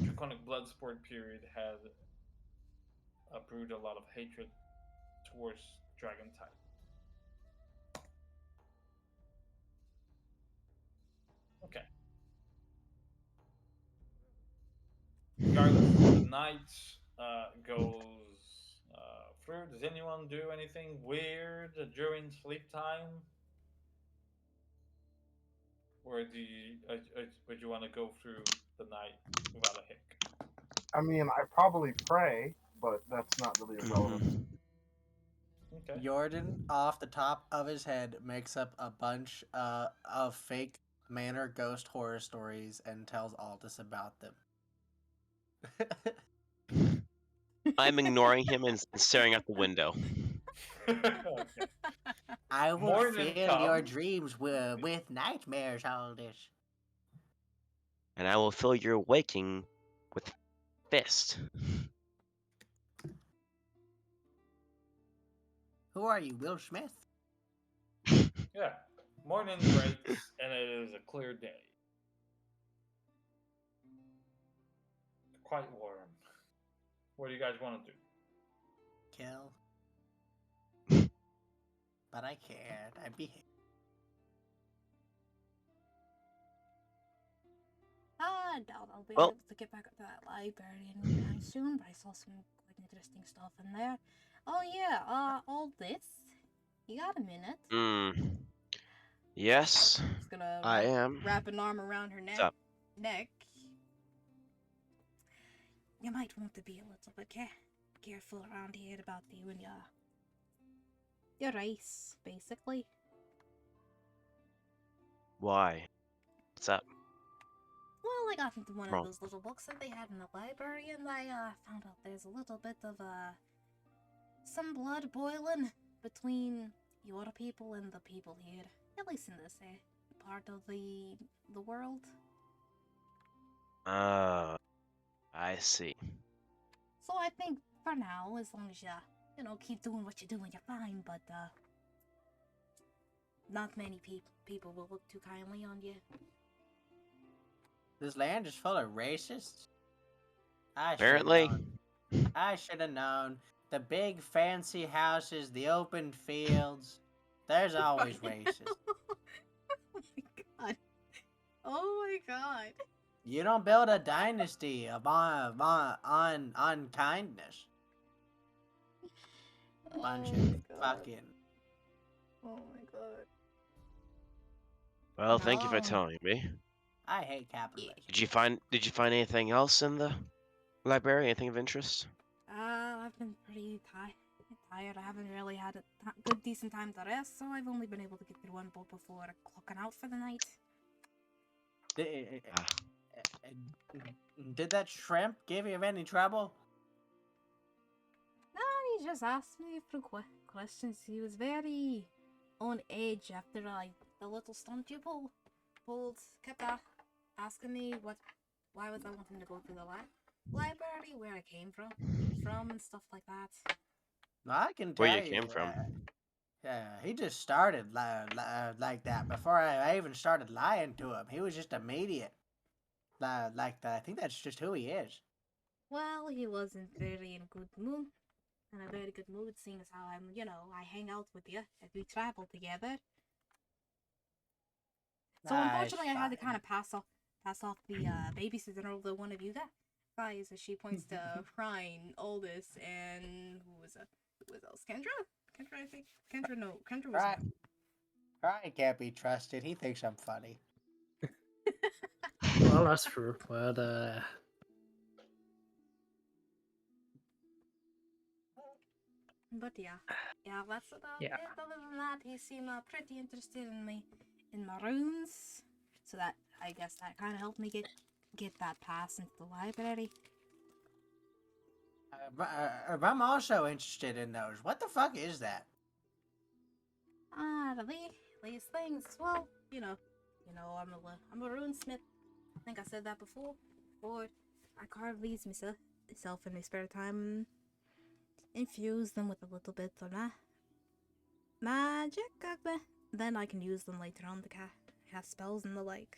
draconic bloodsport period had brewed a lot of hatred towards dragon type. Okay. Regardless, the night goes through. Does anyone do anything weird during sleep time? Or would you want to go through the night without a hic? I mean, I probably pray, but that's not really relevant. Okay. Jordan, off the top of his head, makes up a bunch of fake manor ghost horror stories and tells Aldous about them. I'm ignoring him and staring out the window. Okay. I will Morning fill your comes. dreams with nightmares, Aldous. And I will fill your waking with fist. Who are you, Will Smith? Yeah. Morning breaks, and it is a clear day. Quite warm. What do you guys want to do? Kill. But I can't. I behave. I doubt I'll be Well- able to get back at that library anytime soon, but I saw some quite interesting stuff in there. Oh yeah, all this. You got a minute? Yes, Just gonna I am. wrap an arm around her What's up? neck. You might want to be a little bit careful around here about you and your race, basically. Why? What's up? Well, I got into one Wrong. of those little books that they had in the library, and I found out there's a little bit of some blood boiling between your people and the people here. At least in this part of the world. I see. So I think for now, as long as you keep doing what you're doing, you're fine. But not many people will look too kindly on you. This land is full of racists. Apparently. I should have known. The big fancy houses, the open fields. There's always racists. Oh my god. Oh my god. You don't build a dynasty on kindness. Bunch Oh of my god. fucking. Oh my god. Well, thank you for No. telling me. I hate capitalism. Did you find anything else in the library? Anything of interest? I've been pretty tired. I haven't really had a good, decent time to rest, so I've only been able to get through one book before clocking out for the night. Ah, Did that shrimp give you any trouble? No, he just asked me a few questions. He was very on edge after the little stunt you pulled. Kept asking me why was I wanting to go to the library, where I came from, and stuff like that. I can where tell you you. came from? He just started like that before I even started lying to him. He was just immediate. Like that. I think that's just who he is. Well, he wasn't very in good mood. In a very good mood, seeing as how I hang out with you as we travel together. So unfortunately, I had to kind of pass off the babysitter over one of you guys, as she points to Ryan, Aldous, and who was else? Kendra? Kendra, I think. Kendra, no. Kendra was Right. him. Ryan can't be trusted. He thinks I'm funny. Well, that's true. But But yeah, that's about Yeah. it. Other than that, he seemed pretty interested in my runes, so that I guess that kind of helped me get that pass into the library. I'm also interested in those. What the fuck is that? These things. Well, I'm a runesmith. I think I said that before. Or I carve these myself in my spare time. Infuse them with a little bit of magic. Then I can use them later on to cast spells and the like.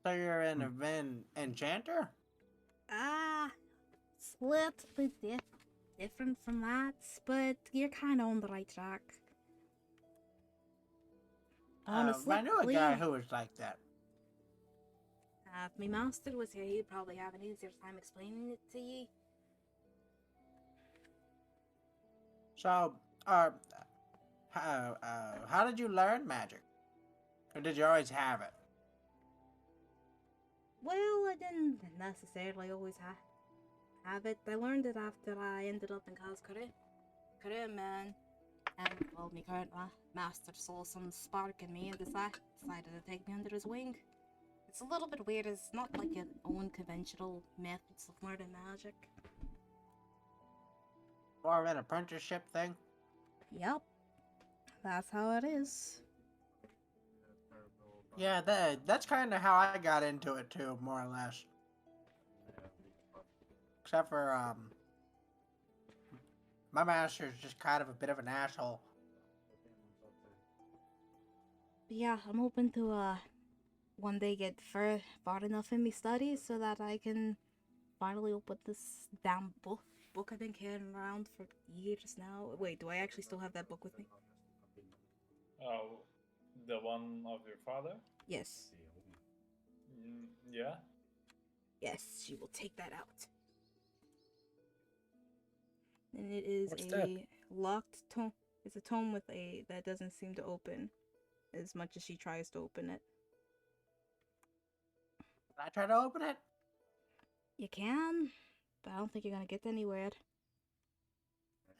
So you're an enchanter? It's a little bit different from that, but you're kind of on the right track. Honestly, I knew a guy who was like that. if my master was here, he'd probably have an easier time explaining it to you. So, how did you learn magic? Or did you always have it? Well, I didn't necessarily always have it. I learned it after I ended up in Cal's career, man. And, well, my current master saw some spark in me and decided to take me under his wing. It's a little bit weird. It's not like your own conventional methods of learning magic. More of an apprenticeship thing? Yep. That's how it is. Yeah, that's kind of how I got into it too, more or less. Except for, my master's just kind of a bit of an asshole. But yeah, I'm hoping to, one day get far enough in my studies so that I can finally open this damn book I've been carrying around for years now. Wait, do I actually still have that book with me? Oh, the one of your father? Yes. Yeah. Yes, she will take that out. And it is What's a that? locked tome. It's a tome with that doesn't seem to open as much as she tries to open it. Can I try to open it? You can, but I don't think you're gonna get anywhere.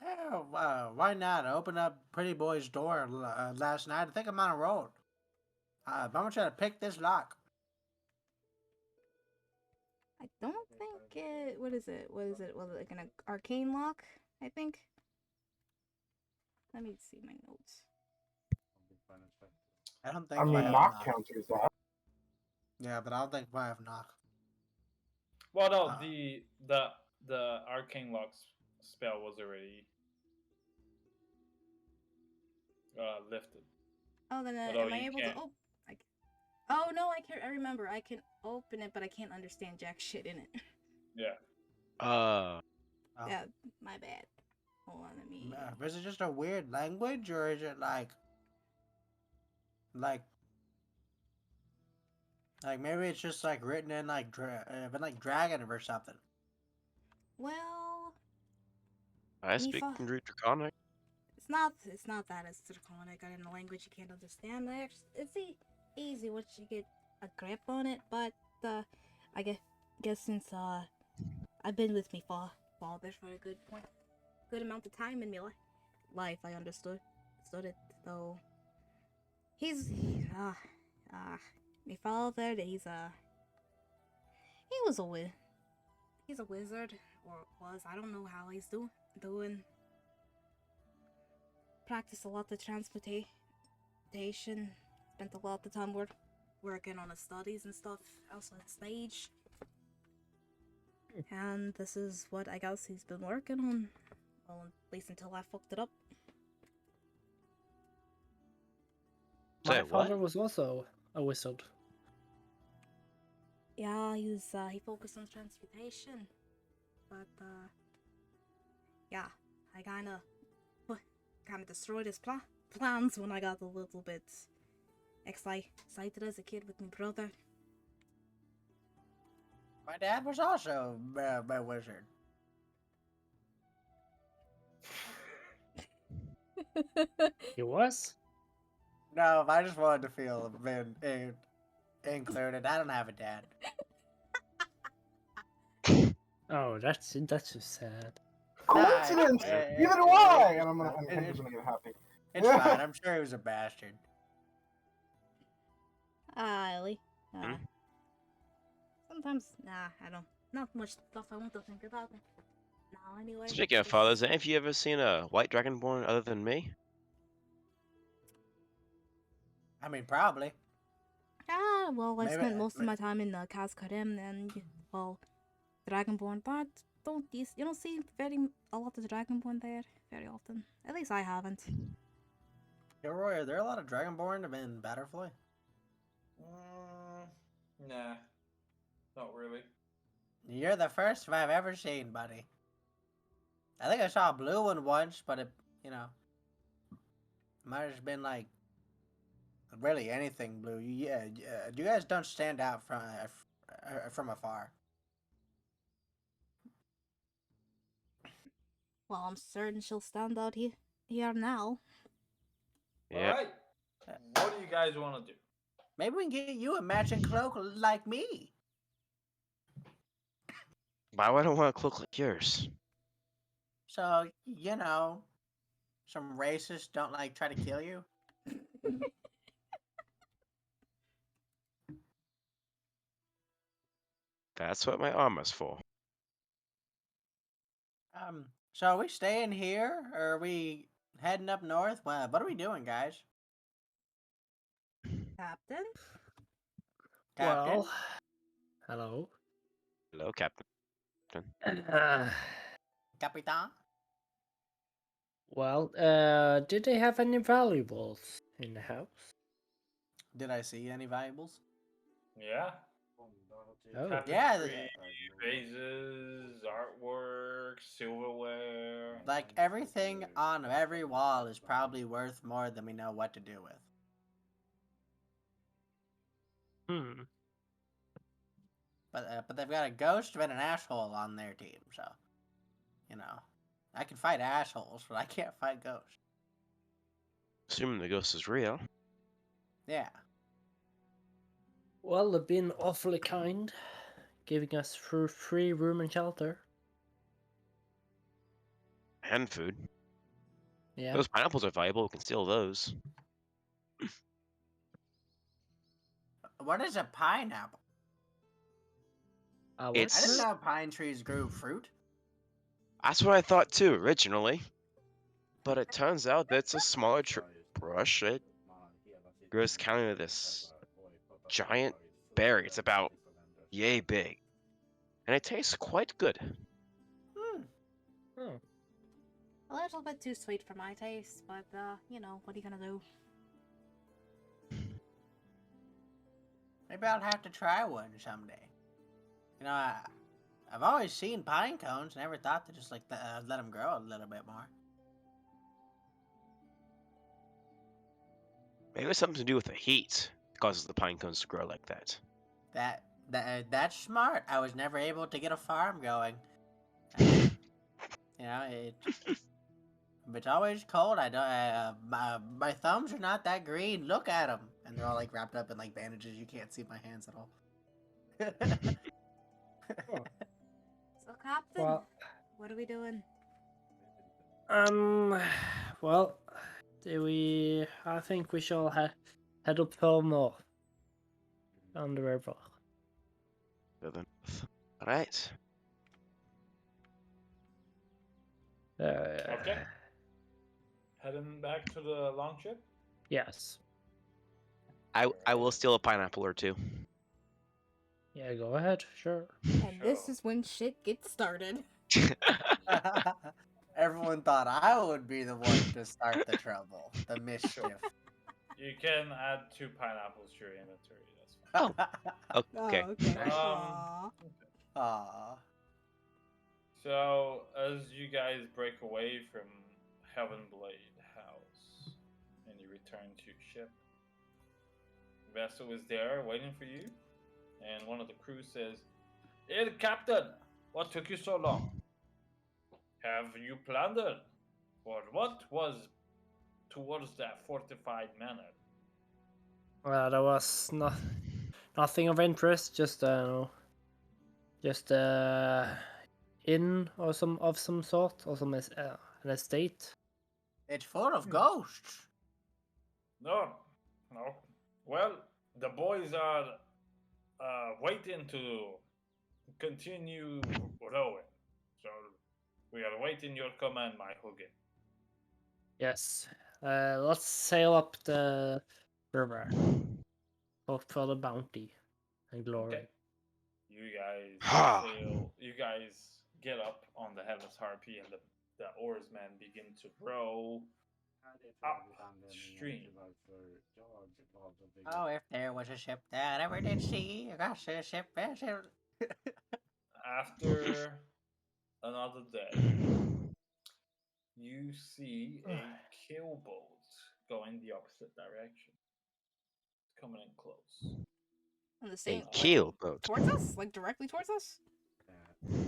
Yeah, why not? I opened up Pretty Boy's door last night. I think I'm on a roll. I'm gonna try to pick this lock. I don't think it. What is it? Was it like an arcane lock? I think. Let me see my notes. I don't think I I mean, have knock counters that. Yeah, but I don't think I have knock. Well, no, Uh, the arcane locks spell was already lifted. Oh, then Although am I you able can't. to? Oh no, I can. I remember. I can open it, but I can't understand jack shit in it. Yeah. Oh. Yeah, my bad. Hold on, let me. Is it just a weird language, or is it like maybe it's just like written in like dragon or something? Well, I speak Mifa? in Draconic. It's not that it's draconic or in a language you can't understand. It's easy once you get a grip on it, but I guess since I've been with me father for a good amount of time in my life, I understood it though. He's my father. He was he's a wizard, or was. I don't know how he's doing. Practiced a lot of transportation. Spent a lot of time working on his studies and stuff outside the stage. And this is what I guess he's been working on. Well, at least until I fucked it up. My Say what? father was also a wizard. Yeah, he focused on transportation. But yeah, I kind of destroyed his plans when I got a little bit excited as a kid with my brother. My dad was also a wizard. He was? No, I just wanted to feel included. I don't have a dad. Oh, that's so sad. Coincidence! eh, Neither do eh, I! eh, And I'm eh, just gonna get happy. It's fine. I'm sure he was a bastard. Ellie. Hmm? Sometimes, I don't. Not much stuff I want to think about it. Now, anyway. Speaking of fathers, have you ever seen a white dragonborn other than me? I mean, probably. Well, I Maybe- spent most of my time in Kazkarim and, well, Dragonborn, but you don't see a lot of Dragonborn there very often. At least I haven't. Yo, Roy, are there a lot of Dragonborn in Batterfly? Nah, not really. You're the first I've ever seen, buddy. I think I saw a blue one once, but it, might have been like really anything blue. Yeah, you guys don't stand out from afar. Well, I'm certain she'll stand out here now. Yeah. All right. What do you guys want to do? Maybe we can get you a matching cloak like me. Why would I want a cloak like yours? So, some racists don't like try to kill you. That's what my armor's for. So are we staying here or are we heading up north? Well, what are we doing, guys? Captain? Captain? Well, hello. Hello, Captain. Capitan? Well, did they have any valuables in the house? Did I see any valuables? Yeah. Oh. Yeah, Tapestry, vases, artwork, silverware. Like everything on every wall is probably worth more than we know what to do with. Hmm. But they've got a ghost and an asshole on their team, so I can fight assholes, but I can't fight ghosts. Assuming the ghost is real. Yeah. Well, they've been awfully kind, giving us free room and shelter. And food. Yeah. Those pineapples are valuable. We can steal those. What is a pineapple? What? I It's- didn't know pine trees grew fruit. That's what I thought too, originally. But it turns out that it's a smaller brush. It grows kind of this giant berry. It's about yay big. And it tastes quite good. Oh. A little bit too sweet for my taste, but, what are you gonna do? Maybe I'll have to try one someday. I've always seen pine cones, never thought to just let them grow a little bit more. Maybe it's something to do with the heat. It causes the pine cones to grow like that. That's smart. I was never able to get a farm going. You know, it's always cold. I don't. My thumbs are not that green. Look at them, and they're all like wrapped up in like bandages. You can't see my hands at all. So, Captain, Well, what are we doing? well, I think we shall head up home north on the river. Alright. Okay. Heading back to the longship. Yes. I will steal a pineapple or two. Yeah, go ahead. Sure. And this Sure. is when shit gets started. Everyone thought I would be the one to start the trouble, the mischief. You can add 2 pineapples to your inventory. That's fine. Oh, okay. Oh, okay. Um, Aw. Aw. So, as you guys break away from Heavenblade House and you return to your ship, the vessel is there waiting for you, and one of the crew says, "Hey, Captain, what took you so long? Have you plundered? Or what was towards that fortified manor?" Well, there was nothing of interest. Just inn or some sort, or an estate. It's full of ghosts. No, no. Well, the boys are waiting to continue rowing. So we are waiting your command, my Hugin. Yes. Let's sail up the river. Hope for the bounty and glory. Okay. You guys Ha! sail. You guys get up on the Headless Harpy, and the oarsmen begin to row upstream. Oh, if there was a ship that ever did see, gosh, a ship, a ship. After another day, you see a keelboat going the opposite direction. It's coming in close. On the A same, keel boat. towards us? Like directly towards us?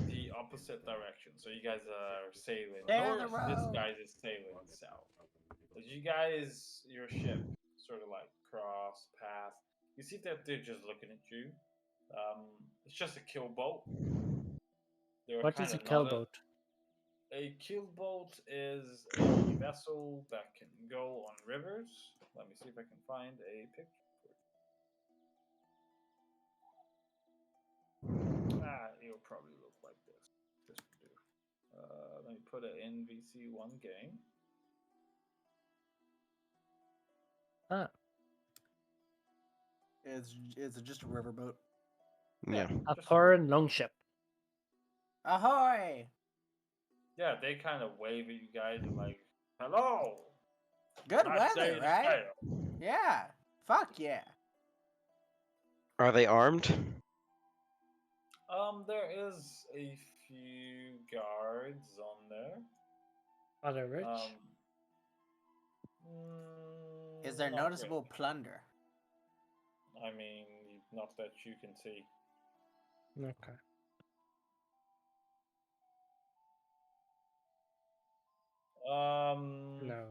The opposite direction. So you guys are sailing Share the north. This road. guy is sailing south. As you guys, your ship, sort of like cross path, you see that they're just looking at you. It's just a kill boat. They're What is a kinda not keelboat? A keelboat is a vessel that can go on rivers. Let me see if I can find a picture for you. It'll probably look like this. This will do. Let me put it in VC1 game. Ah, It's just a riverboat. Yeah. a just- foreign longship. Ahoy! Yeah, they kind of wave at you guys and like, "Hello, Good nice day weather, to right? sail." Yeah. Fuck yeah. Are they armed? There is a few guards on there. Are they rich? Is there Not noticeable really. plunder? I mean, not that you can see. Okay. No.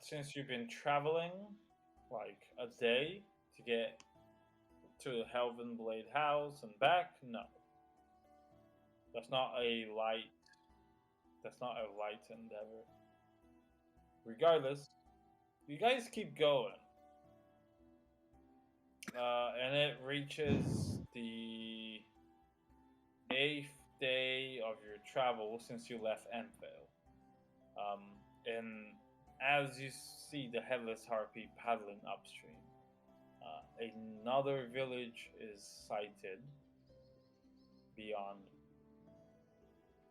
Since you've been traveling like a day to get to the Helvenblade house and back, no. That's not a light. That's not a light endeavor. Regardless, you guys keep going, and it reaches the 8th day of your travel since you left Amphail. And as you see the Headless Harpy paddling upstream, another village is sighted beyond,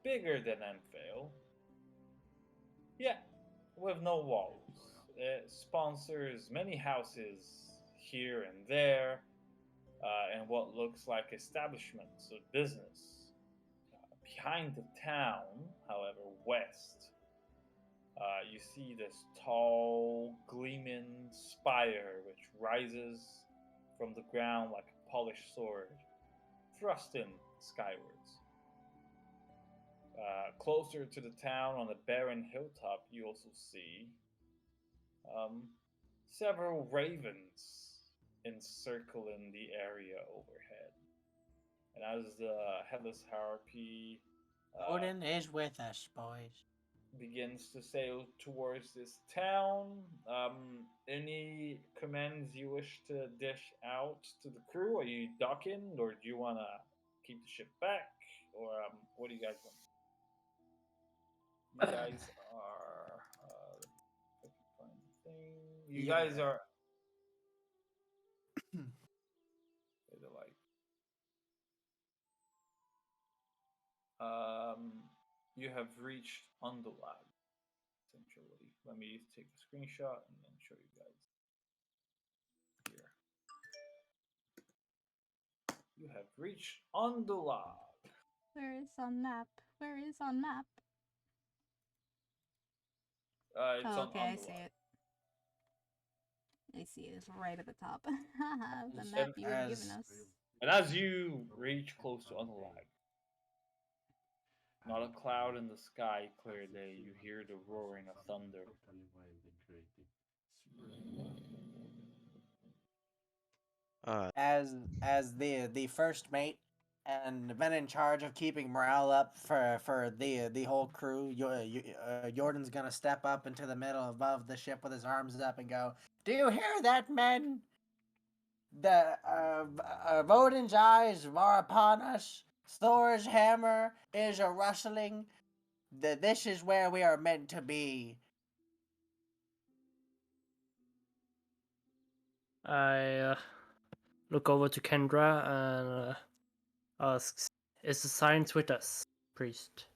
bigger than Amphail. Yeah, with no walls. It sponsors many houses here and there, and what looks like establishments of business. Behind the town, however, west, you see this tall, gleaming spire which rises from the ground like a polished sword, thrusting skywards. Closer to the town on a barren hilltop, you also see um, several ravens encircling the area overhead. And as the headless harpy Odin is with us, boys. begins to sail towards this town, any commands you wish to dish out to the crew? Are you docking, or do you want to keep the ship back, or what do you guys want? You guys are. If I can find the thing. You guys Yeah. are. They're like. You have reached Underlag, essentially. Let me take a screenshot and then show you guys here. You have reached Underlag. Where is on map? Where is on map? It's Oh, on okay, I Underlag. see it. I see it. It's right at the top. The And map you had given as- us. And as you reach close to Underlag, not a cloud in the sky, clear day, you hear the roaring of thunder. As the first mate and been in charge of keeping morale up for the whole crew, Jordan's gonna step up into the middle above the ship with his arms up and go, "Do you hear that, men? The Odin's eyes are upon us. Thor's hammer is a rustling. This is where we are meant to be." I look over to Kendra and asks, "Is the science with us, priest?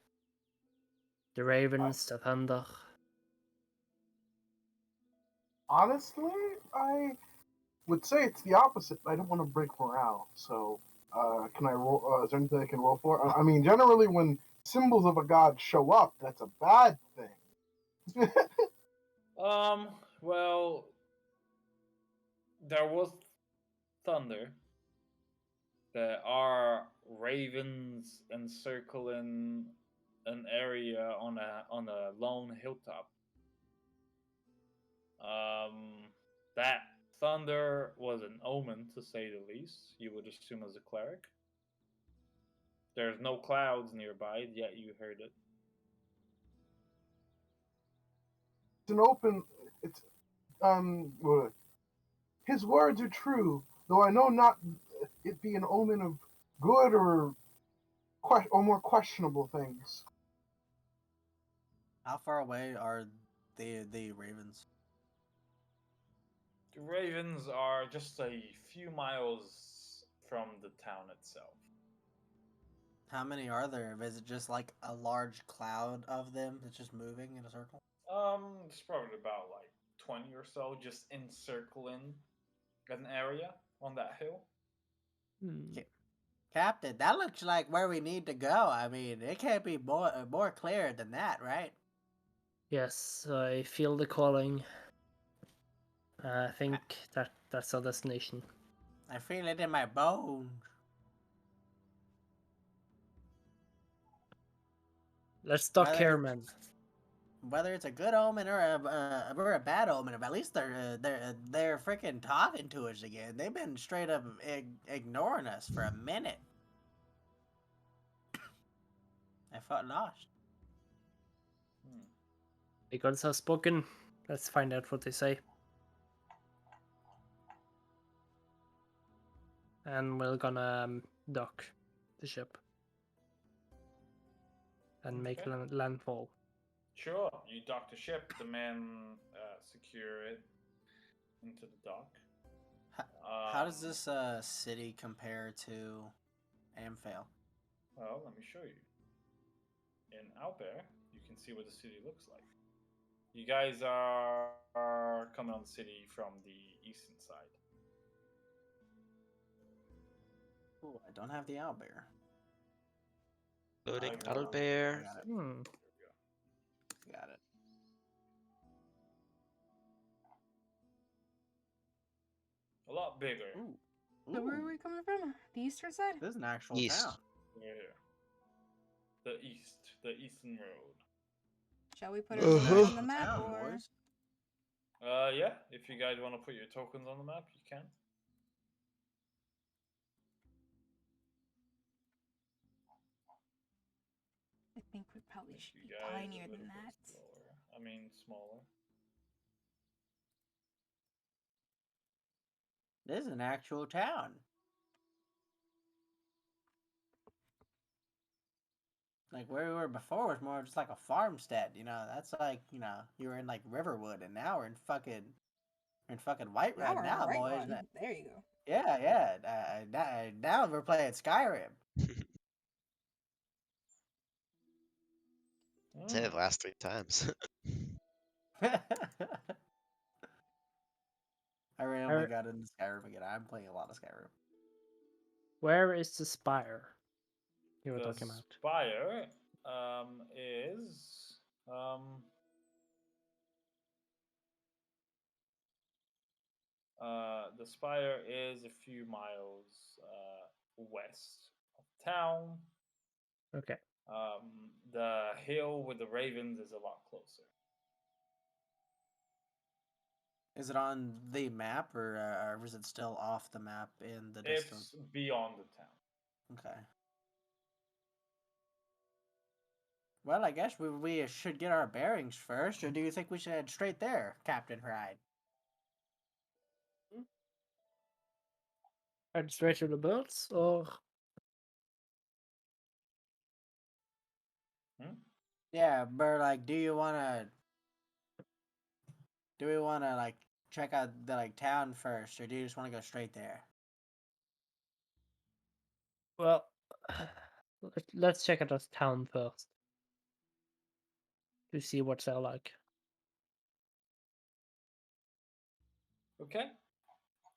The ravens, the thunder." Honestly, I would say it's the opposite. I don't want to break morale, so can I roll? Is there anything I can roll for? I mean, generally, when symbols of a god show up, that's a bad thing. Well, there was thunder. There are ravens encircling an area on a lone hilltop. That thunder was an omen, to say the least. You would assume as a cleric. There's no clouds nearby, yet you heard it. It's an open. It's his words are true, though I know not it be an omen of good or more questionable things. How far away are the ravens? The ravens are just a few miles from the town itself. How many are there? Is it just like a large cloud of them that's just moving in a circle? It's probably about like 20 or so, just encircling an area on that hill. Captain, that looks like where we need to go. I mean, it can't be more clear than that, right? Yes, I feel the calling. I think that's our destination. I feel it in my bones. Let's dock Whether here, it's- man. Whether it's a good omen or a bad omen, at least they're freaking talking to us again. They've been straight up ignoring us for a minute. I felt lost. The gods have spoken. Let's find out what they say. And we're gonna dock the ship and make Okay. landfall. Sure, you dock the ship. The men secure it into the dock. How does this city compare to Amphail? Well, let me show you. In Albert, you can see what the city looks like. You guys are coming on the city from the eastern side. Ooh, I don't have the owlbear. Loading I will- Adalbear. I got it. There we go. Got it. A lot bigger. Ooh. So where are we coming from? The eastern side? This is an actual East. town. Yeah. the eastern road. Shall we put our Uh-huh. tokens on the map, Town, or boys. Yeah, if you guys want to put your tokens on the map, you can. I think we probably Make should you be guys tinier a little than bit that. slower. I mean, smaller. This is an actual town. Like where we were before was more just like a farmstead, you know. That's like, you know, you were in like Riverwood, and now we're in fucking Whiterun we're on now, the right boys. one. There you go. Yeah, yeah. Now we're playing Skyrim. Say it the last 3 times. I randomly got into Skyrim again. I'm playing a lot of Skyrim. Where is the spire you were The talking about? spire is the spire is a few miles west of town. Okay. The hill with the ravens is a lot closer. Is it on the map, or is it still off the map in the It's distance? beyond the town. Okay. Well, I guess we should get our bearings first, or do you think we should head straight there, Captain Hyde? Head straight to the birds, or Yeah, but like, do we wanna like check out the like town first, or do you just want to go straight there? well, let's check out the town first to see what's there like. Okay.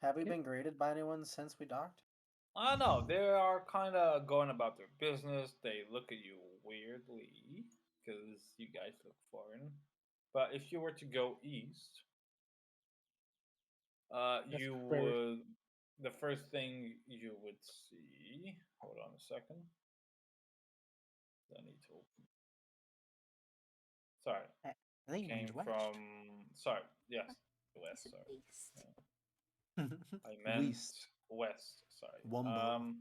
Have we Yep. been greeted by anyone since we docked? I don't know. They are kind of going about their business. They look at you weirdly because you guys look foreign. But if you were to go east, That's you where would. The first thing you would see. Hold on a second. I need to open. Sorry, I think it came means west. from. Sorry, yes, west. It's Sorry, east. I meant west. Sorry. Wumbo.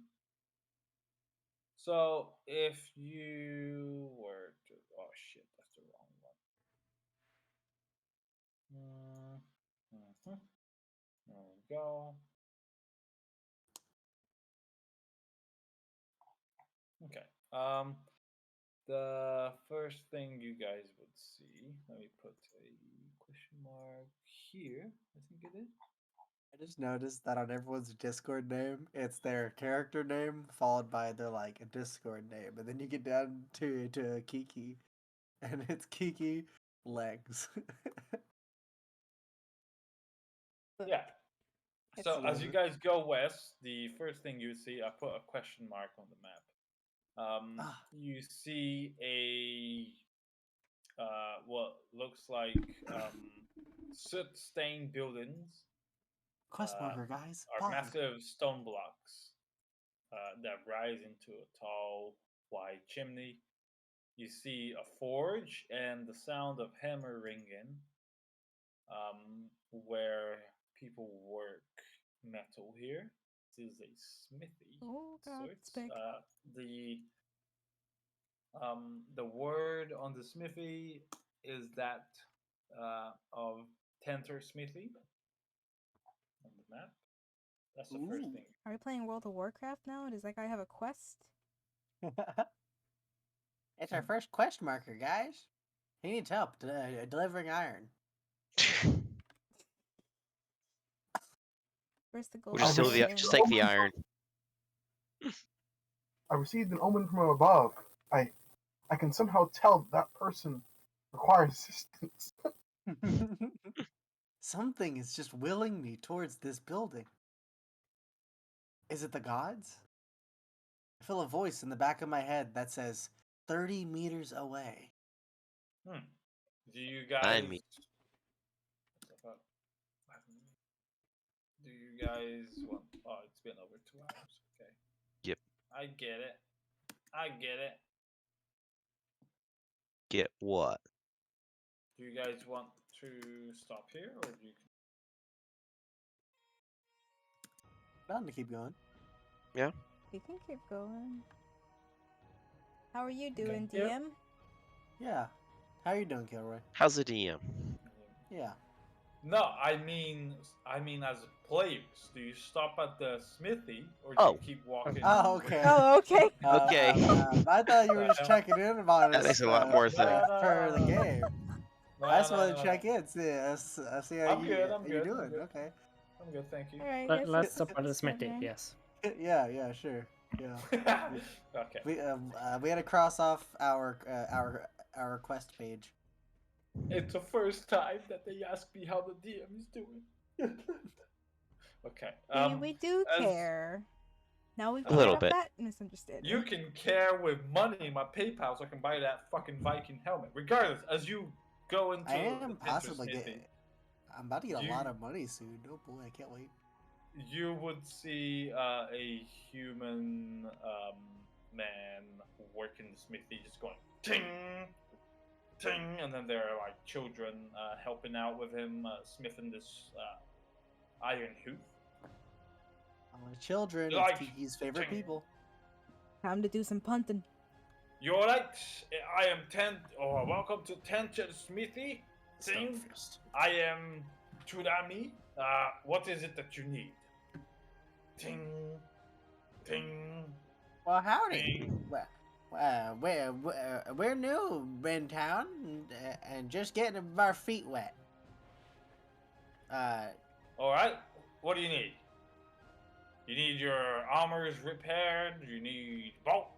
So if you were to, oh shit, that's the wrong one. There we go. Okay. The first thing you guys would see. Let me put a question mark here. I think it is. I just noticed that on everyone's Discord name, it's their character name followed by their like a Discord name, and then you get down to Kiki, and it's Kiki legs. Yeah. It's So as you love it. guys go west, the first thing you see, I put a question mark on the map. Ah. You see a what looks like soot-stained buildings Quest marker, guys. are Pause. massive stone blocks that rise into a tall, wide chimney. You see a forge and the sound of hammer ringing, where people work metal here. This is a smithy. Oh god, it's Sorts. big. The word on the smithy is that of Tenter Smithy on the map. That's the first Ooh. thing. Are we playing World of Warcraft now? Does that guy have a quest? It's our first quest marker, guys. He needs help delivering iron. Where's the gold? We'll just steal steal the, just take the iron. I received an omen from above. I can somehow tell that person requires assistance. Something is just willing me towards this building. Is it the gods? I feel a voice in the back of my head that says 30 meters away. Do you guys? Behind me. Do you guys want? Oh, it's been over 2 hours. Okay. Yep. I get it. I get it. Get what? Do you guys want to stop here, or do you? Down to keep going. You can keep going. How are you doing, Yeah. DM? Yeah. How you doing, Kilroy? How's the DM? Yeah. No, I mean as players. Do you stop at the smithy, or do Oh. you keep walking? Oh, okay. Oh, okay. Okay. I thought you were just checking in about That us. makes a lot more sense. For the game. No, I just no, wanted no, to no. check in. See how I'm good, I'm you're good, I'm doing. good. Okay. I'm good, thank you. Alright, Let's stop at the smithy. okay. Yes. Yeah, sure. Yeah. Okay. We had to cross off our quest page. It's the first time that they ask me how the DM is doing. Okay. See, we do as- care. Now we've A cleared little up bit. that misunderstanding. You can care with money in my PayPal so I can buy that fucking Viking helmet. Regardless, as you go into I am the possibly smithy, getting. I'm about to get a You- lot of money soon. Oh boy, I can't wait. you would see a human man working the smithy, just going ting, ting, and then there are like children helping out with him smithing this iron hoof. Children, You it's like Kiki's favorite chicken. people. Time to do some punting. You alright? I am welcome to Tension Smithy. Ting. I am Churami. What is it that you need? Ting, ting. Well, howdy. Ting. We're new in town and just getting our feet wet. All right. What do you need? You need your armors repaired. You need bolts.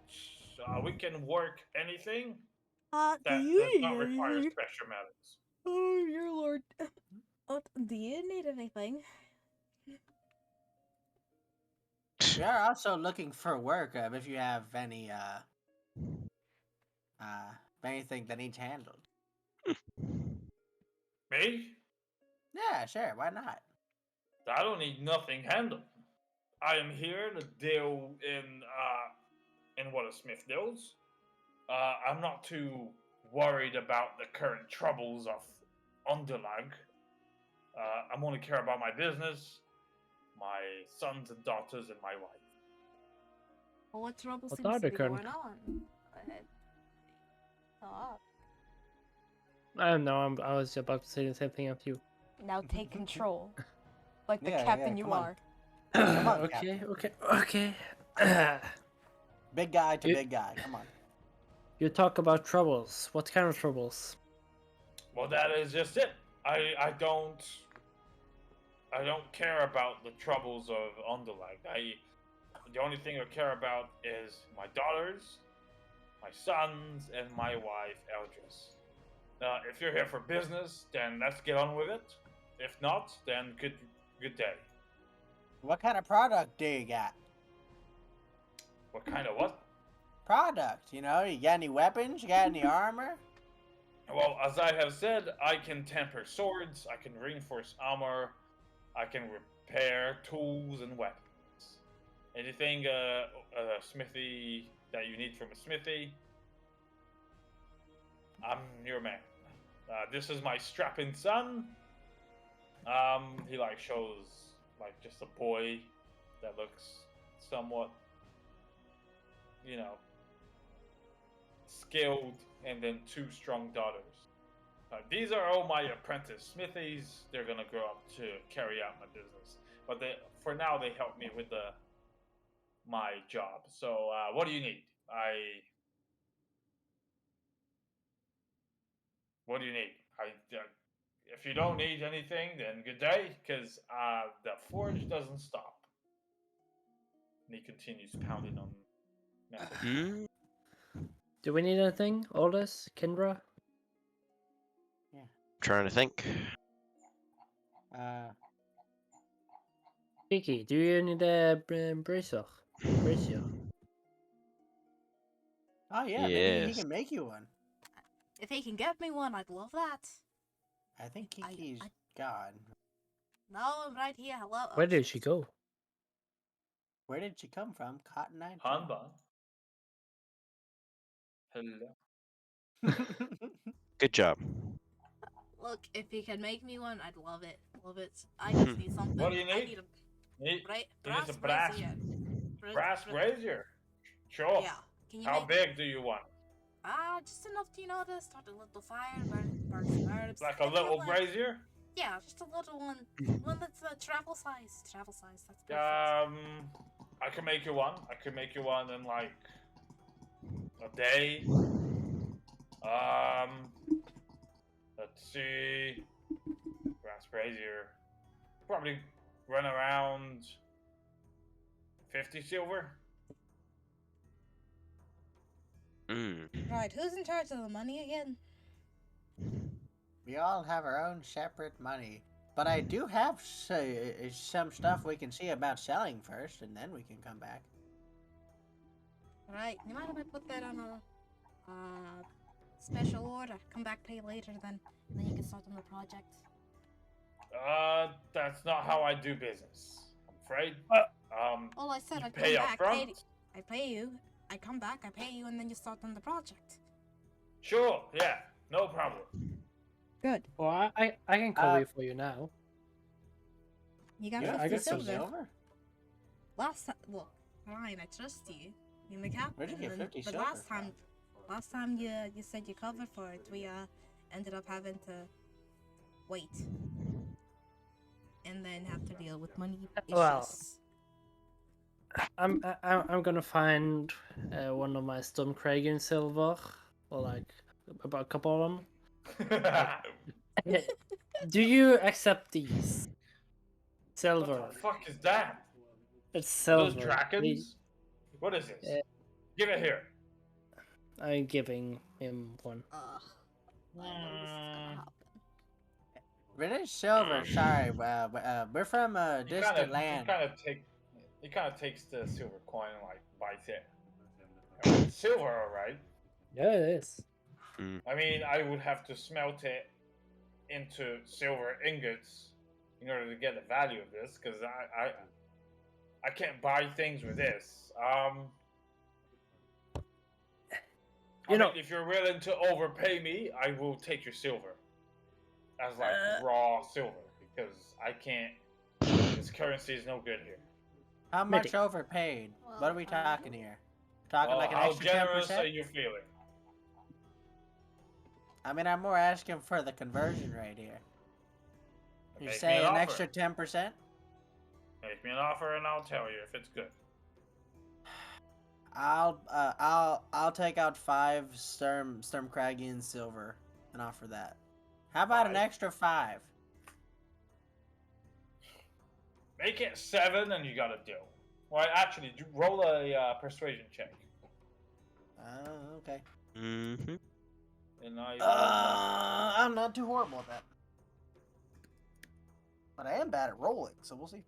We can work anything that does not require special metals. Oh, your lord. Do you need anything? We are also looking for work. If you have anything that needs handled. Me? Yeah, sure. Why not? I don't need nothing handled. I am here to deal in what a smith deals. I'm not too worried about the current troubles of Underlag. I'm only care about my business, my sons and daughters, and my wife. Well, what trouble What seems are to the be current- going on? Talk. I don't know. I was about to say the same thing as you. Now take control. Like the Yeah, captain yeah, you come on. are. Come on, okay. Big guy to You- big guy. Come on. You talk about troubles. What kind of troubles? Well, that is just it. I don't care about the troubles of Underlag. The only thing I care about is my daughters, my sons, and my wife Eldris. If you're here for business, then let's get on with it. If not, then good day. What kind of product do you got? What kind of what? Product, you know? You got any weapons? You got any armor? Well, as I have said, I can temper swords, I can reinforce armor, I can repair tools and weapons. Anything a smithy that you need from a smithy, I'm your man. This is my strapping son. He like shows like just a boy that looks somewhat, you know, skilled, and then two strong daughters. These are all my apprentice smithies. They're gonna grow up to carry out my business, but for now they help me with my job. So what do you need? What do you need? If you don't need anything, then good day, because the forge doesn't stop. And he continues pounding on metal. Hmm? Do we need anything? Aldous? Kendra? Trying to think. Kiki, do you need a bracer? Bracer? Oh yeah, maybe he Yes. can make you one. If he can get me one, I'd love that. I think I- Kiki's I- gone. No, I'm right here. Hello. Where did she go? Where did she come from? Cotton Eye? Hanban. Hello. Good job. Look, if he can make me one, I'd love it. Love it. I just need something. What do you I need? need a He brass needs a brass brazier. brazier. Sure. Yeah. Can you How make big do you want? just enough to to start a little fire, burn some herbs. Like a If you little like- brazier? Yeah, just a little one. One that's travel size. Travel size. That's perfect. I can make you one. I could make you one in like a day. Let's see. Brass brazier. Probably run around 50 silver. Right, who's in charge of the money again? We all have our own separate money. But I do have some stuff we can see about selling first, and then we can come back. Right, you mind if I put that on a special order? Come back, pay later, then you can start on the project. That's not how I do business. I'm afraid. All I said, You I pay come up back, front. I pay you. I come back, I pay you, and then you start on the project. Sure, yeah, no problem. Good. Well, I can cover you for you now. You got Yeah, I 50 got some silver. Last time, look, fine, I trust you. You're the captain. Where'd you get 50 but silver last time you said you covered for it, we ended up having to wait and then have to deal with money issues. Well, I'm gonna find one of my Stürmkrag in silver, or like about a couple of them. Do you accept these? Silver. What the fuck is that? It's Are silver. those dragons? What is this? Give it here. I'm giving him one. I know this is gonna happen. British silver, sorry. We're from a distant land. He kind of takes the silver coin and like bites it. It's silver, all right. Yeah, it is. I mean, I would have to smelt it into silver ingots in order to get the value of this, because I can't buy things with this. If you're willing to overpay me, I will take your silver as like raw silver, because I can't. This currency is no good here. How much overpaid? What are we talking here? Talking like an extra 10%? How generous are you feeling? I mean, I'm more asking for the conversion rate here. You Make me say an an offer. extra 10%? Make me an offer and I'll tell you if it's good. I'll take out 5 Stürmkragian silver and offer that. How about an 5? extra 5? Make it 7 and you got a deal. Well, actually, roll a persuasion check. Oh, okay. Mm-hmm. And I I'm not too horrible at that. But I am bad at rolling, so we'll see.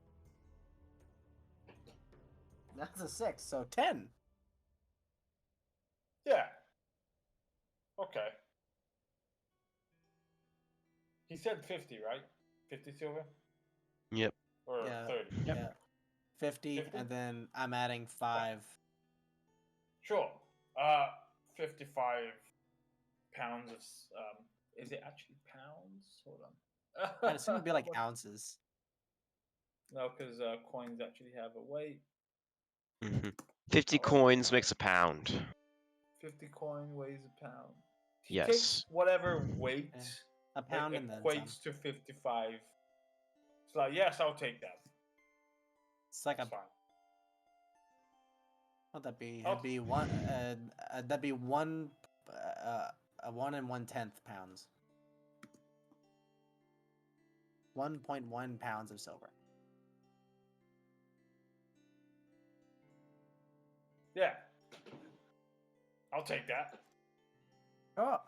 That's a 6, so 10. Yeah. Okay. He said 50, right? 50 silver? Yep. Or Yeah. 30? Yeah. 50, 50? and then I'm adding 5. Sure. 55 pounds of... is it actually pounds? Hold on. I'd assume it'd be like ounces. No, because coins actually have a weight. 50 Oh, coins okay. makes a pound. 50 coin weighs a pound. He Yes. takes whatever weight A pound and then equates some. to 55. It's like, yes, I'll take that. It's like That's a... fine. What'd that be? Oh. That'd be one. That'd be one. 1 1/10 pounds. 1.1 pounds of silver. Yeah. I'll take that. Oh.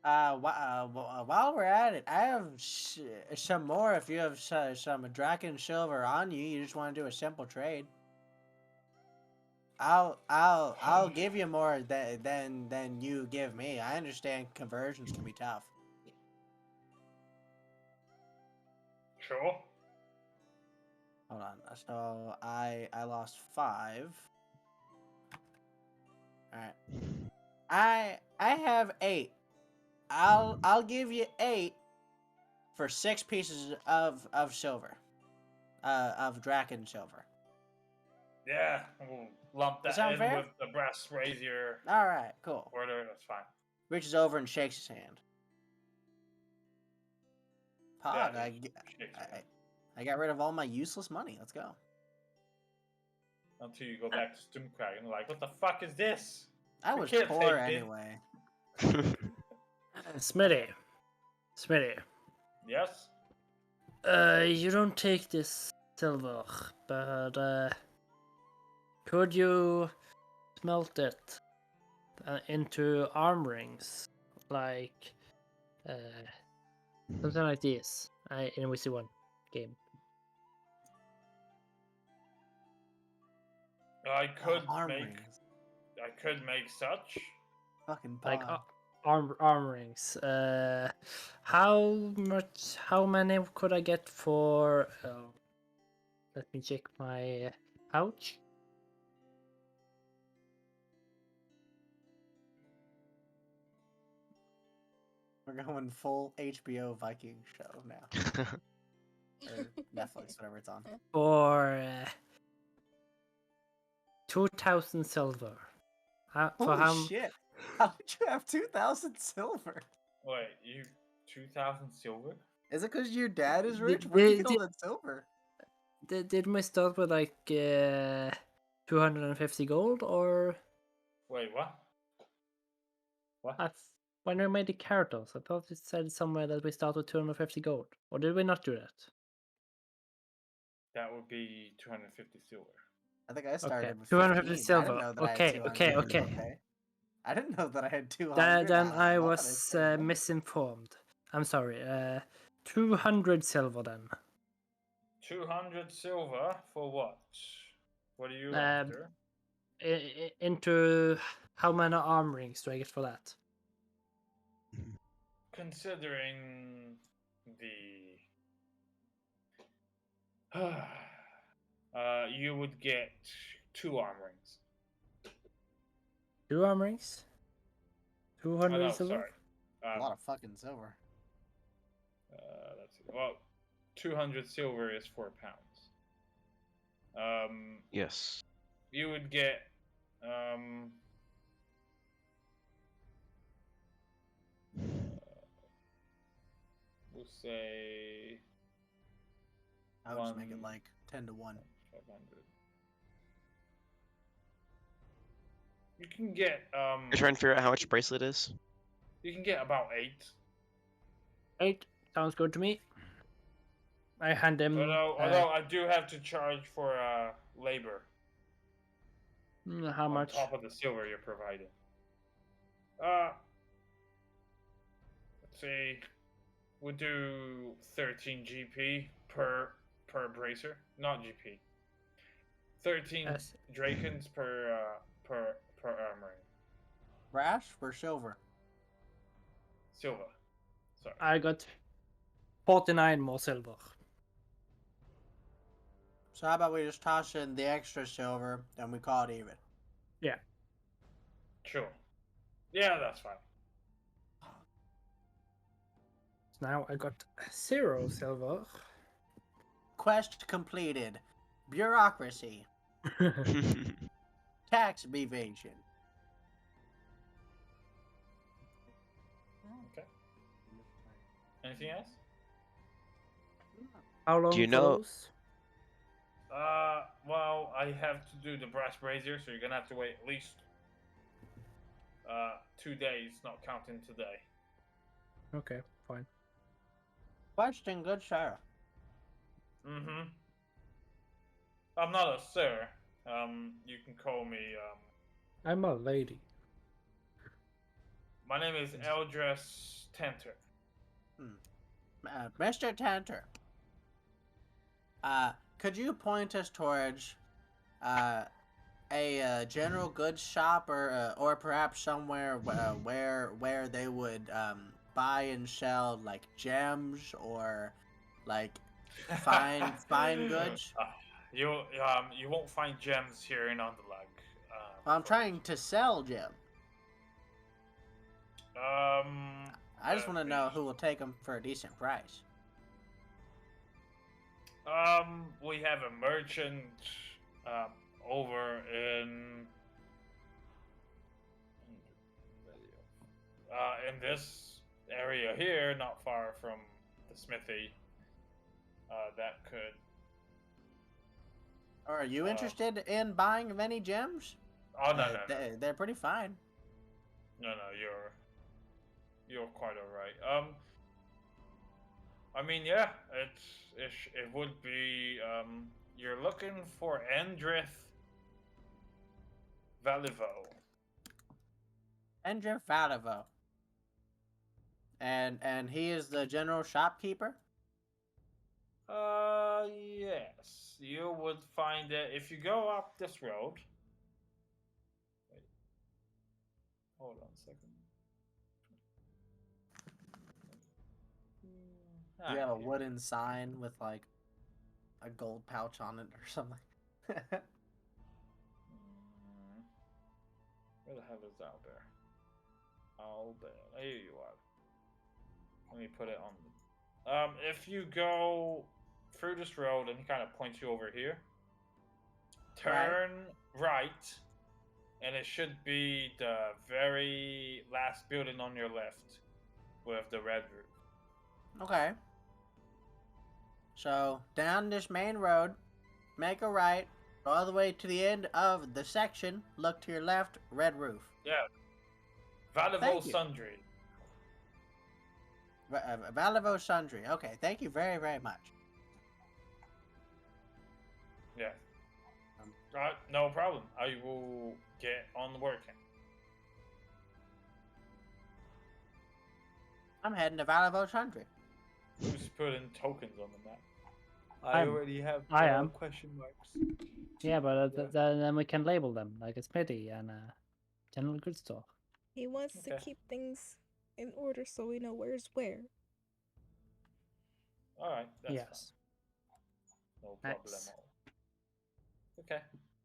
While we're at it, I have some more. If you have some Draken silver on you, you just want to do a simple trade. I'll give you more than you give me. I understand conversions can be tough. Sure. Hold on. So I lost 5. All right. I have 8. I'll give you 8 for 6 pieces of silver, of Draken silver. Yeah, we'll lump Does that that sound in fair? with the brass brazier All right, cool. order. That's fine. Reaches over and shakes his hand. Pog, Yeah, I, he shakes your hand. I got rid of all my useless money. Let's go. Until you go back to Stürmkrag and like, what the fuck is this? I We was can't poor take this. anyway. Smitty. Smitty. Yes? You don't take this silver, but could you smelt it into arm rings? Like, something like this. In WC1 game. I could Arm make. rings. I could make such. Fucking Like Pog. arm rings. How many could I get for? Let me check my pouch. We're going full HBO Viking show now. Or Netflix, whatever it's on. For 2,000 silver. Holy shit! How did you have 2,000 silver? Wait, you 2,000 silver? Is it because your dad is Did- rich? Where'd you did- get all that silver? Did we start with like 250 gold, or Wait, what? What? when we made the characters? I thought it said somewhere that we start with 250 gold, or did we not do that? That would be 250 silver. I think I started with 250 15. I silver. didn't know that I Okay, had okay, 200. okay. I didn't know that I had 200. Then I thought was said one. misinformed. I'm sorry. 200 silver then. 200 silver for what? What are you Um, after? Into how many arm rings do I get for that? Considering the you would get 2 arm rings. 2 arm rings? Oh, 200 no, silver? sorry. A lot of fucking silver. Let's see. Well, 200 silver is 4 pounds. Yes. You would get we'll say I would just make it one- like 10 to 1. 500. You can get You're trying to figure out how much a bracelet is? you can get about 8. 8 sounds good to me. I hand him. Although I do have to charge for labor How on much? top of the silver you're providing. Let's see. We'll do 13 GP per bracer, not GP. 13 Yes. Drakens per arm ring. Brash or silver? Silver. Sorry. I got 49 more silver. So how about we just toss in the extra silver and we call it even? Sure. Yeah, that's fine. So now I got 0 silver. Quest completed. Bureaucracy. Tax evasion. Okay. Anything else? How long Do you for know- those? Well, I have to do the brass brazier, so you're gonna have to wait at least 2 days, not counting today. Okay, fine. Question, good sir. Mm-hmm. I'm not a sir. You can call me, I'm a lady. my name is Eldris Tanter. Mr. Tanter. Could you point us towards a general goods shop or perhaps somewhere where they would buy and sell like gems or like fine goods? You won't find gems here in Underlag. I'm trying to sell gem. I just want to let know me- who will take them for a decent price. We have a merchant over in this area here, not far from the smithy. That could. Are you interested in buying many gems? Oh no. They're pretty fine. No, you're quite alright. I mean, yeah, it would be. You're looking for Endrith Valivo. Endrith Valivo. And he is the general shopkeeper? Yes, you would find it if you go up this road. Wait, hold on a second. Do you have a here. wooden sign with like a gold pouch on it or something? Mm, Where the hell is out there? Oh, there you are. Let me put it on. If you go through this road and he kind of points you over here, turn right, and it should be the very last building on your left with the red roof. Okay. So down this main road, make a right, go all the way to the end of the section, look to your left, red roof. Yeah. Valivo Thank you. Sundry. Valivo Sundry. Okay, thank you very, very much. Yeah. No problem. I will get on working. I'm heading to Valivo Sundry. Who's putting tokens on the map? I already have I am. question marks. Yeah, but Yeah. then we can label them like a smithy and a general goods store. He wants to Okay. keep things in order so we know where's where. All right. That's Yes. fine. No Nice. problemo. Okay.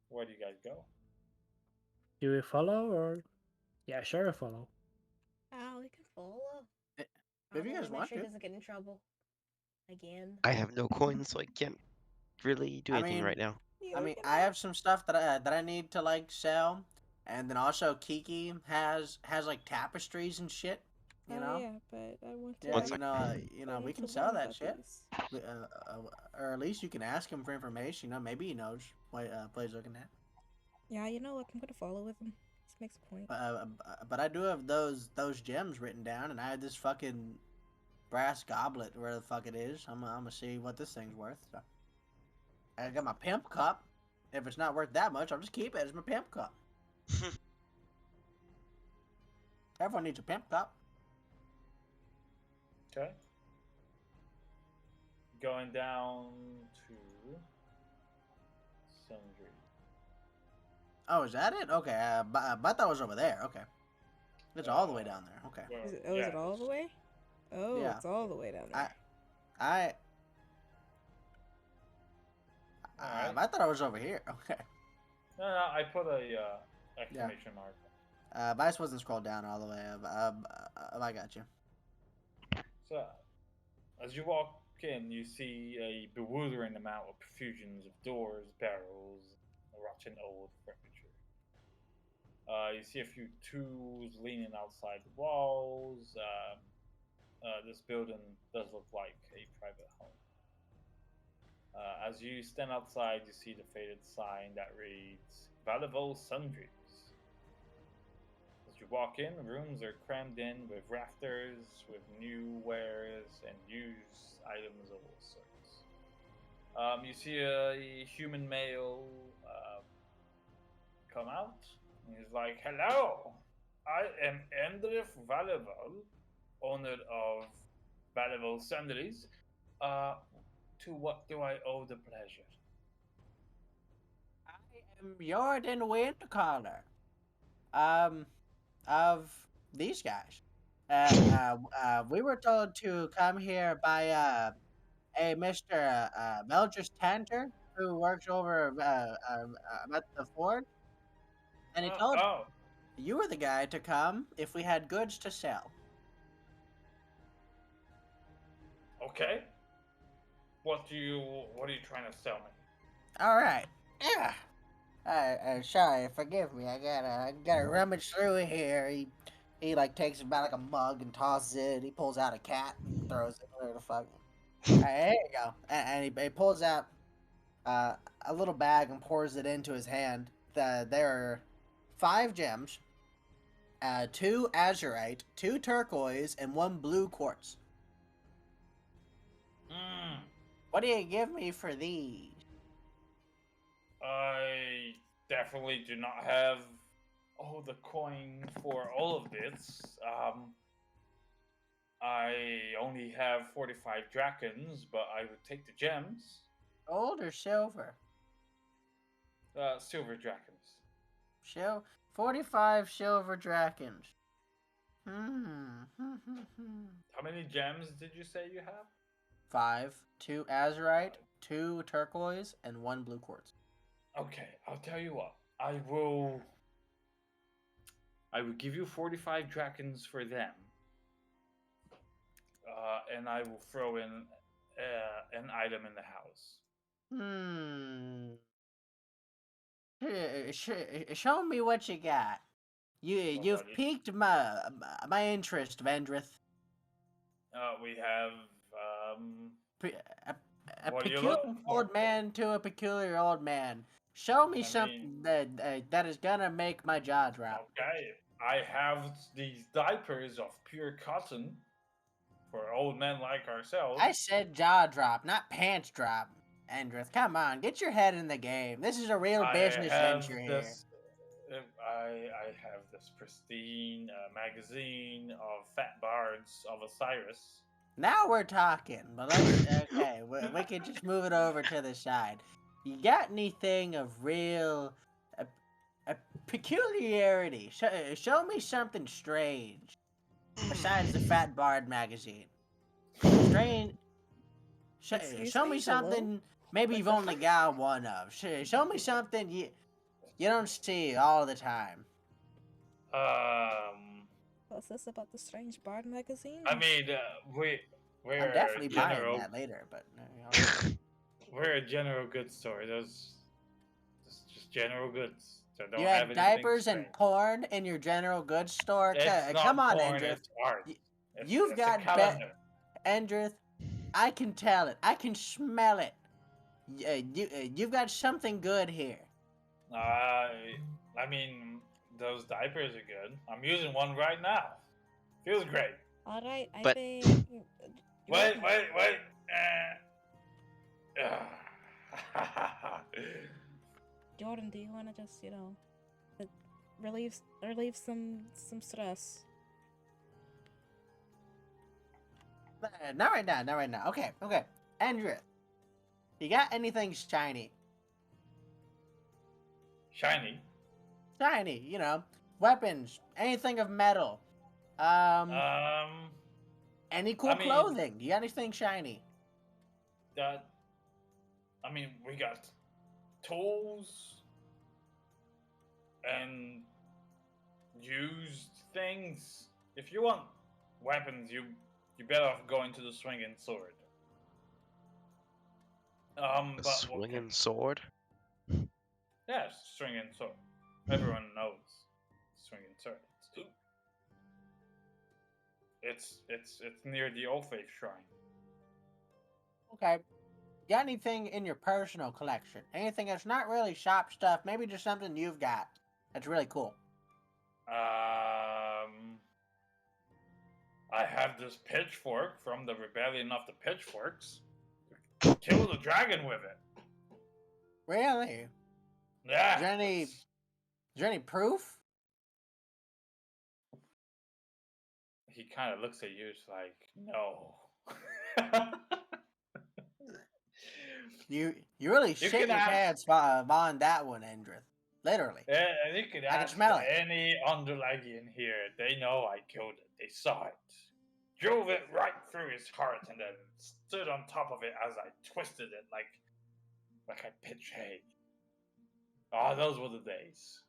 Where do you guys go? Do we follow or? Yeah, sure, we follow. We can follow. If you guys want sure he to. doesn't get in trouble. Again. I have no coins, so I can't really do I anything mean- right now. Neither can I have some stuff that I need to like sell, and then also Kiki has like tapestries and shit. You know. Yeah, but I want to. Yeah, One you sec. know, I we want can to sell learn that about shit. these. Or at least you can ask him for information. You know, maybe he knows what Play's looking at. Yeah, you know what? I'm gonna follow with him. This makes a point. But I do have those gems written down, and I have this fucking brass goblet, where the fuck it is. I'm gonna see what this thing's worth. So. I got my pimp cup. If it's not worth that much, I'll just keep it as my pimp cup. Everyone needs a pimp cup. Okay. Going down to Sundry. Oh, is that it? Okay, but that was over there. Okay, it's all the way down there. Okay. Well, Is it yeah, all the way? Oh, Yeah. it's all the way down there. I Alright. I thought I was over here. Okay. No, I put a exclamation mark. Vice wasn't scrolled down all the way. I got you. So, as you walk in, you see a bewildering amount of profusions of doors, barrels, rotten old furniture. You see a few tools leaning outside the walls. This building does look like a private home. As you stand outside, you see the faded sign that reads Valivo Sundries. As you walk in, rooms are crammed in with rafters, with new wares and used items of all sorts. You see a human male come out. And he's like, "Hello, I am Endrith Valival, owner of Valival Sundries. To what do I owe the pleasure?" I am Jordan Wintercaller. Of these guys. We were told to come here by a Mr. Meldris Tanter, who works over at the Ford, and he told Oh, You were the guy to come if we had goods to sell. Okay. What are you trying to sell me? All right. Yeah. Sorry, forgive me. I gotta rummage through here. He like takes about like a mug and tosses it. He pulls out a cat and throws it. Where the fuck? Here you go. And he pulls out a little bag and pours it into his hand. There are 5 gems, 2 azurite, 2 turquoise, and 1 blue quartz. Hmm. What do you give me for these? I definitely do not have all the coin for all of this. I only have 45 drachons, but I would take the gems. Gold or silver? Silver drachons. 45 silver drachons. Hmm. How many gems did you say you have? 5, 2 azurite, 2 turquoise, and 1 blue quartz. Okay, I'll tell you what. I will give you 45 drachons for them. And I will throw in an item in the house. Show me what you got. You've piqued my interest, Vendrith. We have A what are you peculiar looking for? old man to a peculiar old man. Show me something that is gonna make my jaw drop. Okay, I have these diapers of pure cotton for old men like ourselves. I said jaw drop, not pants drop. Vendrith, come on, get your head in the game. This is a real business venture here. I have this pristine magazine of fat bards of Osiris. Now we're talking, but okay, we can just move it over to the side. You got anything of real a peculiarity? Show me something strange besides the Fat Bard magazine. Strange. Excuse Show me, me something. hello? Maybe you've only got one of. Show me something you don't see all the time. What's this about the Strange Bard magazine? I mean, we're I'm definitely buying general. that later, but We're a general goods store. Those just general goods. So don't you have have anything diapers and strange. porn in your general goods store. It's not Come on, porn, Endrith. it's art. You've It's got a calendar. Endrith. I can tell it. I can smell it. You've got something good here. I mean, those diapers are good. I'm using one right now. Feels great. Alright, I But- think. Wait. Jordan, do you want to just, relieve some stress? Not right now. Okay. Endrith, you got anything shiny? Shiny. Shiny, weapons, anything of metal. Any cool I mean- clothing? You got anything shiny? We got tools and used things. If you want weapons, you better off going to the swinging sword. A swinging sword? Yes, swinging sword. Everyone knows swinging sword. It's near the Old Faith Shrine. Okay. Got anything in your personal collection? Anything that's not really shop stuff? Maybe just something you've got that's really cool. I have this pitchfork from the Rebellion of the Pitchforks. Kill the dragon with it. Really? Yeah. Is there any proof? He kind of looks at you. It's like, no. You really shit can your ask- pants on that one, Endrith. Literally. Yeah, and you could I can ask smell it. any Underlagian here. They know I killed it. They saw it. Drove it right through his heart and then stood on top of it as I twisted it like I pitch hay. Oh, those were the days.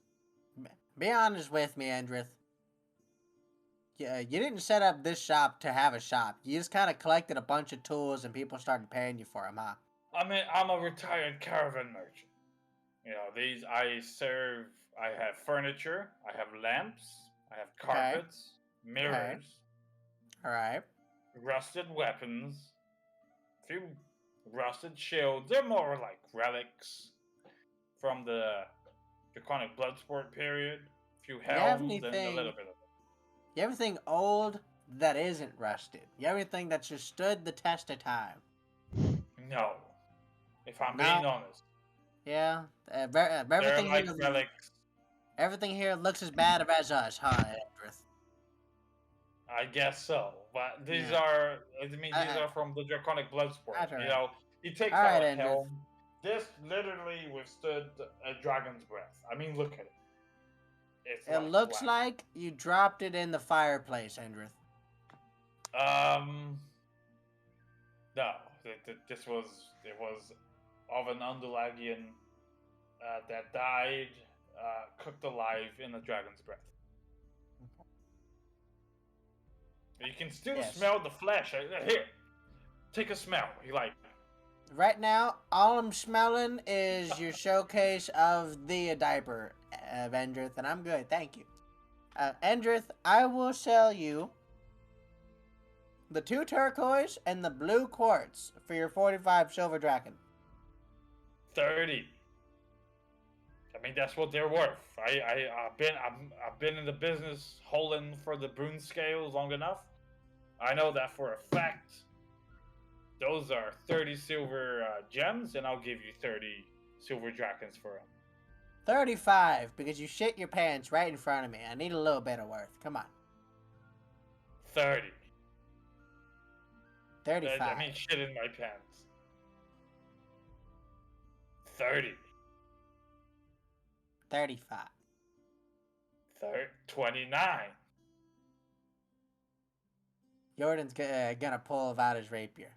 Be honest with me, Endrith. Yeah, you didn't set up this shop to have a shop. You just kind of collected a bunch of tools and people started paying you for them, huh? I mean, I'm a retired caravan merchant. You know, these I have furniture, I have lamps, I have Okay. carpets, mirrors, All right. rusted weapons, few rusted shields. They're more like relics from the Draconic Bloodsport period. A few You have helms and a anything? little bit of You have anything old that isn't rusted? You have anything that just stood the test of time? No. If I'm No. being honest. Yeah. They're Everything like here. relics. Everything here looks as bad as us, huh, Endrith? I guess so. But these Yeah. are these are from the Draconic Bloodsport. That's You alright. know, he takes Alright, out a Andrew. helm. This literally withstood a dragon's breath. I mean, look at it. It's It like looks black. like you dropped it in the fireplace, Endrith. No. This was it was of an Undulagian that died, cooked alive in a dragon's breath. You can still Yes. smell the flesh. Here, take a smell. You like? Right now, all I'm smelling is your showcase of the diaper of Endrith, and I'm good, thank you. Endrith, I will sell you the 2 turquoise and the blue quartz for your 45 silver dragon. 30. I mean, that's what they're worth. I've been in the business holding for the brune scales long enough. I know that for a fact. Those are 30 silver gems, and I'll give you 30 silver dragons for them. 35, because you shit your pants right in front of me. I need a little bit of worth. Come on. 30. 35. I mean, shit in my pants. 30. 35. 29. Jordan's gonna pull out his rapier.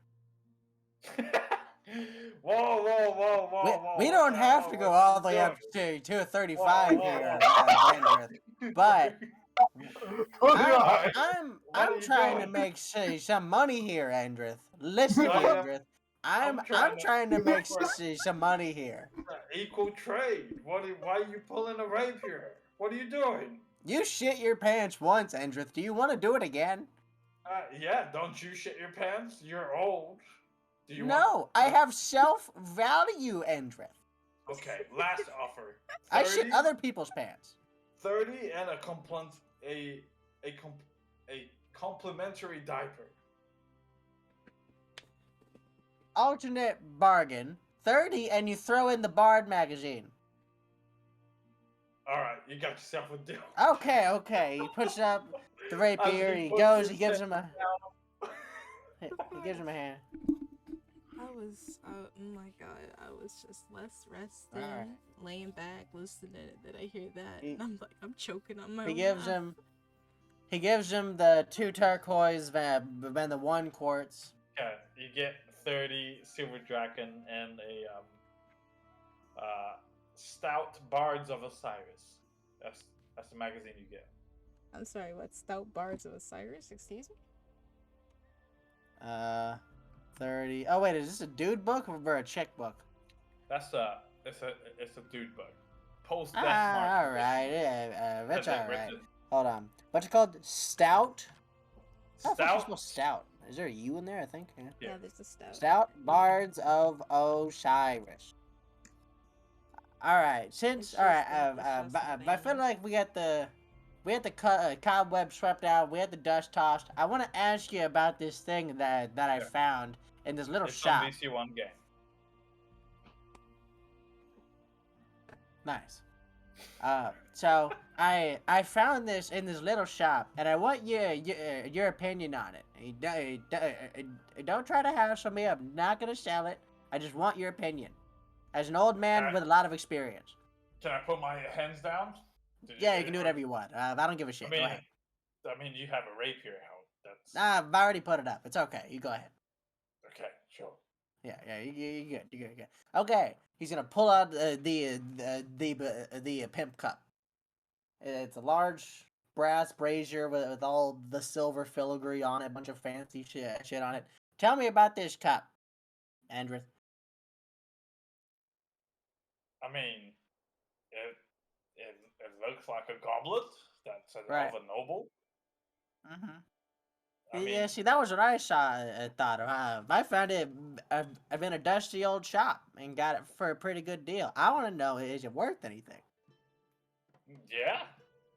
whoa. We don't have to go all the way up to 235 here, Endrith, but I'm trying to make some money here, Endrith. Listen, Endrith. I'm trying to make some money here. Equal trade. Why are you pulling a rapier? What are you doing? You shit your pants once, Endrith. Do you want to do it again? Yeah, don't you shit your pants? You're old. Do you No, I have self-value, Endrith. Okay, last offer. 30, I shit other people's pants. 30 and a complimentary diaper. Alternate bargain. 30 and you throw in the Bard magazine. Alright, you got yourself a deal. Okay. He puts up the rapier, he goes, he gives him a... He gives him a hand. Oh my god, I was just less resting, laying back, listening, and then I hear that, and I'm like, I'm choking on my He gives him the 2 turquoise and the 1 quartz. Okay, you get 30 silver dragon and a stout bards of Osiris. That's the magazine you get. I'm sorry, what? Stout Bards of Osiris? Excuse me? 30. Oh wait, is this a dude book or a chick book? It's a dude book. Post death all right, that's all right. Hold on. What's it called? Stout. Stout. Is there a U in there? I think. Yeah, there's a stout. Stout Bards of Osiris. All right. I feel like we got the cobweb swept out. We had the dust tossed. I want to ask you about this thing that I found in this little shop. It's on DC1 game. Nice. So I found this in this little shop, and I want your opinion on it. Don't try to hassle me. I'm not gonna sell it. I just want your opinion, as an old man with a lot of experience. Can I put my hands down? Yeah, you can do whatever you want. I don't give a shit. I mean, go ahead. I mean, you have a rapier. That's. I've already put it up. It's okay. You go ahead. Okay, sure. Yeah, you're good. Okay, he's gonna pull out the pimp cup. it's a large brass brazier with all the silver filigree on it, a bunch of fancy shit on it. Tell me about this cup, Andrew. I mean, it looks like a goblet that's Right. of a noble. Mm-hmm. I Yeah, mean, see, that was what I thought of. I found it in a dusty old shop and got it for a pretty good deal. I want to know, is it worth anything? yeah.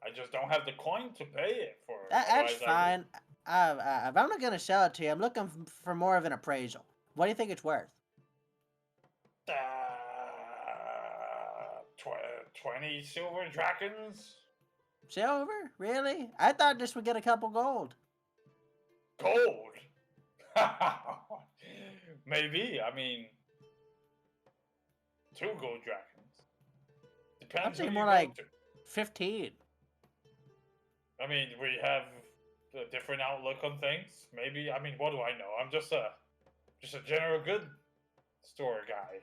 I just don't have the coin to pay it for. That's Otherwise, I would. fine. If I'm not gonna sell it to you, I'm looking for more of an appraisal. What do you think it's worth? Uh, 20 silver dragons? Silver? Really? I thought this would get a couple gold. Gold? Maybe. I mean, 2 gold dragons. I'm Depends who thinking you more go like to. 15. I mean, we have a different outlook on things. Maybe. I mean, what do I know? I'm just a general good store guy.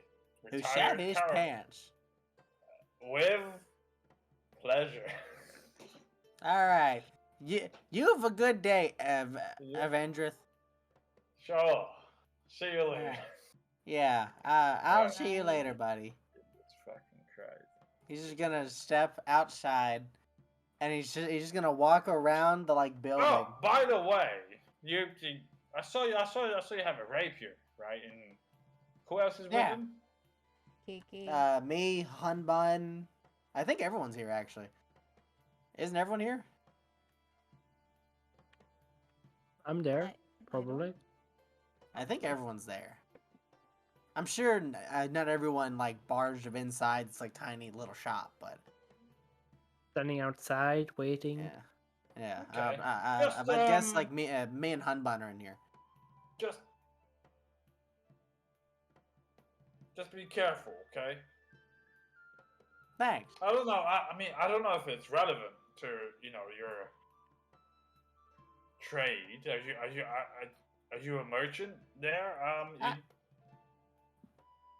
Who shat Retired his caravan. pants. With pleasure. All right. You have a good day, Yeah. Avendrith. Sure. See you later. Alright. Yeah, I'll see you later, buddy. It's fucking Christ. He's just gonna step outside, and he's just gonna walk around the like building. Oh, by the way, I saw you have a rapier, right? And who else is Yeah. with him? Kiki. Me, Hunbun. I think everyone's here actually. Isn't everyone here? I'm there, I probably. I think everyone's there. I'm sure not everyone like barged of inside this like tiny little shop, but Standing outside, waiting. yeah. Okay. I guess like me and Hunbun are in here. Just be careful, okay? Thanks. I don't know. I mean, I don't know if it's relevant to your trade. Are you a merchant there?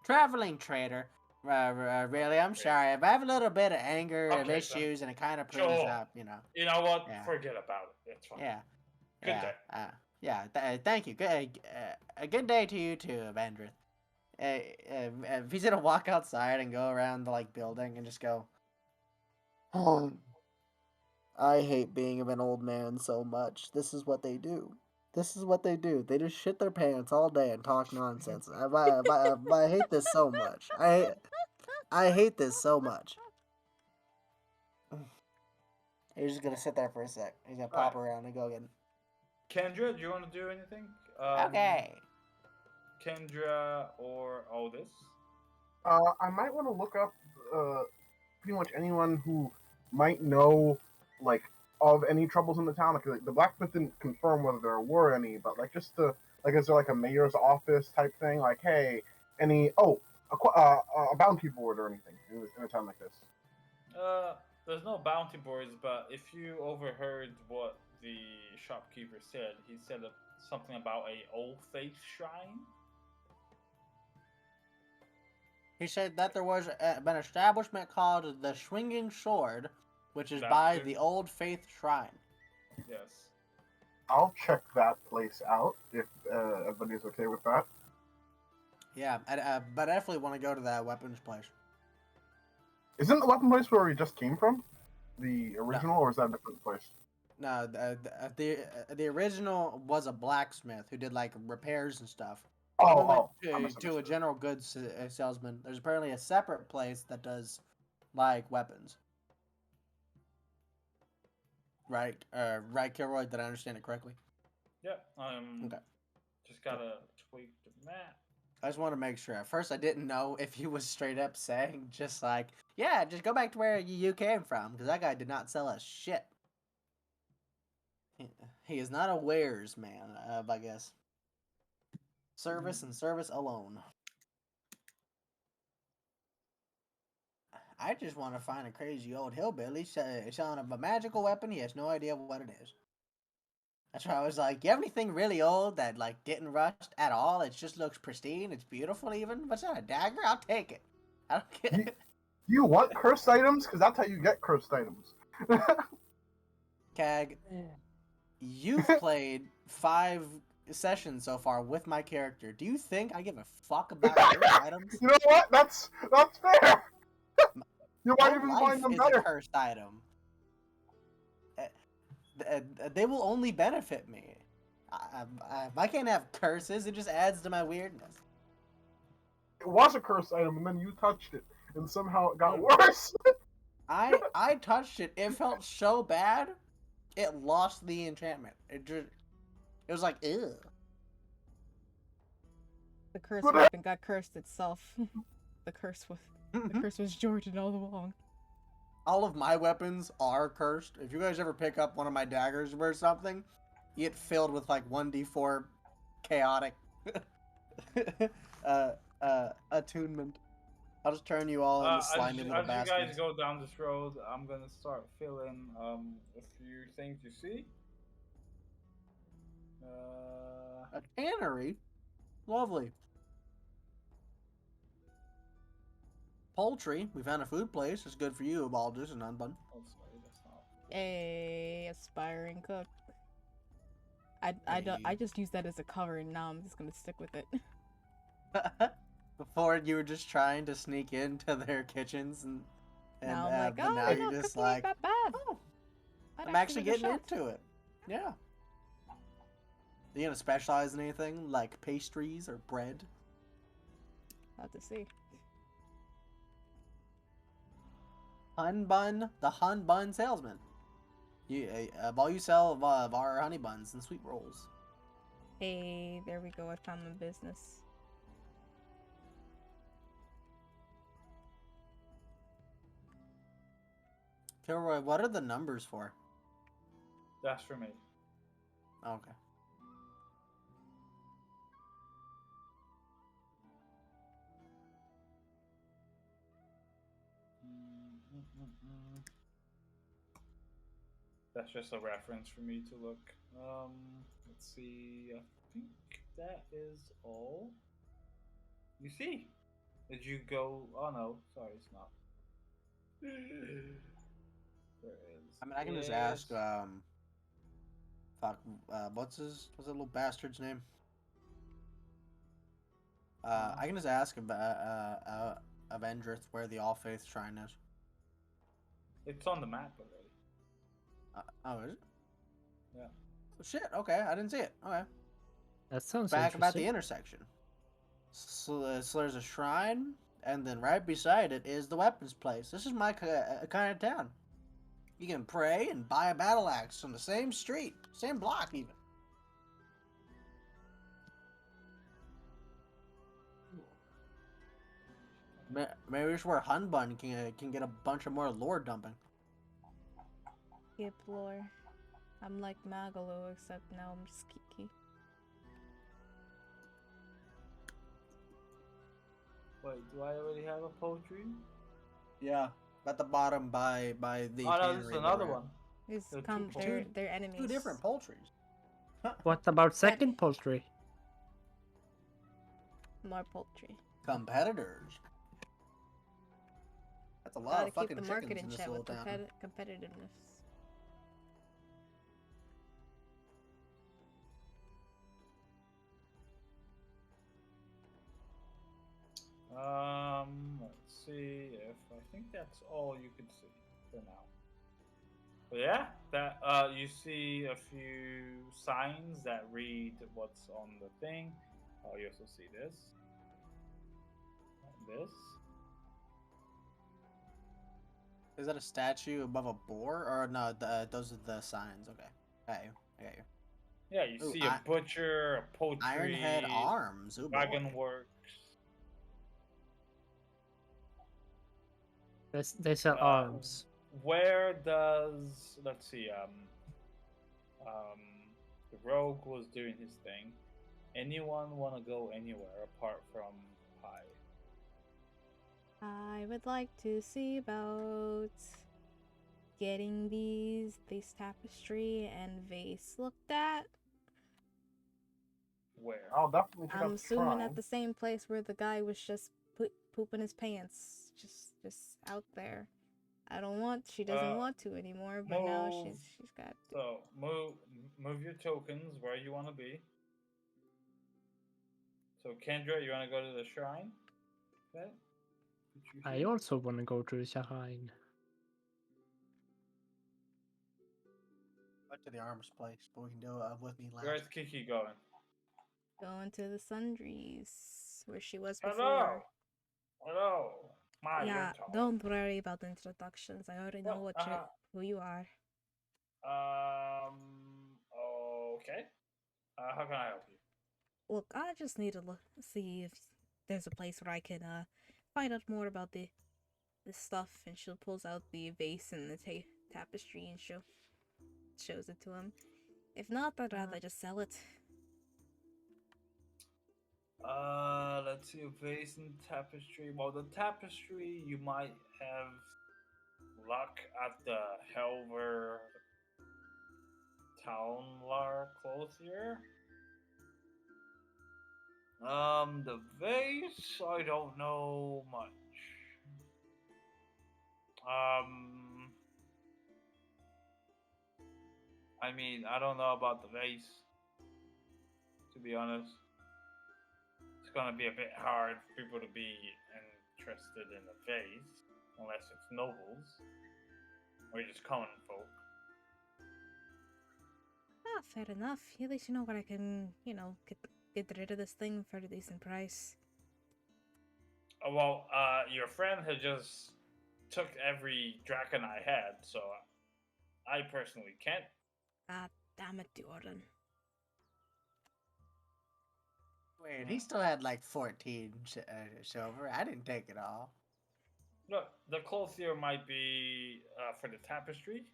Traveling trader. Really, I'm sorry. If I have a little bit of anger of Okay, issues and it kind of proves Sure. up, You know what? Yeah. Forget about it. It's fine. Yeah. Good yeah. day. Thank you. Good. A good day to you too, Avendrith. If he's gonna walk outside and go around the like building and just go, oh, I hate being an old man so much. This is what they do. This is what they do. They just shit their pants all day and talk nonsense. I hate this so much. I hate this so much. He's just gonna sit there for a sec. He's gonna pop around and go again. Kendra, do you want to do anything? Okay. Kendra or Otis? I might want to look up pretty much anyone who might know like of any troubles in the town. Like the blacksmith didn't confirm whether there were any, but like just to like is there like a mayor's office type thing? Like hey, any a bounty board or anything in a town like this? There's no bounty boards, but if you overheard what the shopkeeper said, he said something about a old faith shrine. He said that there was an establishment called the Swinging Sword, which is That's by it. the Old Faith Shrine. Yes. I'll check that place out if everybody's okay with that. Yeah, but I definitely want to go to that weapons place. Isn't the weapon place where we just came from the original, or is that a different place? No, the original was a blacksmith who did like repairs and stuff. We I went to a misunderstood. general goods salesman. There's apparently a separate place that does like weapons. Right, right, Kilroy. Did I understand it correctly? Yep. Okay. Just gotta tweak the map. I just want to make sure. At first, I didn't know if he was straight up saying just like, yeah, just go back to where you came from, because that guy did not sell us shit. He is not a wares man, I guess. Service and service alone. I just want to find a crazy old hillbilly selling a magical weapon. He has no idea what it is. That's why I was like, you have anything really old that like didn't rust at all? It just looks pristine. It's beautiful even. What's that, a dagger? I'll take it. I don't care. Do you want cursed items? Because that's how you get cursed items. Kag, you've played 5 sessions so far with my character. Do you think I give a fuck about cursed items? You know what? That's fair. You might My even life find them is better. a cursed item. They will only benefit me. I can't have curses. It just adds to my weirdness. It was a cursed item, and then you touched it, and somehow it got worse. I touched it. It felt so bad. It lost the enchantment. It was like ew. The curse But weapon got cursed itself. The curse was Jordan all along. All of my weapons are cursed. If you guys ever pick up one of my daggers or something, you get filled with like 1d4 chaotic attunement. I'll just turn you all into slimy little as you bastards. guys go down this road, I'm gonna start filling a few things you see. A tannery? Lovely. Poultry. We found a food place. It's good for you, Baldus and Unbun. Oh, sorry, that's not. A aspiring cook. I Hey. just use that as a cover, and now I'm just gonna stick with it. Before you were just trying to sneak into their kitchens and Now I'm like, but oh now no, you're just cooking ain't like, that bad. oh, I'd I'm actually be the getting chef. into it. Yeah. Are you gonna specialize in anything like pastries or bread? Have to see. Hun Bun, the Hun Bun salesman. While you sell of our honey buns and sweet rolls. Hey, there we go. I found my business. Kilroy, what are the numbers for? That's for me. Okay. That's just a reference for me to look. Let's see. I think that is all. You see? Did you go? Oh no, sorry, it's not. Where is? I mean, I can just ask, fuck, what's that little bastard's name? I can just ask Avendrith where the All Faith Shrine is. It's on the map already. Oh, is it? Yeah. Oh, shit, okay, I didn't see it. Okay. That sounds Back about the interesting. intersection. So there's a shrine, and then right beside it is the weapons place. This is my kind of town. You can pray and buy a battle axe on the same street, same block even. Maybe it's where Hunbun can get a bunch of more lore dumping. Skip lore. I'm like Magalu, except now I'm just Kiki. Wait, do I already have a poultry? Yeah, at the bottom by the. Oh no, this is another where- one. These They're come, two they're enemies. 2 different poultries. What about second poultry? More poultry. Competitors. That's a lot Gotta of fucking keep the chickens market in in this check little with town. competitiveness. Let's see if I think that's all you can see for now. But yeah, that you see a few signs that read what's on the thing. Oh, you also see this. And this. Is that a statue above a boar, or no? Those are the signs. Okay, I got you. Yeah, you Ooh, see a butcher, a poultry, Ironhead Arms. Ooh, boy. wagon works. They sell arms. Where does let's see the rogue was doing his thing. Anyone want to go anywhere apart from Pie? I would like to see about getting these tapestry and vase looked at. Where? I'll definitely check out I'm the assuming shrine. at the same place where the guy was just pooping his pants, just out there. I don't want. She doesn't want to anymore, but now Move. she's got. To. So move your tokens where you want to be. So Kendra, you want to go to the shrine? Okay. I also want to go to the shrine. Went to the arms place, but we can do it with me last. Where's Kiki going? Going to the sundries where she was Hello. before. Hello. My, Yeah, don't worry about the introductions. I already know who you are. Okay. How can I help you? Look, I just need to see if there's a place where I can find out more about this stuff. And she pulls out the vase and the tapestry and shows it to him. If not, I'd rather just sell it. Let's see, a vase and tapestry. Well, the tapestry, you might have luck at the Helver Townlar clothier. The vase, I don't know much. I mean, I don't know about the vase, to be honest. It's gonna be a bit hard for people to be interested in a vase, unless it's nobles, or just common folk. Ah, fair enough. At least you know where I can, get rid of this thing for a decent price. Well, your friend had just took every draken I had, so I personally can't. Ah, damn it, Jordan. Wait, he still had like 14 silver. I didn't take it all. Look, the clothier might be for the tapestry.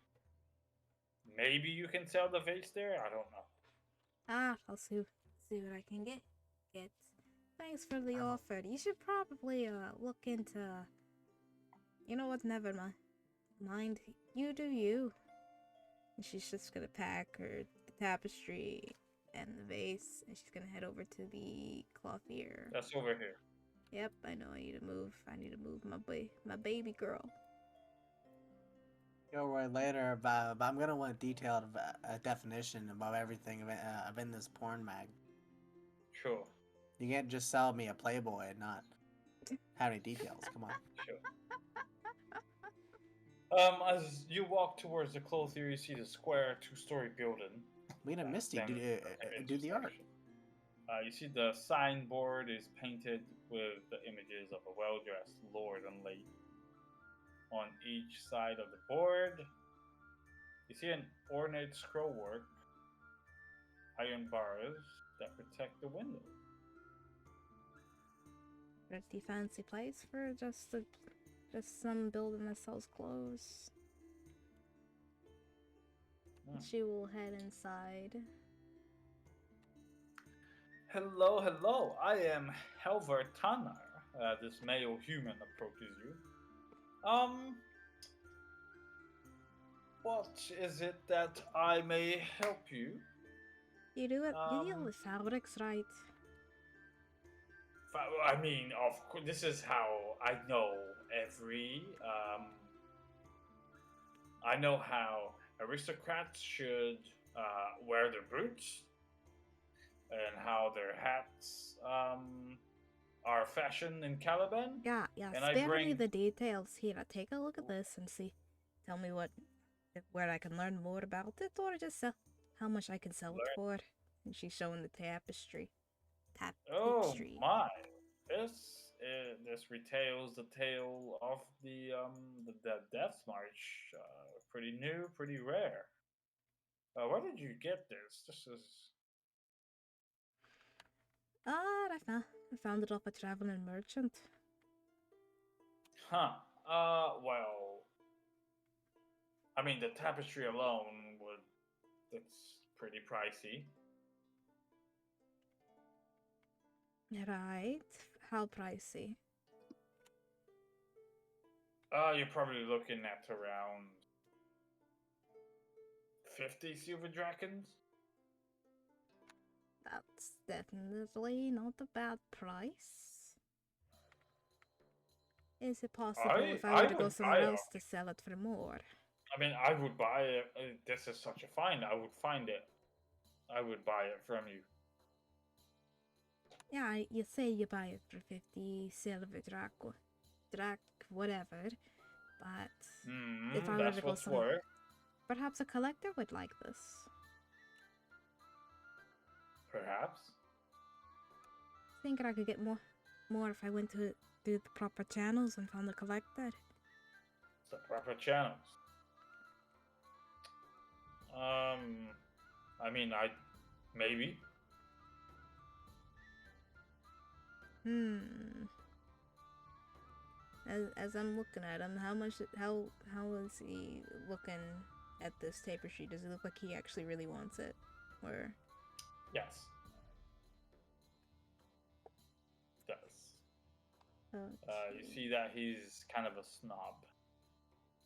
Maybe you can sell the vase there. I don't know. Ah, I'll see what I can get. Thanks for the offer. You should probably look into. You know what? Never mind. You do you. And she's just gonna pack the tapestry and the vase, and she's gonna head over to the clothier. That's over here. Yep, I know. I need to move my baby girl. Go right later, but I'm gonna want detailed definition about everything of in this porn mag. Sure. You can't just sell me a Playboy and not have any details. Come on. Sure. As you walk towards the clothier, you see the square two-story building. We had a Misty do the art. You see the signboard is painted with the images of a well-dressed lord and lady. On each side of the board, you see an ornate scrollwork, iron bars that protect the window. Pretty fancy place for just some building that sells clothes. She will head inside. Hello. I am Helver Tanar. This male human approaches you. What is it that I may help you? You do it. You deal with fabrics, right? I mean, of course, this is how I know every. I know how aristocrats should wear their boots, and how their hats are fashioned in Caliban. Yeah. And Spare me the details. Here, take a look at this and see. Tell me where I can learn more about it, or just how much I can sell it for. And she's showing the tapestry. Oh my! This retails the tale of the Death March. Pretty new, pretty rare. Where did you get this? This is. I found it off a traveling merchant. Huh. Well. I mean, the tapestry alone it's pretty pricey. Right. How pricey? You're probably looking at around 50 silver drachms. That's definitely not a bad price. Is it possible I- if I I were to go would somewhere buy it. else to sell it for more? I mean, I would buy it. This is such a find. I would find it. I would buy it from you. Yeah, you say you buy it for 50 silver drac, whatever. But if I were That's to go what's somewhere, worth. perhaps a collector would like this. Perhaps. Think I could get more if I went through the proper channels and found a collector. The proper channels. I mean, maybe. As I'm looking at him, how is he looking at this tapestry? Does it look like he actually really wants it, or? Yes. Does. You see that he's kind of a snob,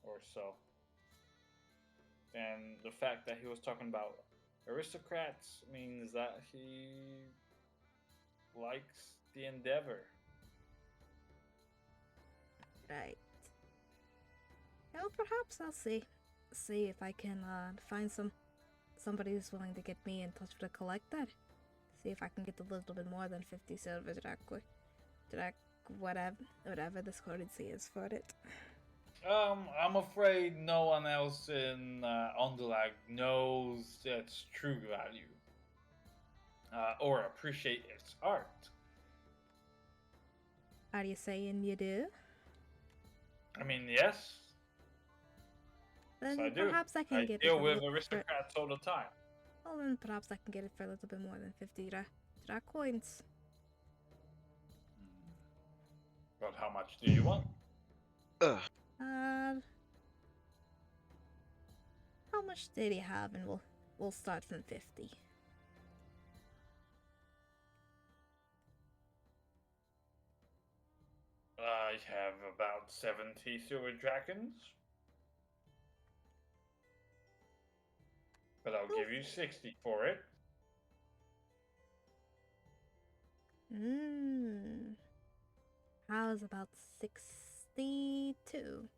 or so. And the fact that he was talking about aristocrats means that he likes the endeavor. Right. Well, perhaps I'll see if I can find somebody who's willing to get me in touch with a collector. See if I can get a little bit more than 50 silver drac, whatever this currency is for it. I'm afraid no one else in Onderlag knows its true value or appreciate its art. Are you saying you do? I mean, yes. Then Yes, I do. perhaps I can I get deal it. with aristocrats all the time. Well, then perhaps I can get it for a little bit more than 50 drac coins. But how much do you want? How much did he have? And we'll start from 50. I have about 70 silver dragons. But I'll give you 60 for it. How's about 62?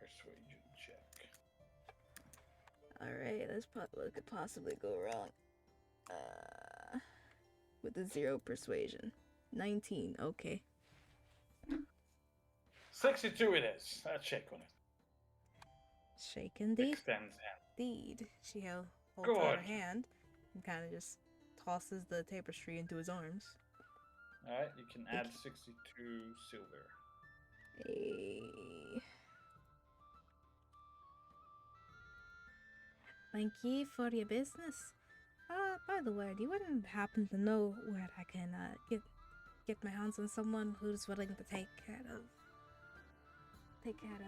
Persuasion check. Alright, what could possibly go wrong. With a 0 persuasion. 19, okay. 62 it is. Let's shake on it. Shake indeed. Extends hand. Indeed. She holds out her Good. hand and kind of just tosses the tapestry into his arms. Alright, you can add 62 silver. Thank you for your business. By the way, do you wouldn't happen to know where I can get my hands on someone who's willing to take care of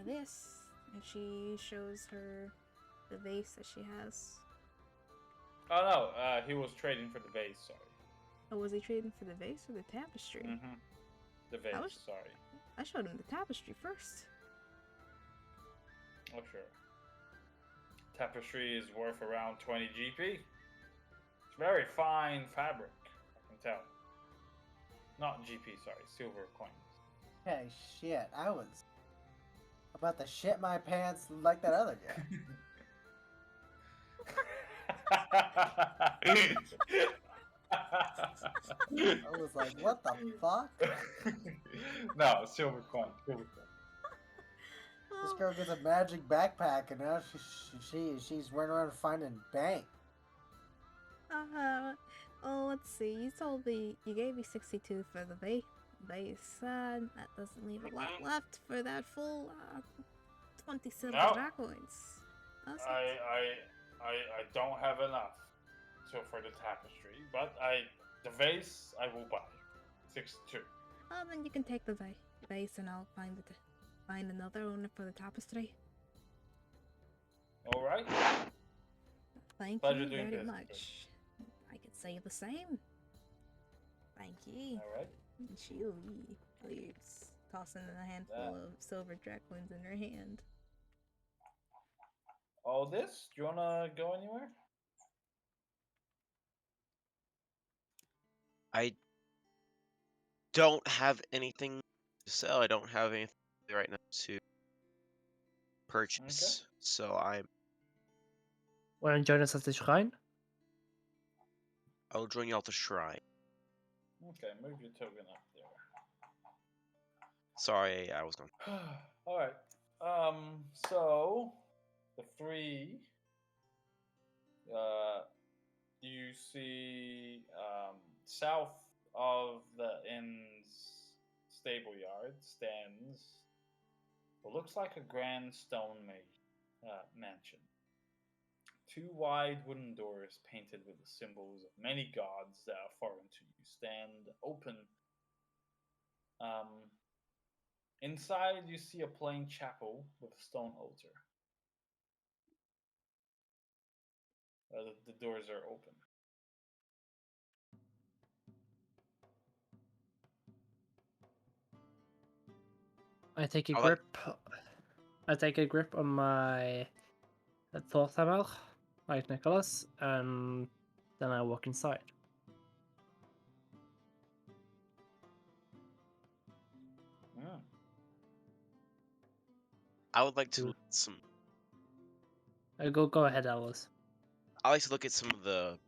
this? And she shows her the vase that she has. Oh no, he was trading for the vase, sorry. Oh, was he trading for the vase or the tapestry? Mm-hmm. The vase, sorry. I showed him the tapestry first. Oh, sure. Tapestry is worth around 20 GP. It's very fine fabric, I can tell. Not GP, sorry, silver coins. Hey, shit, I was about to shit my pants like that other guy. I was like, what the fuck? No, silver coin. This girl gets a magic backpack and now she's running around finding bank. Let's see. You gave me 62 for the base. That doesn't leave a lot left for that full 20 silver drac coins. I don't have enough for the tapestry, but the vase I will buy. 62. Then you can take the vase and I'll find another owner for the tapestry. All right. Thank Pleasure you doing very business. much. I could say the same. Thank you. All right. And she leaves, tossing a handful of silver drac coins in her hand. All this? Do you wanna go anywhere? I don't have anything to sell. I don't have anything right now to purchase, so Want to join us at the shrine? I'll join you at the shrine. Okay, move your token up there. Sorry, I was gone. All right. So the three, you see, south of the inn's stable yard stands what looks like a grand stone mansion. Two wide wooden doors painted with the symbols of many gods that are foreign to you stand open. Um, Inside, you see a plain chapel with a stone altar. The doors are open. I take a I like- grip. I take a grip on my thought hammer, like Nicholas, and then I walk inside. Mm. I would like to Ooh. look at some. Go ahead, Alice. I like to look at some of the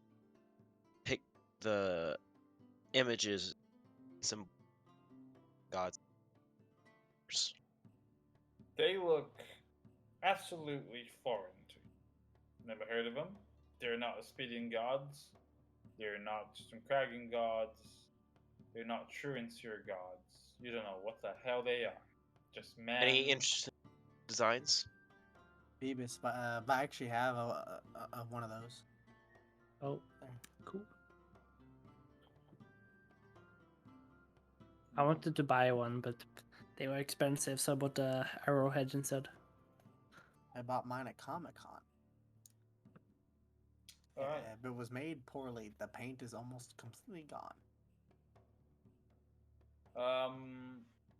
images, some gods. They look absolutely foreign to you. Never heard of them. They're not Aspidian gods. They're not Stürmkragan gods. They're not true and seer gods. You don't know what the hell they are. Just man. Any interesting designs? Phoebus, but I actually have one of those. Oh, There. cool. I wanted to buy one, but they were expensive, so I bought the arrowhead instead. I bought mine at Comic Con. Alright. But it was made poorly. The paint is almost completely gone.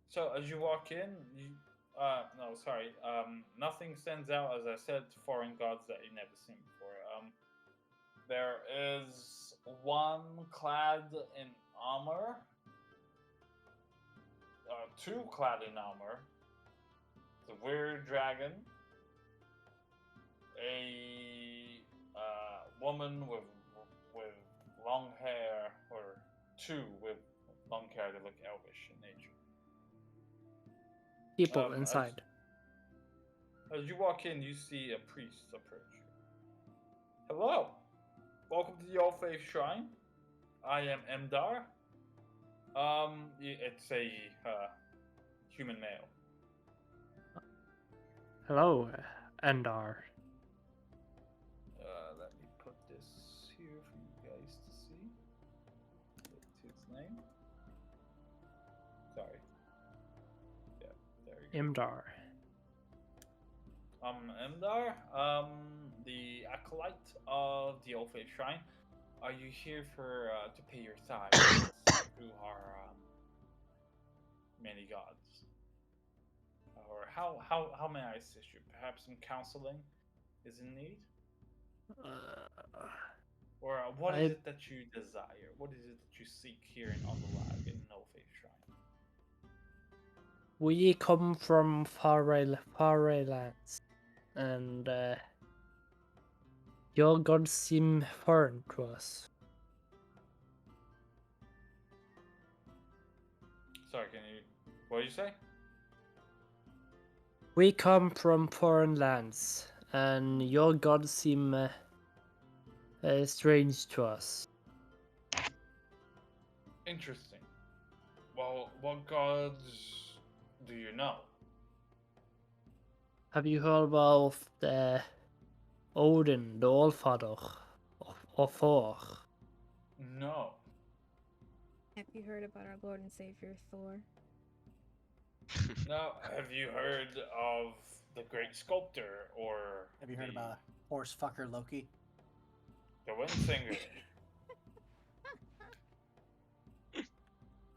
So as you walk in, no, sorry. Nothing stands out, as I said, foreign gods that you've never seen before. There is one clad in armor, two clad in armor, the weird dragon, a woman with long hair, or two with long hair that look elvish in nature. People inside. As you walk in, you see a priest approach you. Hello, welcome to the All Faith Shrine. I am Emdar. It's a human male. Hello, Endar. Let me put this here for you guys to see. What's his name? Sorry. Yeah, there you go. Imdar. Emdar, the acolyte of the All Faith Shrine. Are you here for to pay your tithes to our many gods? Or how may I assist you? Perhaps some counseling is in need? Or what is it that you desire? What is it that you seek here in Underlag in No Faith Shrine? We come from faraway lands, and your gods seem foreign to us. Sorry, can you? What did you say? We come from foreign lands, and your gods seem strange to us. Interesting. Well, what gods do you know? Have you heard about the Odin, the Allfather of Thor? No. Have you heard about our Lord and Savior Thor? Now, have you heard of the great sculptor or Have you heard about horse fucker Loki? the wind singer?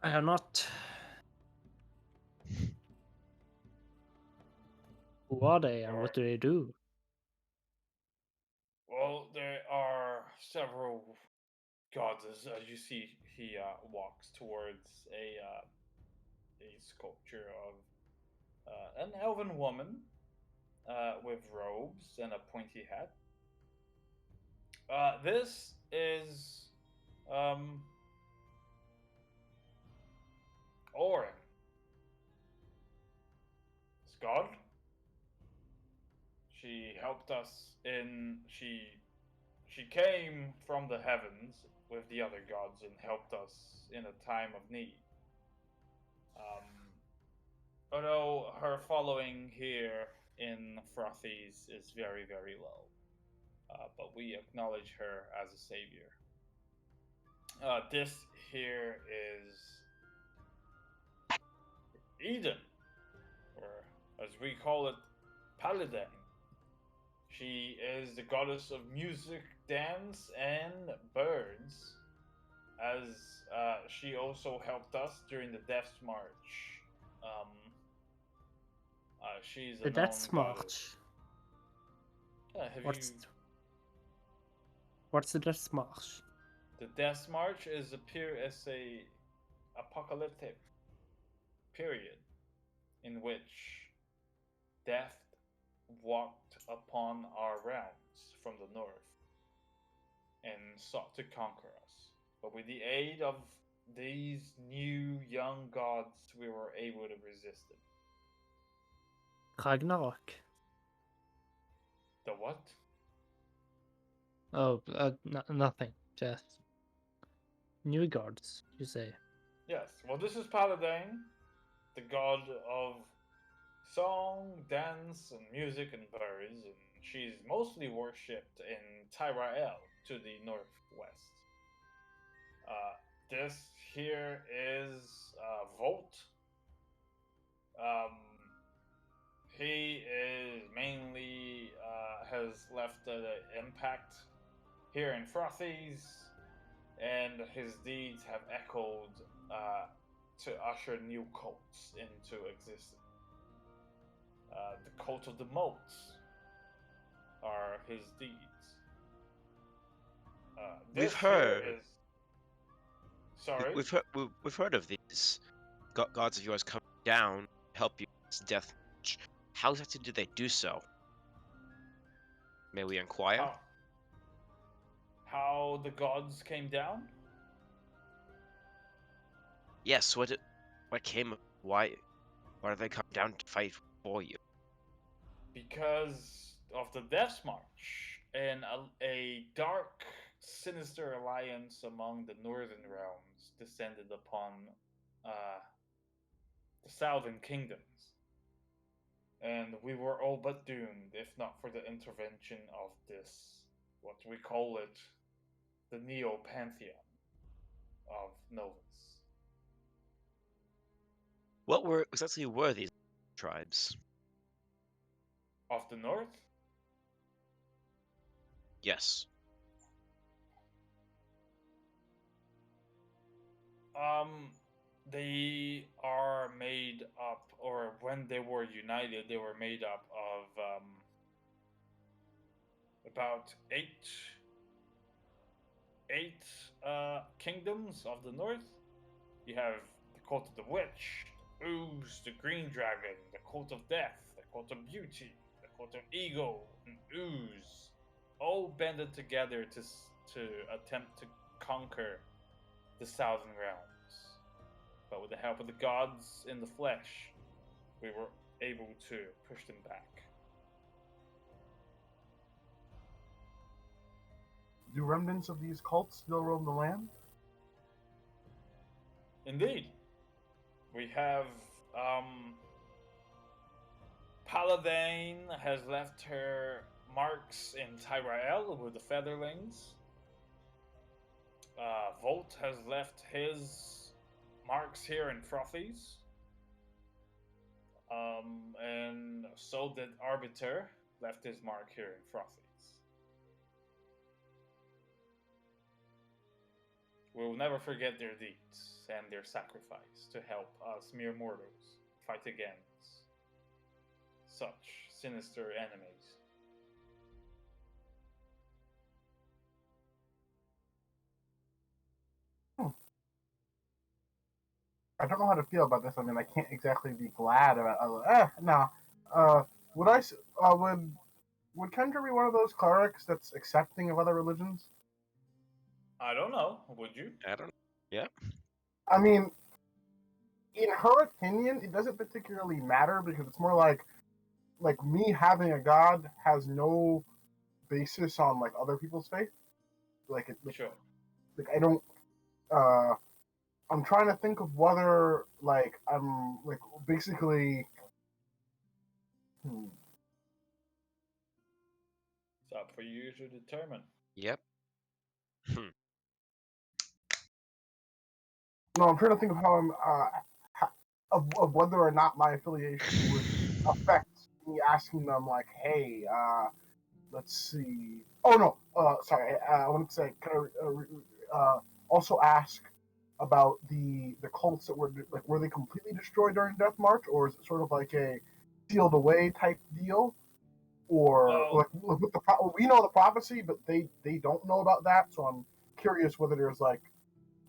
I have not. Who are they and what do they do? Well, there are several gods. As you see, he walks towards a sculpture of an elven woman with robes and a pointy hat. This is um, Orin. It's God. She helped us in. She came from the heavens with the other gods and helped us in a time of need. Although her following here in Frothies is very, very low. But we acknowledge her as a savior. This here is Eden, or as we call it, Paladin. She is the goddess of music, dance, and birds, as she also helped us during the Death March. She's a The known Death goddess. March. Have What's you? what's the Death March? The Death March is appear as a apocalyptic period in which death walked upon our realms from the north and sought to conquer us. But with the aid of these new young gods, we were able to resist it. Ragnarok. The what? Oh, nothing. Just new gods, you say. Yes. Well, this is Paladin, the god of song, dance, and music and birds, and she's mostly worshipped in Tyrael to the northwest. This here is Volt. Um, he is mainly has left an impact here in Frothies, and his deeds have echoed to usher new cults into existence. The cult of the Motes are his deeds. We've This heard. here is. Sorry. We've heard of these gods of yours coming down to help you in this death march. How exactly do they do so? May we inquire? How the gods came down? Yes. What came? Why did they come down to fight for you? Because of the Death March and a dark, sinister alliance among the northern realms descended upon the southern kingdoms. And we were all but doomed if not for the intervention of this, what we call it, the Neo Pantheon of Novus. What exactly were these tribes? Of the north? Yes. They are made up, or when they were united, they were made up of about eight kingdoms of the north. You have the cult of the witch, Ooze, the green dragon, the cult of death, the cult of beauty, the cult of ego, and Ooze, all banded together to attempt to conquer the southern realms. But with the help of the gods in the flesh, we were able to push them back. Do remnants of these cults still roam the land? Indeed. We have Paladin has left her marks in Tyrael with the Featherlings. Volt has left his marks here in Frothies. And so did Arbiter left his mark here in Frothies. We will never forget their deeds and their sacrifice to help us mere mortals fight against such sinister enemies. I don't know how to feel about this. I mean, I can't exactly be glad about. No. Would I? Would Kendra be one of those clerics that's accepting of other religions? I don't know. Would you? I don't. Yeah. I mean, in her opinion, it doesn't particularly matter because it's more like me having a god has no basis on like other people's faith. Sure. Like I don't. I'm trying to think of whether like I'm like basically. It's up for you to determine. Yep. No, I'm trying to think of how I'm of whether or not my affiliation would affect me asking them like, hey, let's see. Oh no, sorry. I wanted to say, can I also ask about the cults that were like, were they completely destroyed during Death March, or is it sort of like a sealed away type deal, or Well, like with the we know the prophecy, but they don't know about that. So I'm curious whether there's like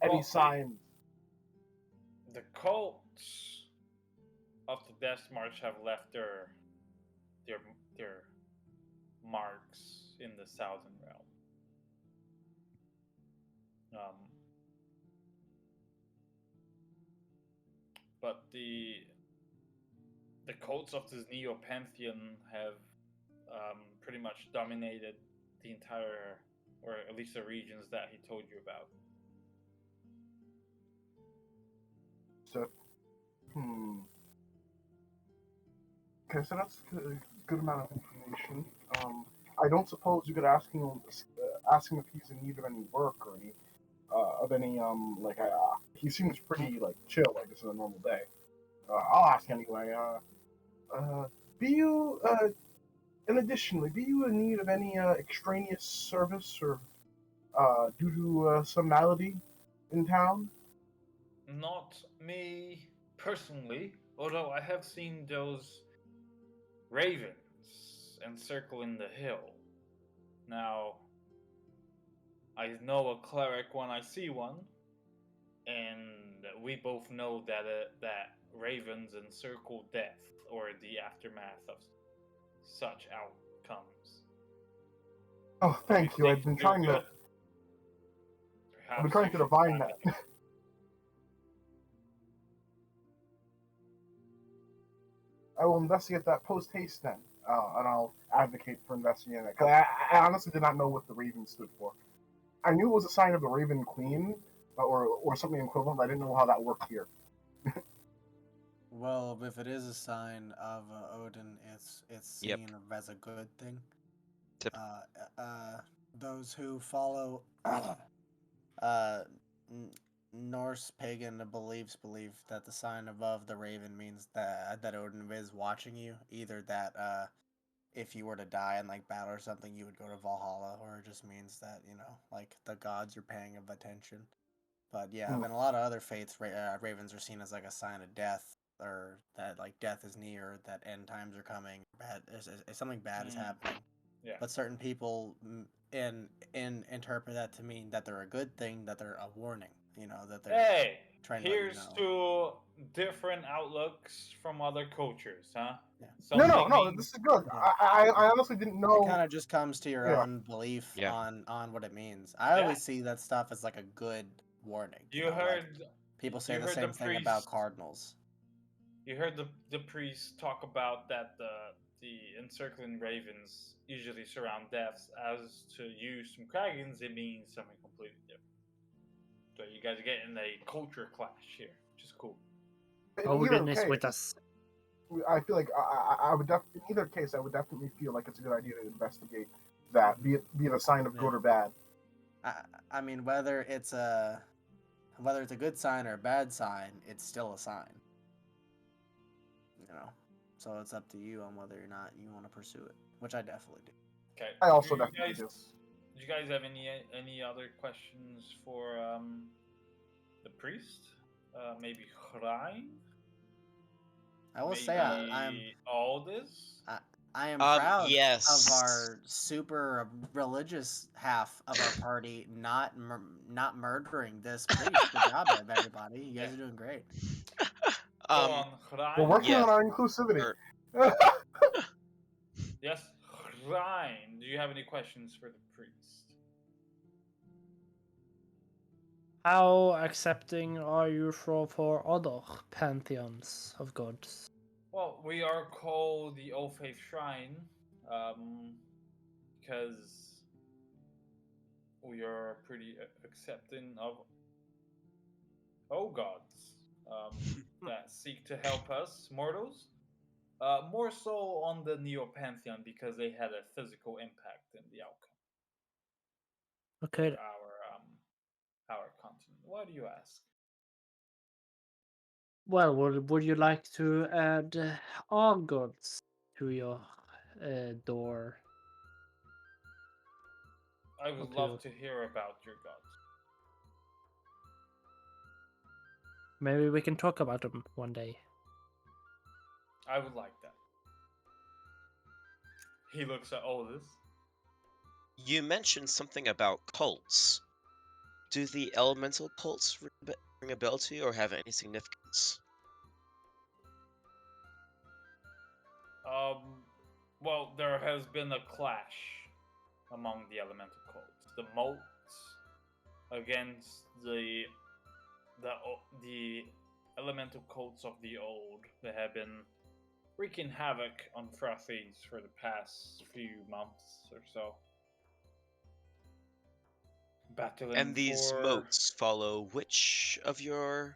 any signs. The cults of the Death March have left their marks in the Southern Realm. But the cults of this Neo Pantheon have pretty much dominated the entire, or at least the regions that he told you about. So, okay, so that's a good amount of information. I don't suppose you could ask him if he's in need of any work or any like he seems pretty like chill, like this is a normal day. I'll ask anyway. Be you and additionally, be you in need of any extraneous service or due to some malady in town? Not me personally, although I have seen those ravens encircling the hill. Now, I know a cleric when I see one, and we both know that that ravens encircle death or the aftermath of such outcomes. Oh, thank you. I've been trying to. I've been trying to divine that. I will investigate that post haste then, and I'll advocate for investigating it. Because I honestly did not know what the raven stood for. I knew it was a sign of the Raven Queen, or something equivalent. But I didn't know how that worked here. Well, if it is a sign of Odin, it's Yep. seen as a good thing. Tip. Those who follow Norse pagan believe that the sign above the raven means that Odin is watching you. Either that if you were to die in like battle or something, you would go to Valhalla, or it just means that like the gods are paying of attention. But yeah, in a lot of other faiths, ravens are seen as like a sign of death, or that like death is near, that end times are coming, bad, something bad is happening. Yeah. But certain people interpret that to mean that they're a good thing, that they're a warning. That they're trying to let you know. Two different outlooks from other cultures, huh? Yeah. No, this is good. Yeah. I honestly didn't know. It kind of just comes to your own belief on what it means. I always see that stuff as like a good warning. You heard like people say the same thing about cardinals. You heard the priest talk about that the encircling ravens usually surround deaths. As to use some Kragans, it means something completely different. So you guys are getting a culture clash here, which is cool. Odin is with us. I feel like I would in either case I would definitely feel like it's a good idea to investigate that, be it a sign of good or bad. I mean, whether it's a good sign or a bad sign, it's still a sign. So it's up to you on whether or not you want to pursue it, which I definitely do. Okay. I also definitely do. Do you guys have any other questions for the priest? Maybe Hrain? I will say I'm all this. I am proud of yes. our super religious half of our party not murdering this priest. Good job, everybody. You guys are doing great. Go Um, on, We're Hrine. working yes. on our inclusivity. Er, Yes, Hrine. Do you have any questions for the priest? How accepting are you for other pantheons of gods? Well, we are called the Old Faith Shrine, because we are pretty accepting of all gods that seek to help us mortals. More so on the Neo Pantheon because they had a physical impact in the outcome Okay, for our continent. Why do you ask? well, would you like to add our gods to your door? I Or would to your... love to hear about your gods. Maybe we can talk about them one day. I would like that. He looks at Otis. you mentioned something about cults. Do the elemental cults ring a bell to you or have any significance? Well, there has been a clash among the elemental cults. The Motes against the elemental cults of the old that have been wreaking havoc on Frothies for the past few months or so. Battling And these for moats follow which of your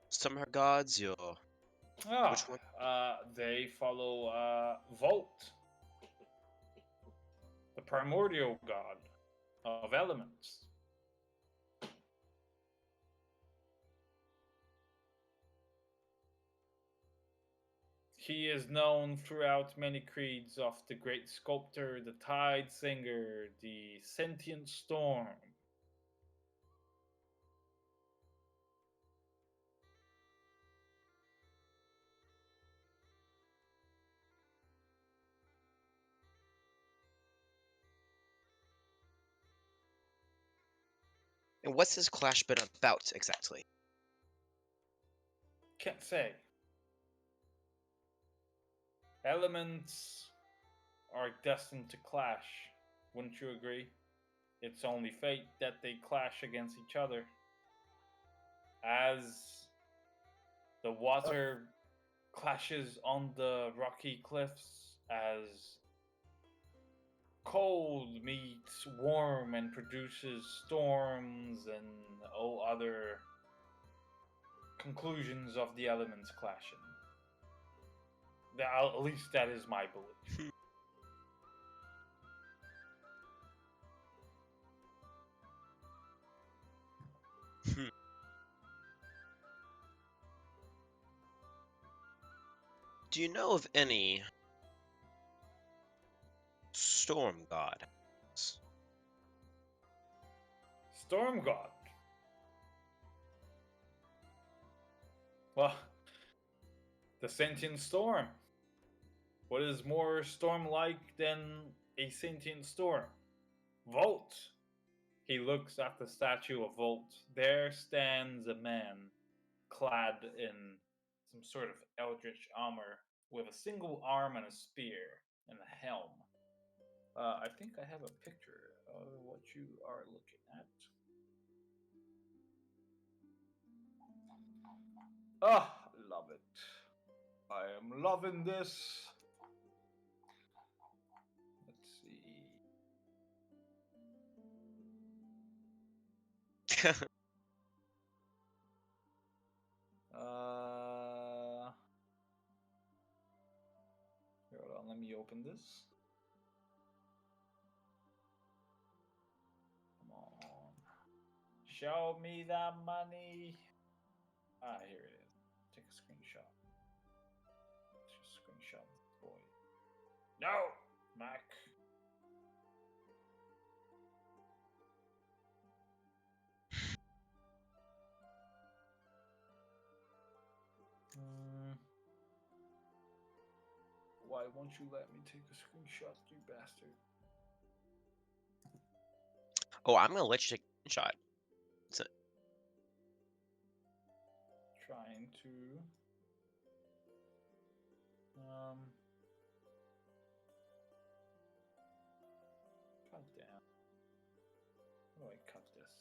summer gods? Which one? they follow Volt, the primordial god of elements. He is known throughout many creeds of the great sculptor, the tide singer, the sentient storm. And what's this clash been about exactly? Can't say. Elements are destined to clash, wouldn't you agree? It's only fate that they clash against each other. As the water clashes on the rocky cliffs, as cold meets warm and produces storms and all other conclusions of the elements clashing. At least that is my belief. Do you know of any storm god? Storm God. Well, the sentient storm. What is more storm like than a sentient storm? Volt. He looks at the statue of Volt. There stands a man clad in some sort of eldritch armor with a single arm and a spear and a helm. I think I have a picture of what you are looking at. Ah, love it. I am loving this. Let's see. Hold on, let me open this. Come on. Show me that money. Ah, here it is. Take a screenshot. Just screenshot this boy. No! Mac. Why why won't you let me take a screenshot, you bastard? Oh, I'm gonna let you take a shot. Trying to God damn. How do I cut this?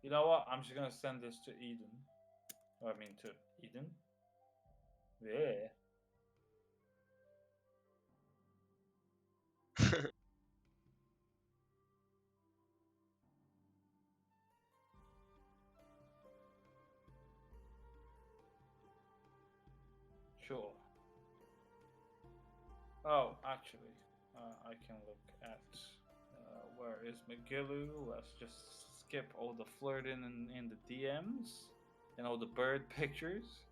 You know what? I'm just gonna send this to Eden. I mean to Eden. Yeah. Sure. Oh, actually, I can look at where is McGillu. Let's just skip all the flirting in the DMs and all the bird pictures.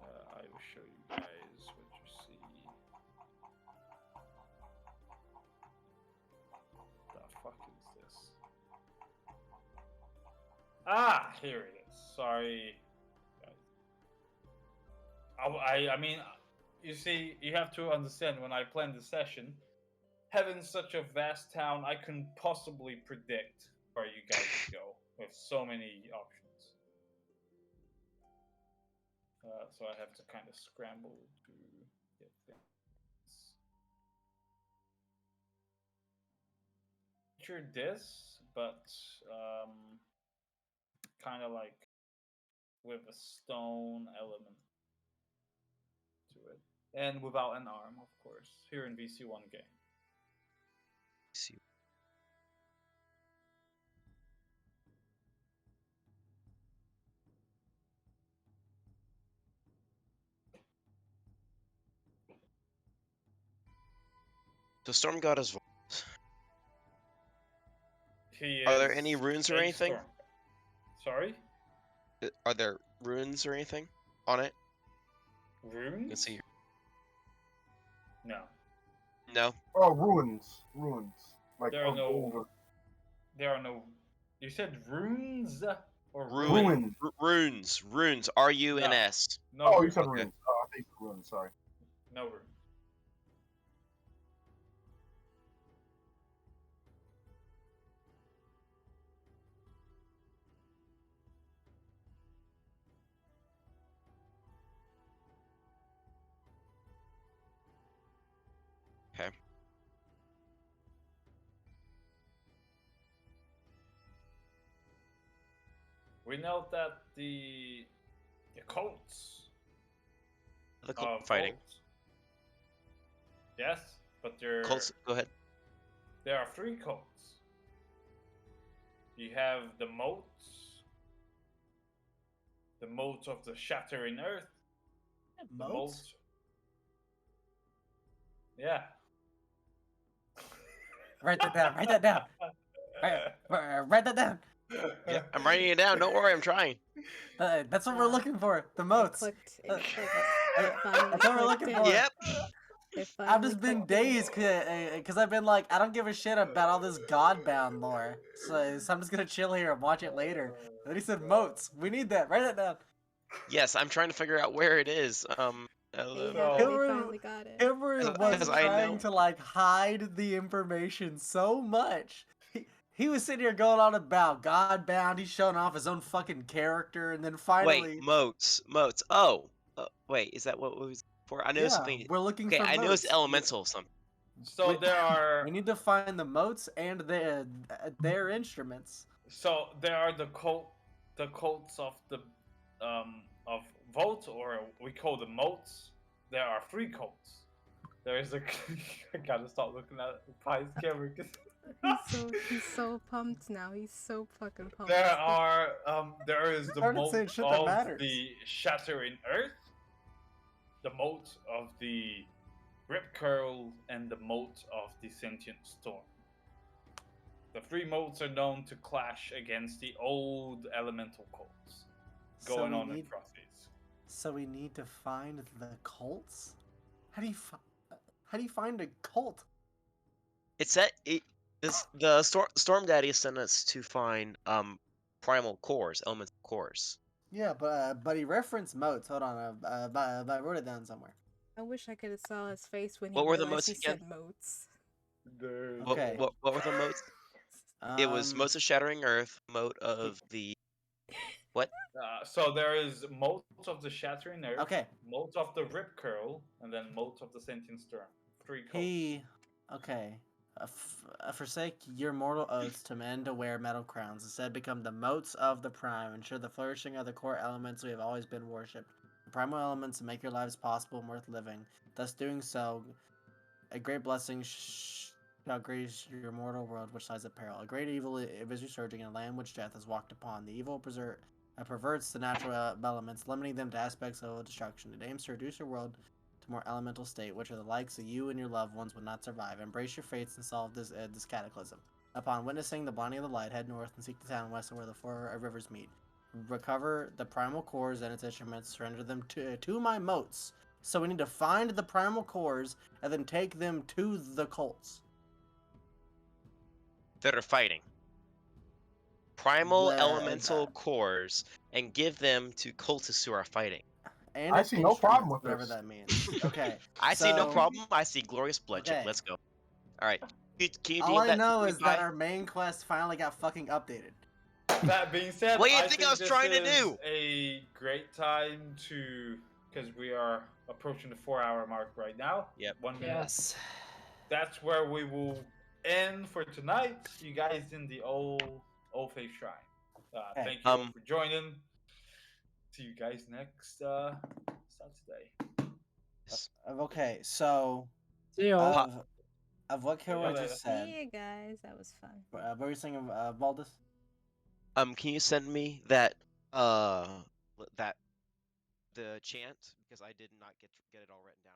I will show you guys what you see. The fuck is this? Ah, here it is. Sorry. I mean, you see, you have to understand when I plan the session, having such a vast town, I couldn't possibly predict where you guys would go with so many options. So I have to kind of scramble to get things. Picture this, but kind of like with a stone element to it. And without an arm, of course, here in VC1 game. See. So Storm God is. Are there any runes or anything? Sorry? Are there runes or anything on it? Runes? Let's see. No. No. Oh, ruins. Like There are no. older. There are no. You said runes or Ruins. Runes. R-U-N-S. No. Oh, you runes. said ruins. Oh, I think ruins. Sorry. No runes. Okay. We know that the cults. The cult fighting. Cults. Yes, but there. Cults. Go ahead. There are 3 cults. You have the motes. The motes of the shattering earth. The Motes? Yeah. Write that down. Write that down. Write that down. Yeah, I'm writing it down. Don't worry, I'm trying. That's what we're looking for. The motes. It That's finally what we're looking clicked for. in. Yep. It I've finally just been clicked in. dazed because I've been like, I don't give a shit about all this Godbound lore. So I'm just gonna chill here and watch it later. Then he said motes. We need that. Write that down. Yes, I'm trying to figure out where it is. They So- finally got it. Hilbert was Because I trying know- to like hide the information so much. He was sitting here going on about Godbound. He's showing off his own fucking character, and then finally, Wait, motes. Oh, wait, is that what it was for? I know yeah, something. we're looking Okay, for I know it's motes. elemental something. So there are. We need to find the motes and their instruments. So there are the cults of the of Volt, or we call them motes. There are 3 cults. There is a. I gotta stop looking at Pie's camera because. He's so pumped now. He's so fucking pumped. There is the Started moat saying shit that of matters. the shattering earth, the moat of the rip curl, and the moat of the sentient storm. The 3 moats are known to clash against the old elemental cults going on in Frothies. So we need to find the cults. How do you find a cult? It's that it. The Storm Daddy sent us to find primal cores, elemental cores. Yeah, but he referenced motes. Hold on, I wrote it down somewhere. I wish I could have saw his face when he What were the realized motes he again? said motes. There's Okay. What were the motes? It was motes of Shattering Earth, mote of the what? So there is motes of the Shattering Earth, Okay. motes of the Rip Curl, and then motes of the Sentient Storm. 3 codes. Okay. Forsake your mortal oaths to men to wear metal crowns. Instead, become the motes of the prime. Ensure the flourishing of the core elements we have always been worshipped. The primal elements make your lives possible and worth living. Thus, doing so, a great blessing shall grace your mortal world, which lies at peril. A great evil is resurging in a land which death has walked upon. The evil perverts the natural elements, limiting them to aspects of destruction. It aims to reduce your world to more elemental state, which are the likes of you and your loved ones would not survive. Embrace your fates and solve this cataclysm. Upon witnessing the blinding of the light, head north and seek the town west where the 4 rivers meet. Recover the primal cores and its instruments. Surrender them to my motes. So we need to find the primal cores and then take them to the cults. That are fighting. Primal The- elemental cores and give them to cultists who are fighting. And I its see no problem instruments, with whatever this. that means. Okay. I see no so- problem. I see glorious bloodshed. Okay. Let's go. All right. Can you All DM I that know to me, is that Pi? our main quest finally got fucking updated. That being said, What do you think I was this trying to is do? a great time to, because we are approaching the 4-hour mark right now. Yep. 1 minute. Yes. That's where we will end for tonight. You guys in the old Faith Shrine. Okay. Thank you all for joining. See you guys next Saturday. Okay, so See you all. of what See you Kilroy later. just said, Yeah, guys, that was fun. what were you saying of Baldus? Can you send me that that the chant, because I did not get it all written down.